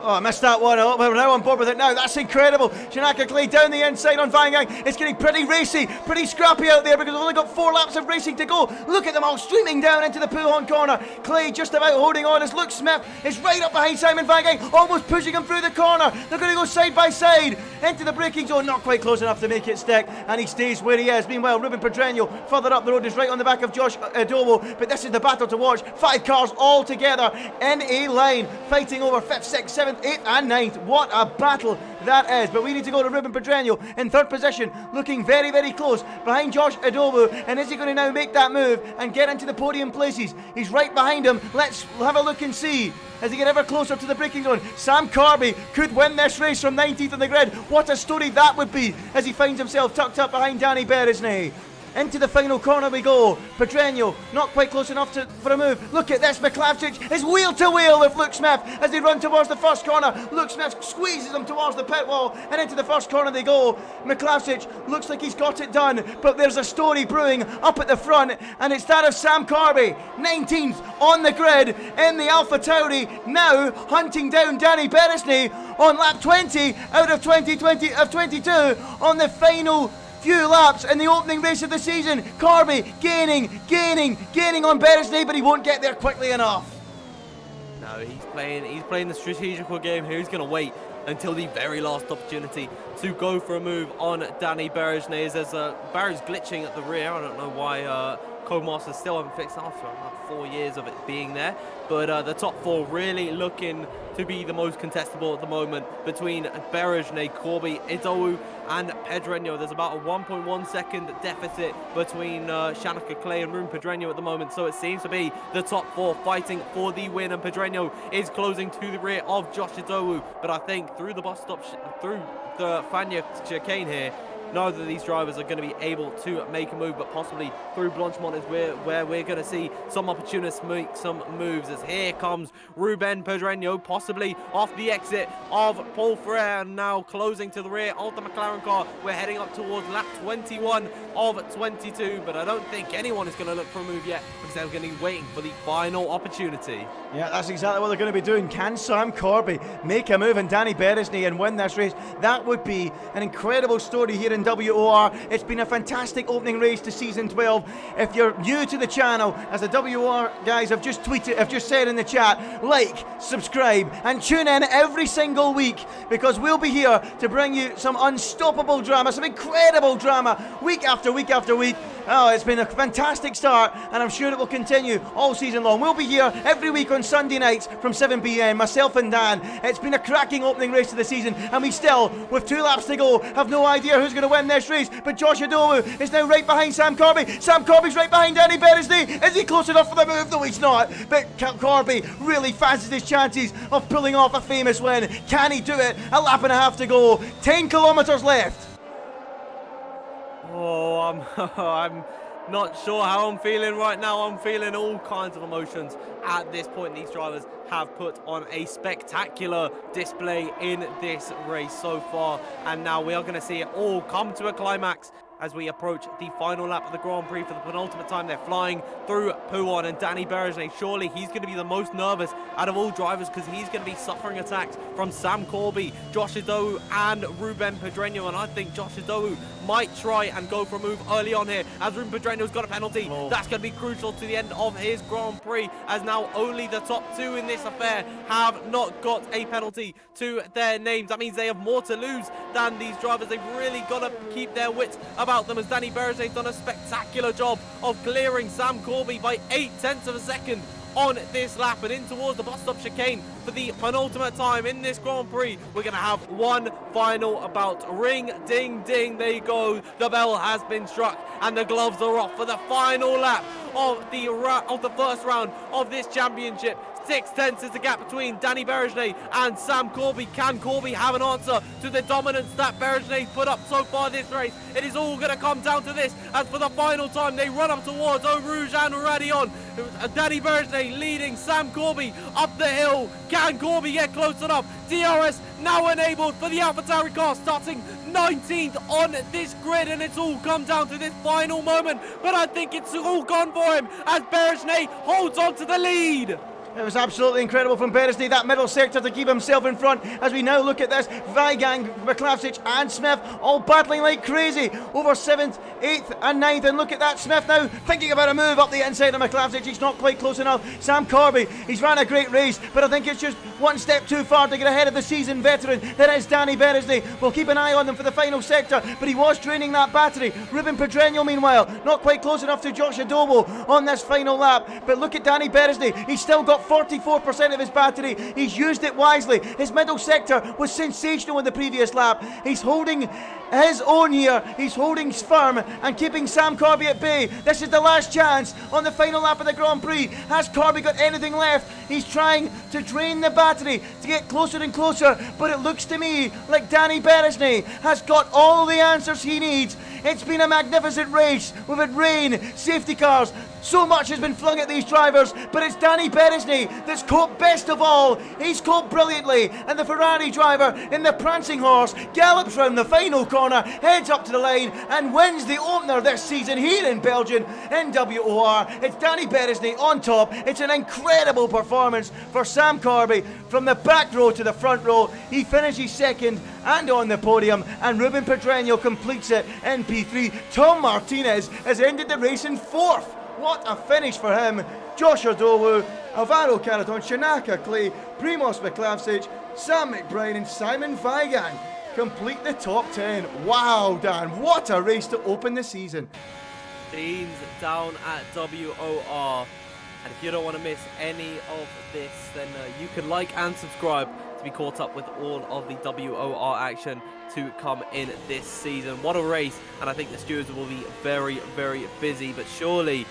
S2: Oh, I missed that one. Oh, we're now on board with it now. That's incredible. Shanaka Clay down the inside on Weigang. It's getting pretty racy, pretty scrappy out there, because we've only got 4 laps of racing to go. Look at them all streaming down into the Pouhon corner. Clay just about holding on as Luke Smith is right up behind Simon Weigang, almost pushing him through the corner. They're going to go side by side into the braking zone. Not quite close enough to make it stick, and he stays where he is. Meanwhile, Ruben Pedreño further up the road is right on the back of Josh Idawoo, but this is the battle to watch. 5 cars all together in a line, fighting over 5th, 6th, 7th, 8th and 9th. What a battle that is. But we need to go to Ruben Pedreño in 3rd position, looking very close behind Josh Idawoo. And is he going to now make that move and get into the podium places? He's right behind him. Let's have a look and see as he get ever closer to the braking zone. Sam Corby could win this race from 19th on the grid. What a story that would be, as he finds himself tucked up behind Danny Beresney. Into the final corner we go. Pedreño not quite close enough for a move. Look at this. McLavchich is wheel to wheel with Luke Smith as they run towards the first corner. Luke Smith squeezes them towards the pit wall, and into the first corner they go. McLavchich looks like he's got it done, but there's a story brewing up at the front, and it's that of Sam Corby, 19th on the grid in the Alpha Tauri, now hunting down Danny Beresney on lap 20 out of 22 on the final few laps in the opening race of the season. Corby gaining on Beresney, but he won't get there quickly enough.
S7: No, he's playing the strategical game here. He's going to wait until the very last opportunity to go for a move on Danny Berejnez, as Barry's glitching at the rear. I don't know why Codemasters still haven't fixed it after about 4 years of it being there. But the top four really looking to be the most contestable at the moment between Berejnez, Corby, Idowu and Pedreño. There's about a 1.1 second deficit between Shanaka Clay and Ruben Pedreño at the moment, so it seems to be the top four fighting for the win, and Pedreño is closing to the rear of Josh Idowu. But I think through the bus stop, through the Fania chicane here, neither of these drivers are going to be able to make a move, but possibly through Blanchemont is where we're going to see some opportunists make some moves, as here comes Ruben Pedreño, possibly off the exit of Paul Frere, now closing to the rear of the McLaren car. We're heading up towards lap 21 of 22, but I don't think anyone is going to look for a move yet, because they're going to be waiting for the final opportunity.
S2: Yeah, that's exactly what they're going to be doing. Can Sam Corby make a move on Danny Berejnez and win this race? That would be an incredible story here in WOR. It's been a fantastic opening race to season 12. If you're new to the channel, as the WOR guys have just said in the chat, like, subscribe and tune in every single week, because we'll be here to bring you some unstoppable drama, some incredible drama, week after week after week. Oh, it's been a fantastic start, and I'm sure it will continue all season long. We'll be here every week on Sunday nights from 7 p.m, myself and Dan. It's been a cracking opening race of the season, and we still, with 2 laps to go, have no idea who's going to win this race. But Josh Idowu is now right behind Sam Corby. Sam Corby's right behind Danny Berejnez. Is he close enough for the move? No, he's not. But Corby really fancies his chances of pulling off a famous win. Can he do it? A lap and a half to go. 10 kilometers left.
S7: Oh, I'm not sure how I'm feeling right now. I'm feeling all kinds of emotions at this point. These drivers have put on a spectacular display in this race so far, and now we are going to see it all come to a climax as we approach the final lap of the Grand Prix for the penultimate time. They're flying through Pouhon, and Danny Berejnez, surely he's going to be the most nervous out of all drivers, because he's going to be suffering attacks from Sam Corby, Josh Idowu and Ruben Pedreño, and I think Josh Idowu might try and go for a move early on here, as Ruben Pedreño's got a penalty. That's going to be crucial to the end of his Grand Prix, as now only the top 2 in this affair have not got a penalty to their names. That means they have more to lose than these drivers. They've really got to keep their wits about them, as Danny Berejnez done a spectacular job of clearing Sam Corby by 0.8 of a second on this lap, and in towards the bus stop chicane for the penultimate time in this Grand Prix. We're going to have one final bout. Ring, ding, ding, there you go. The bell has been struck and the gloves are off for the final lap of the first round of this championship. 0.6 is the gap between Danny Berejnez and Sam Corby. Can Corby have an answer to the dominance that Berejnez put up so far this race? It is all going to come down to this, as for the final time they run up towards Eau Rouge and Radion. Danny Berejnez leading Sam Corby up the hill. Can Corby get close enough? DRS now enabled for the AlphaTauri car, starting 19th on this grid, and it's all come down to this final moment. But I think it's all gone for him, as Berejnez holds on to the lead.
S2: It was absolutely incredible from Berejnez, that middle sector, to keep himself in front. As we now look at this, Weigang, McLavsic and Smith all battling like crazy over 7th, 8th and 9th. And look at that, Smith now thinking about a move up the inside of McLavsic. He's not quite close enough. Sam Corby, he's ran a great race, but I think it's just one step too far to get ahead of the seasoned veteran that is Danny Berejnez. We'll keep an eye on them for the final sector, but he was draining that battery. Ruben Pedreño, meanwhile, not quite close enough to Josh Idowu on this final lap. But look at Danny Berejnez, he's still got 44% of his battery. He's used it wisely. His middle sector was sensational in the previous lap. He's holding his own here. He's holding firm and keeping Sam Corby at bay. This is the last chance on the final lap of the Grand Prix. Has Corby got anything left? He's trying to drain the battery to get closer and closer, but it looks to me like Danny Berejnez has got all the answers he needs. It's been a magnificent race. We've had rain, safety cars, so much has been flung at these drivers, but it's Danny Berejnez that's coped best of all. He's coped brilliantly, and the Ferrari driver in the prancing horse gallops round the final corner, heads up to the line and wins the opener this season here in Belgium in WOR. It's Danny Berejnez on top. It's an incredible performance for Sam Corby. From the back row to the front row, he finishes second and on the podium, and Ruben Pedreño completes it in P3. Tom Martinez has ended the race in 4th. What a finish for him. Josh Odowu, Alvaro Caraton, Shanaka Clay, Primoz Miklavsic, Sam McBride and Simon Vigan complete the top 10. Wow, Dan, what a race to open the season.
S7: Scenes down at WOR. And if you don't want to miss any of this, then you can like and subscribe to be caught up with all of the WOR action to come in this season. What a race, and I think the stewards will be very, very busy, but surely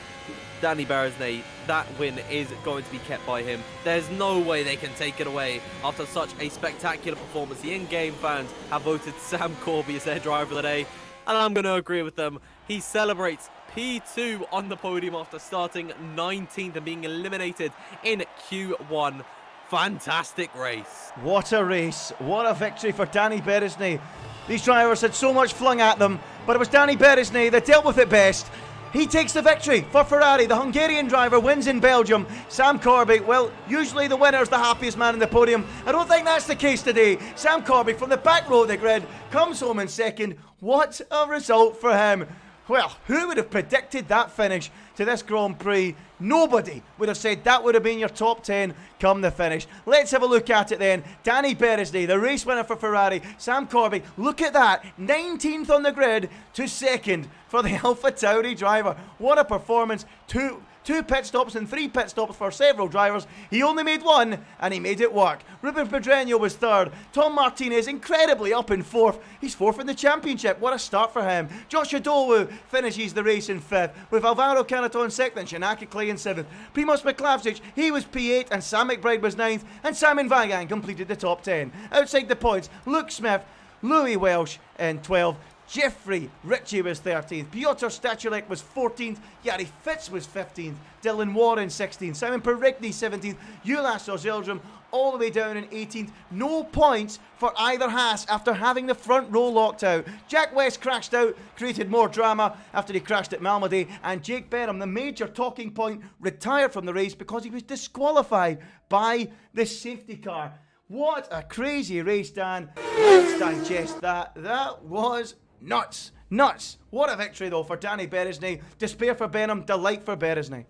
S7: Danny Berezny, that win is going to be kept by him. There's no way they can take it away after such a spectacular performance. The in-game fans have voted Sam Corby as their driver of the day, and I'm going to agree with them. He celebrates P2 on the podium after starting 19th and being eliminated in Q1. Fantastic race.
S2: What a race. What a victory for Danny Berezny. These drivers had so much flung at them, but it was Danny Berezny that dealt with it best. He takes the victory for Ferrari. The Hungarian driver wins in Belgium. Sam Corby, well, usually the winner is the happiest man on the podium. I don't think that's the case today. Sam Corby from the back row of the grid comes home in second. What a result for him. Well, who would have predicted that finish to this Grand Prix? Nobody would have said that would have been your top 10 come the finish. Let's have a look at it then. Danny Berezny, the race winner for Ferrari. Sam Corby, look at that. 19th on the grid to second for the AlphaTauri driver. What a performance. Two pit stops and 3 pit stops for several drivers. He only made one, and he made it work. Ruben Pedreño was third. Tom Martinez incredibly up in fourth. He's fourth in the championship. What a start for him. Josh Odowu finishes the race in fifth, with Alvaro Caraton sixth and Shanaka Clay in seventh. Primoz Miklavsic, he was P8, and Sam McBride was ninth, and Simon Vigan completed the top 10. Outside the points, Luke Smith, Louis Welsh in 12th. Jeffrey Ritchie was 13th, Piotr Stachulek was 14th, Jari Fitz was 15th, Dylan Warren 16th, Simon Perigny 17th, Ulas Ozeldrum all the way down in 18th. No points for either Haas after having the front row locked out. Jack West crashed out, created more drama after he crashed at Malmedy, and Jake Benham, the major talking point, retired from the race because he was disqualified by the safety car. What a crazy race, Dan. Let's digest that. That was nuts. Nuts. What a victory, though, for Danny Berezny. Despair for Benham, delight for Berezny.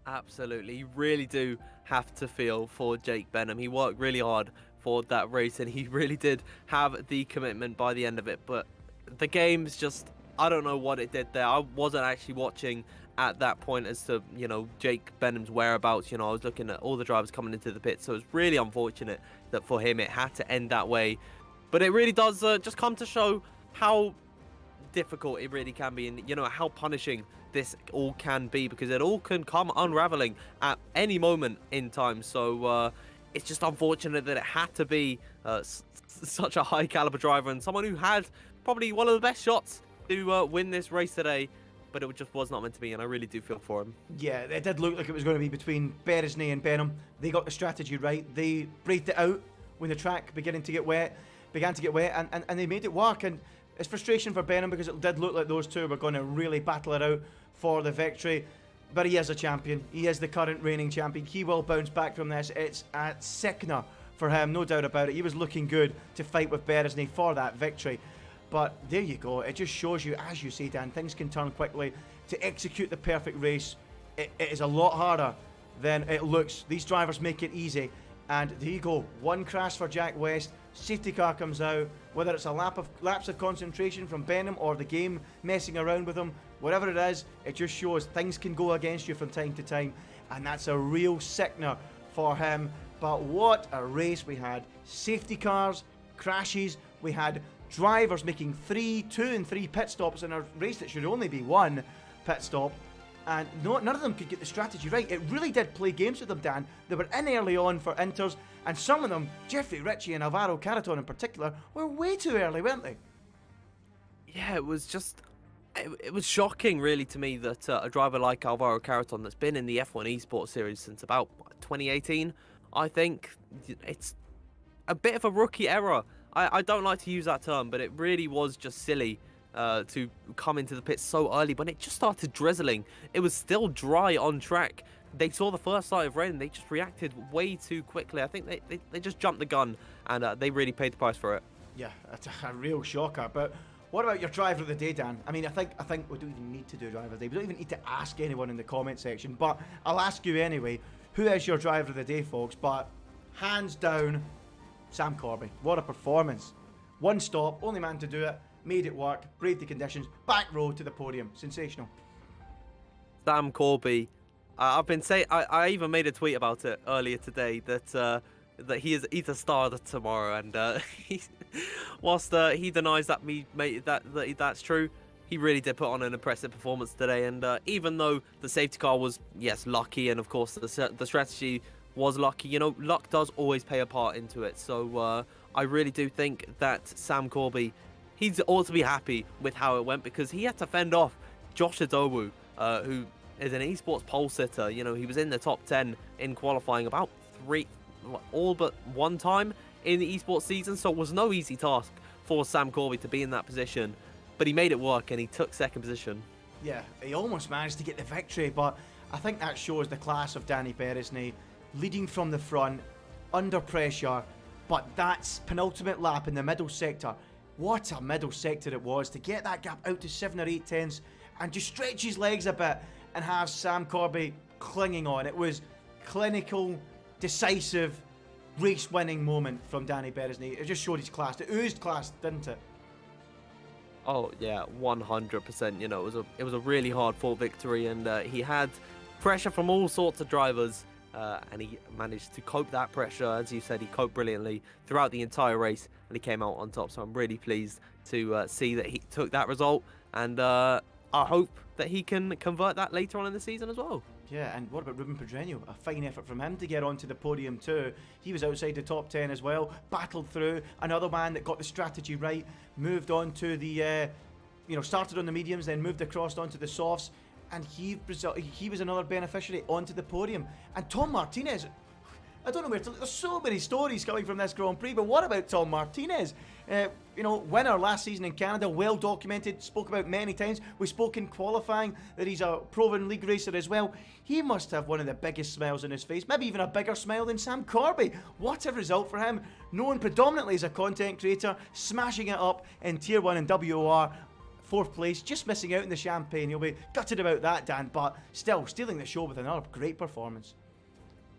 S7: Absolutely. You really do have to feel for Jake Benham. He worked really hard for that race, and he really did have the commitment by the end of it. But the game's just, I don't know what it did there. I wasn't actually watching at that point as to, you know, Jake Benham's whereabouts. You know, I was looking at all the drivers coming into the pit, so it's really unfortunate that for him it had to end that way. But it really does just come to show how difficult it really can be, and you know how punishing this all can be, because it all can come unraveling at any moment in time. So it's just unfortunate that it had to be such a high caliber driver and someone who had probably one of the best shots to win this race today, but it just was not meant to be, and I really do feel for him. Yeah,
S2: it did look like it was going to be between Berezny and Benham. They got the strategy right. They breathed it out when the track began to get wet, and they made it work. And it's frustration for Benham because it did look like those two were going to really battle it out for the victory. But he is a champion. He is the current reigning champion. He will bounce back from this. It's a sickener for him, no doubt about it. He was looking good to fight with Berezny for that victory. But there you go. It just shows you, as you say, Dan, things can turn quickly. To execute the perfect race, it is a lot harder than it looks. These drivers make it easy. And there you go. One crash for Jack West. Safety car comes out. Whether it's a lapse of concentration from Benham or the game messing around with him, whatever it is, it just shows things can go against you from time to time. And that's a real sickener for him. But what a race we had. Safety cars, crashes. We had drivers making 2 and 3 pit stops in a race that should only be 1 pit stop. And none of them could get the strategy right. It really did play games with them, Dan. They were in early on for inters, and some of them, Jeffrey Ritchie and Alvaro Caraton in particular, were way too early, weren't they?
S7: Yeah, it was just, it was shocking really to me that a driver like Alvaro Caraton, that's been in the F1 Esports series since about 2018, I think, it's a bit of a rookie error. I don't like to use that term, but it really was just silly to come into the pit so early when it just started drizzling. It was still dry on track. They saw the first sight of rain and they just reacted way too quickly. I think they just jumped the gun, and they really paid the price for it.
S2: Yeah, that's a real shocker. But What about your driver of the day, Dan? I mean, I think we don't even need to do driver of the day. We don't even need to ask anyone in the comment section, but I'll ask you anyway. Who is your driver of the day, folks? But hands down, Sam Corby. What a performance. One stop, only man to do it, made it work, braved the conditions, back row to the podium. Sensational.
S7: Sam Corby. I've been saying, I even made a tweet about it earlier today that he's a star tomorrow, and whilst he denies that's true, he really did put on an impressive performance today. And even though the safety car was, yes, lucky, and of course the strategy was lucky, you know, luck does always play a part into it. So I really do think that Sam Corby, he's ought to be happy with how it went, because he had to fend off Josh Adowu, who is an esports pole sitter. You know, he was in the top 10 in qualifying about all but one time in the esports season, so it was no easy task for Sam Corby to be in that position, but he made it work and he took second position.
S2: Yeah, he almost managed to get the victory, but I think that shows the class of Danny Beresney, leading from the front, under pressure, but that's penultimate lap in the middle sector. What a middle sector it was, to get that gap out to 7 or 8 tenths and just stretch his legs a bit and have Sam Corby clinging on. It was clinical, decisive, race-winning moment from Danny Beresney. It just showed his class. It oozed class, didn't it?
S7: Oh yeah, 100%. You know, it was a really hard-fought victory, and he had pressure from all sorts of drivers, and he managed to cope that pressure. As you said, he coped brilliantly throughout the entire race, and he came out on top. So I'm really pleased to see that he took that result, and I hope that he can convert that later on in the season as well.
S2: Yeah, and what about Ruben Pedreño? A fine effort from him to get onto the podium too. He was outside the top 10 as well, battled through. Another man that got the strategy right, moved on to the, started on the mediums, then moved across onto the softs, and he was another beneficiary onto the podium. And Tom Martinez, I don't know where to look. There's so many stories coming from this Grand Prix, but what about Tom Martinez? Winner last season in Canada, well documented, spoke about many times. We spoke in qualifying that he's a proven league racer as well. He must have one of the biggest smiles on his face, maybe even a bigger smile than Sam Corby. What a result for him, known predominantly as a content creator, smashing it up in Tier 1 and WOR. 4th place, just missing out in the Champagne. He'll be gutted about that, Dan, but still stealing the show with another great performance.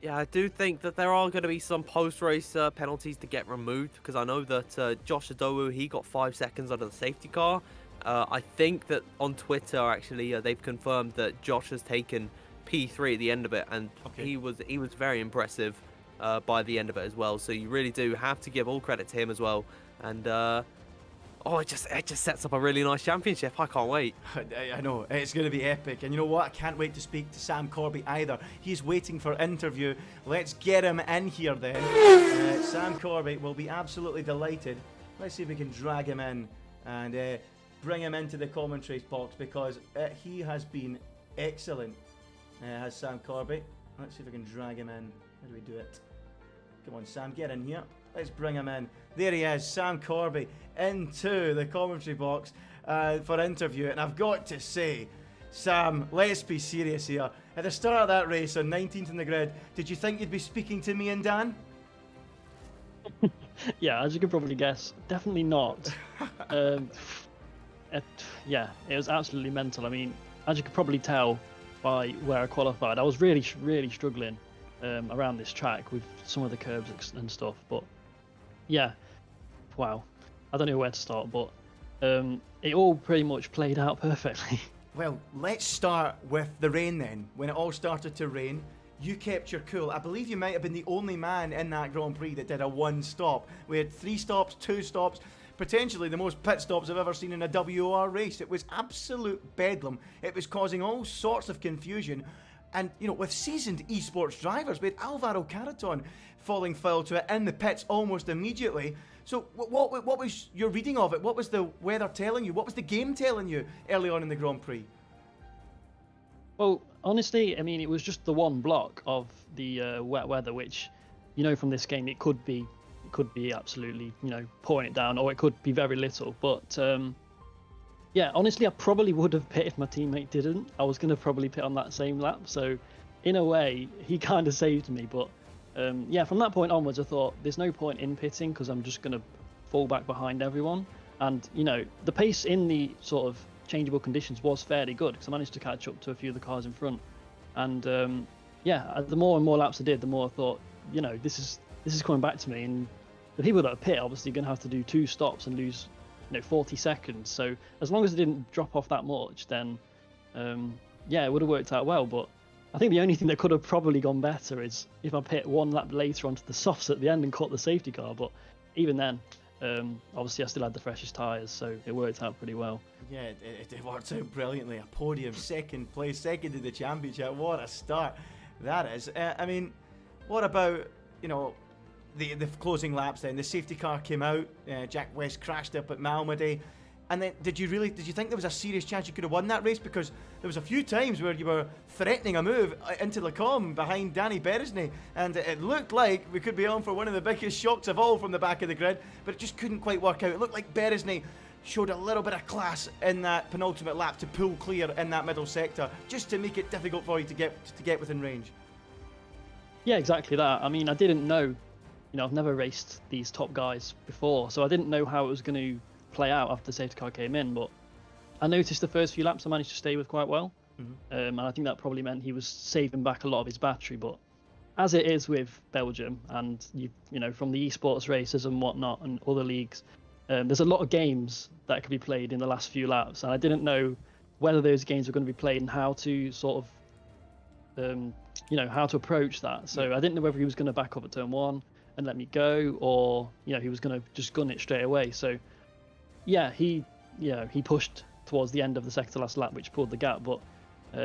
S7: Yeah, I do think that there are going to be some post-race penalties to get removed, because I know that Josh Adowu, he got 5 seconds under the safety car. I think that on Twitter, actually, they've confirmed that Josh has taken P3 at the end of it, and
S2: okay.
S7: he was very impressive by the end of it as well. So you really do have to give all credit to him as well. And it just sets up a really nice championship. I can't wait.
S2: I know, it's going to be epic. And you know what? I can't wait to speak to Sam Corby either. He's waiting for interview. Let's get him in here then. Sam Corby will be absolutely delighted. Let's see if we can drag him in and bring him into the commentary box, because he has been excellent, has Sam Corby. Let's see if we can drag him in. How do we do it? Come on, Sam, get in here. Let's bring him in. There he is, Sam Corby, into the commentary box for interview. And I've got to say, Sam, let's be serious here. At the start of that race on 19th in the grid, did you think you'd be speaking to me and Dan?
S8: Yeah, as you can probably guess, definitely not. It was absolutely mental. I mean, as you could probably tell by where I qualified, I was really struggling around this track with some of the curbs and stuff. But yeah, wow, I don't know where to start, but it all pretty much played out perfectly.
S2: Well, let's start with the rain then. When it all started to rain, you kept your cool. I believe you might have been the only man in that Grand Prix that did a 1 stop. We had 3 stops, 2 stops, potentially the most pit stops I've ever seen in a WOR race. It was absolute bedlam. It was causing all sorts of confusion. And, with seasoned esports drivers, we had Alvaro Caraton falling foul to it in the pits almost immediately. So what was your reading of it? What was the weather telling you? What was the game telling you early on in the Grand Prix?
S8: Well, honestly, I mean, it was just the one block of the wet weather, which, from this game, it could be absolutely, pouring it down, or it could be very little. But yeah, honestly, I probably would have pit if my teammate didn't. I was going to probably pit on that same lap. So in a way, he kind of saved me. But yeah, from that point onwards, I thought there's no point in pitting because I'm just going to fall back behind everyone. And you know, the pace in the sort of changeable conditions was fairly good because I managed to catch up to a few of the cars in front. And yeah, the more and more laps I did, the more I thought, you know, this is coming back to me. And the people that are pit obviously going to have to do 2 stops and lose, you know, 40 seconds. So as long as it didn't drop off that much, then yeah, it would have worked out well. But I think the only thing that could have probably gone better is if I pit 1 lap later onto the softs at the end and caught the safety car. But even then, obviously I still had the freshest tyres, so it worked out pretty well.
S2: Yeah, it worked out brilliantly. A podium, second place, second in the championship. What a start that is. I mean, what about, you know, the closing laps then? The safety car came out, Jack West crashed up at Malmedy. And then did you think there was a serious chance you could have won that race? Because there was a few times where you were threatening a move into Le Combe behind Danny Beresney, and it looked like we could be on for one of the biggest shocks of all from the back of the grid, but it just couldn't quite work out. It looked like Beresney showed a little bit of class in that penultimate lap to pull clear in that middle sector, just to make it difficult for you to get within range.
S8: Yeah, exactly that. I mean, I didn't know, you know, I've never raced these top guys before, so I didn't know how it was going to play out after the safety car came in, but I noticed the first few laps I managed to stay with quite well. And I think that probably meant he was saving back a lot of his battery. But as it is with Belgium, and you know, from the esports races and whatnot and other leagues, there's a lot of games that could be played in the last few laps, and I didn't know whether those games were going to be played and how to sort of you know, how to approach that. So I didn't know whether he was going to back up at turn 1 and let me go, or, you know, he was going to just gun it straight away. So yeah, he pushed towards the end of the second to last lap, which pulled the gap, but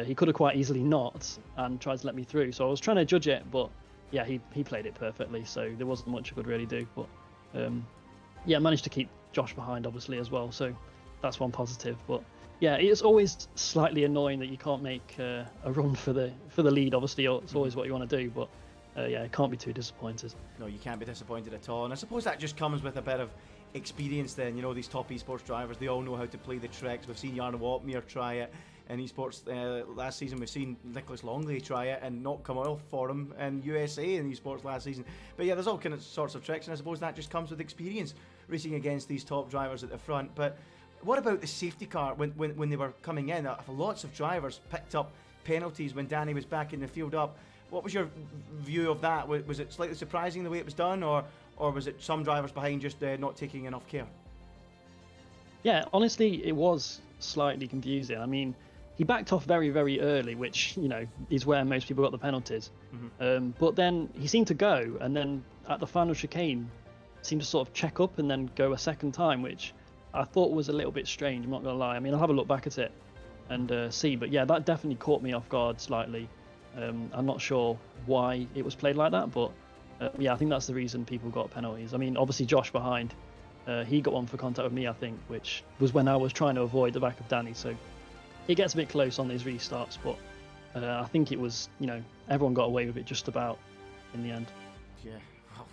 S8: he could have quite easily not and tried to let me through. So I was trying to judge it, but yeah, he played it perfectly, so there wasn't much I could really do. But yeah, I managed to keep Josh behind, obviously, as well, so that's one positive. But yeah, it's always slightly annoying that you can't make a run for the lead. Obviously, it's always what you want to do, but yeah, can't be too disappointed.
S2: No, you can't be disappointed at all, and I suppose that just comes with a bit of experience then. You know, these top esports drivers, they all know how to play the tricks. We've seen Jarno Opmeer try it in esports last season. We've seen Nicholas Longley try it and not come off for him in USA in esports last season. But yeah, there's all kind of sorts of tricks, and I suppose that just comes with experience racing against these top drivers at the front. But what about the safety car when they were coming in? Lots of drivers picked up penalties when Danny was back in the field up. What was your view of that? Was it slightly surprising the way it was done, or was it some drivers behind just not taking enough care?
S8: Yeah, honestly, it was slightly confusing. I mean, he backed off very, very early, which, you know, is where most people got the penalties. But then he seemed to go, and then at the final chicane, seemed to sort of check up and then go a second time, which I thought was a little bit strange, I'm not going to lie. I mean, I'll have a look back at it and see, but yeah, that definitely caught me off guard slightly. I'm not sure why it was played like that, but yeah, I think that's the reason people got penalties. I mean, obviously Josh behind, he got one for contact with me, I think, which was when I was trying to avoid the back of Danny, so it gets a bit close on these restarts, but I think it was, you know, everyone got away with it just about in the end.
S2: Yeah,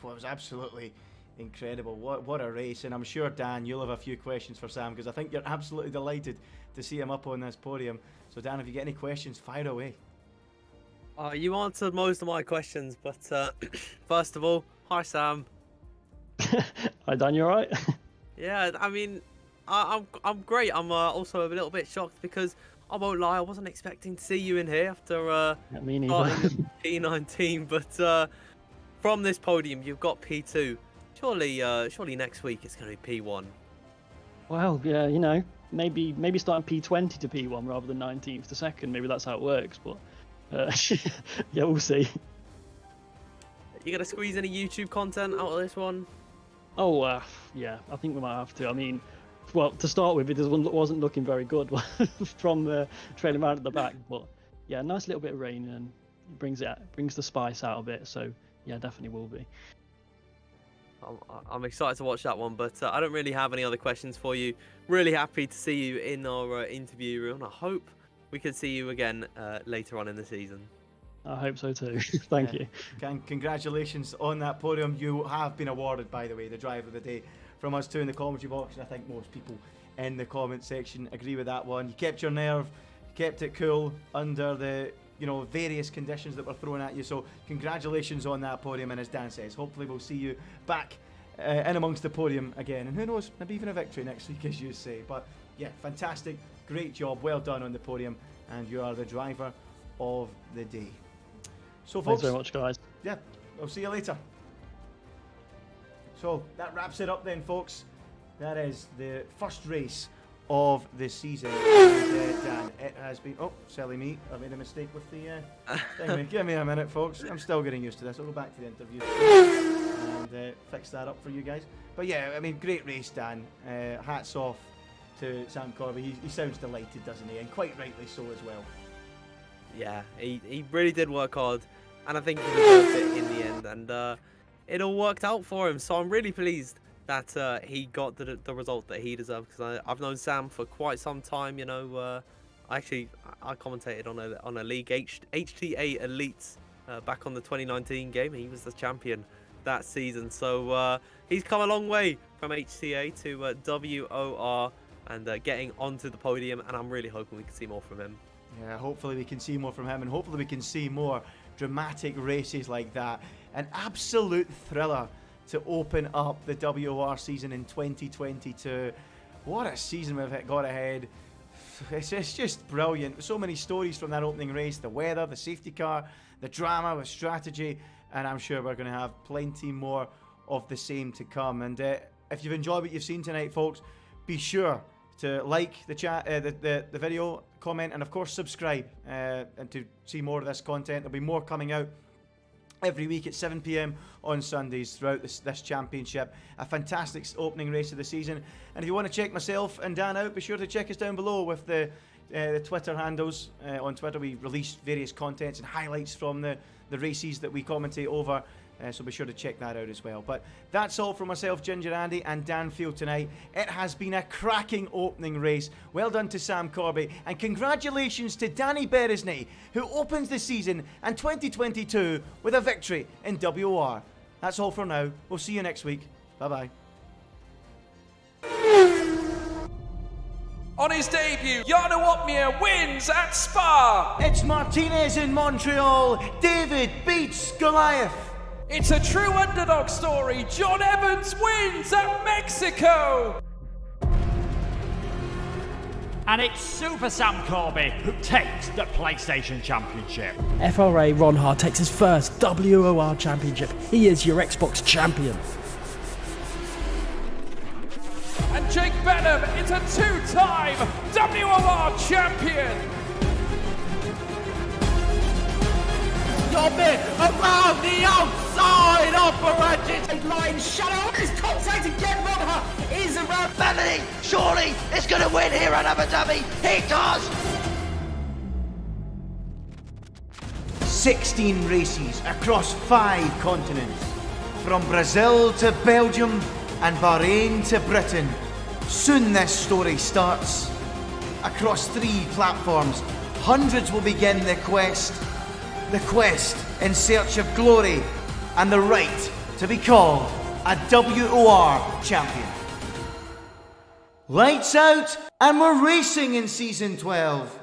S2: well, it was absolutely incredible. What a race. And I'm sure, Dan, you'll have a few questions for Sam, because I think you're absolutely delighted to see him up on this podium. So Dan, if you get any questions, fire away.
S7: You answered most of my questions, but first of all, hi Sam.
S8: Hi Dan, you alright?
S7: Yeah, I mean, I'm great. I'm also a little bit shocked because I won't lie, I wasn't expecting to see you in here after
S8: me neither.
S7: P19, but from this podium you've got P2. Surely next week it's going to be P1.
S8: Well, yeah, you know, maybe starting P20 to P1 rather than 19th to second. Maybe that's how it works, but yeah, we'll see.
S7: You gonna squeeze any YouTube content out of this one?
S8: Oh, yeah, I think we might have to. I mean, well, to start with, it wasn't looking very good from trailing around at the back, but yeah, nice little bit of rain and brings the spice out of it. So yeah, definitely will be.
S7: I'm excited to watch that one, but I don't really have any other questions for you. Really happy to see you in our interview room. I hope we can see you again later on in the season.
S8: I hope so too. Thank you.
S2: Congratulations on that podium. You have been awarded, by the way, the driver of the day from us too in the commentary box, and I think most people in the comment section agree with that one. You kept your nerve, you kept it cool under the various conditions that were thrown at you, so congratulations on that podium. And as Dan says, hopefully we'll see you back in amongst the podium again. And who knows, maybe even a victory next week, as you say. But yeah, fantastic. Great job. Well done on the podium. And you are the driver of the day. So, folks.
S8: Thanks very much, guys.
S2: Yeah, I'll see you later. So that wraps it up then, folks. That is the first race of the season. And, Dan, it has been... Oh, silly me. I made a mistake with the thing. Give me a minute, folks. I'm still getting used to this. I'll go back to the interview and fix that up for you guys. But yeah, I mean, great race, Dan. Hats off to Sam Corby. He sounds delighted, doesn't he? And quite rightly so as well.
S7: Yeah, he really did work hard. And I think he deserved it in the end. And it all worked out for him. So I'm really pleased that he got the result that he deserved, because I've known Sam for quite some time. You know, I commentated on a league, HTA Elites, back on the 2019 game. He was the champion that season, so he's come a long way from HTA to WOR and getting onto the podium, and I'm really hoping we can see more from him.
S2: Yeah, hopefully we can see more from him, and hopefully we can see more dramatic races like that. An absolute thriller to open up the WOR season in 2022. What a season we've got ahead. It's just brilliant. So many stories from that opening race. The weather, the safety car, the drama with strategy, and I'm sure we're going to have plenty more of the same to come. And if you've enjoyed what you've seen tonight, folks, be sure to like the chat, the video, comment, and of course subscribe and to see more of this content. There'll be more coming out every week at 7 PM on Sundays throughout this championship. A fantastic opening race of the season. And if you want to check myself and Dan out, be sure to check us down below with the Twitter handles. On Twitter we release various contents and highlights from the races that we commentate over. So be sure to check that out as well. But that's all from myself, Ginger Andy, and Dan Field tonight. It has been a cracking opening race. Well done to Sam Corby, and congratulations to Danny Beresney, who opens the season and 2022 with a victory in WOR. That's all for now. We'll see you next week. Bye-bye.
S1: On his debut, Jarno Uppbeat wins at Spa.
S2: It's Martinez in Montreal. David beats Goliath.
S1: It's a true underdog story. John Evans wins at Mexico.
S3: And it's Super Sam Corby who takes the PlayStation Championship.
S4: FRA Ronhard takes his first WOR Championship. He is your Xbox champion.
S1: And Jake Benham is a two-time WOR champion.
S5: Stop it! Around the outside of line shadow is contact again. Rodha is around.
S6: Melanie, surely is going to win here at Abu Dhabi. He does!
S2: 16 races across 5 continents. From Brazil to Belgium and Bahrain to Britain. Soon this story starts. Across 3 platforms, hundreds will begin the quest. The quest in search of glory and the right to be called a WOR champion. Lights out, and we're racing in Season 12.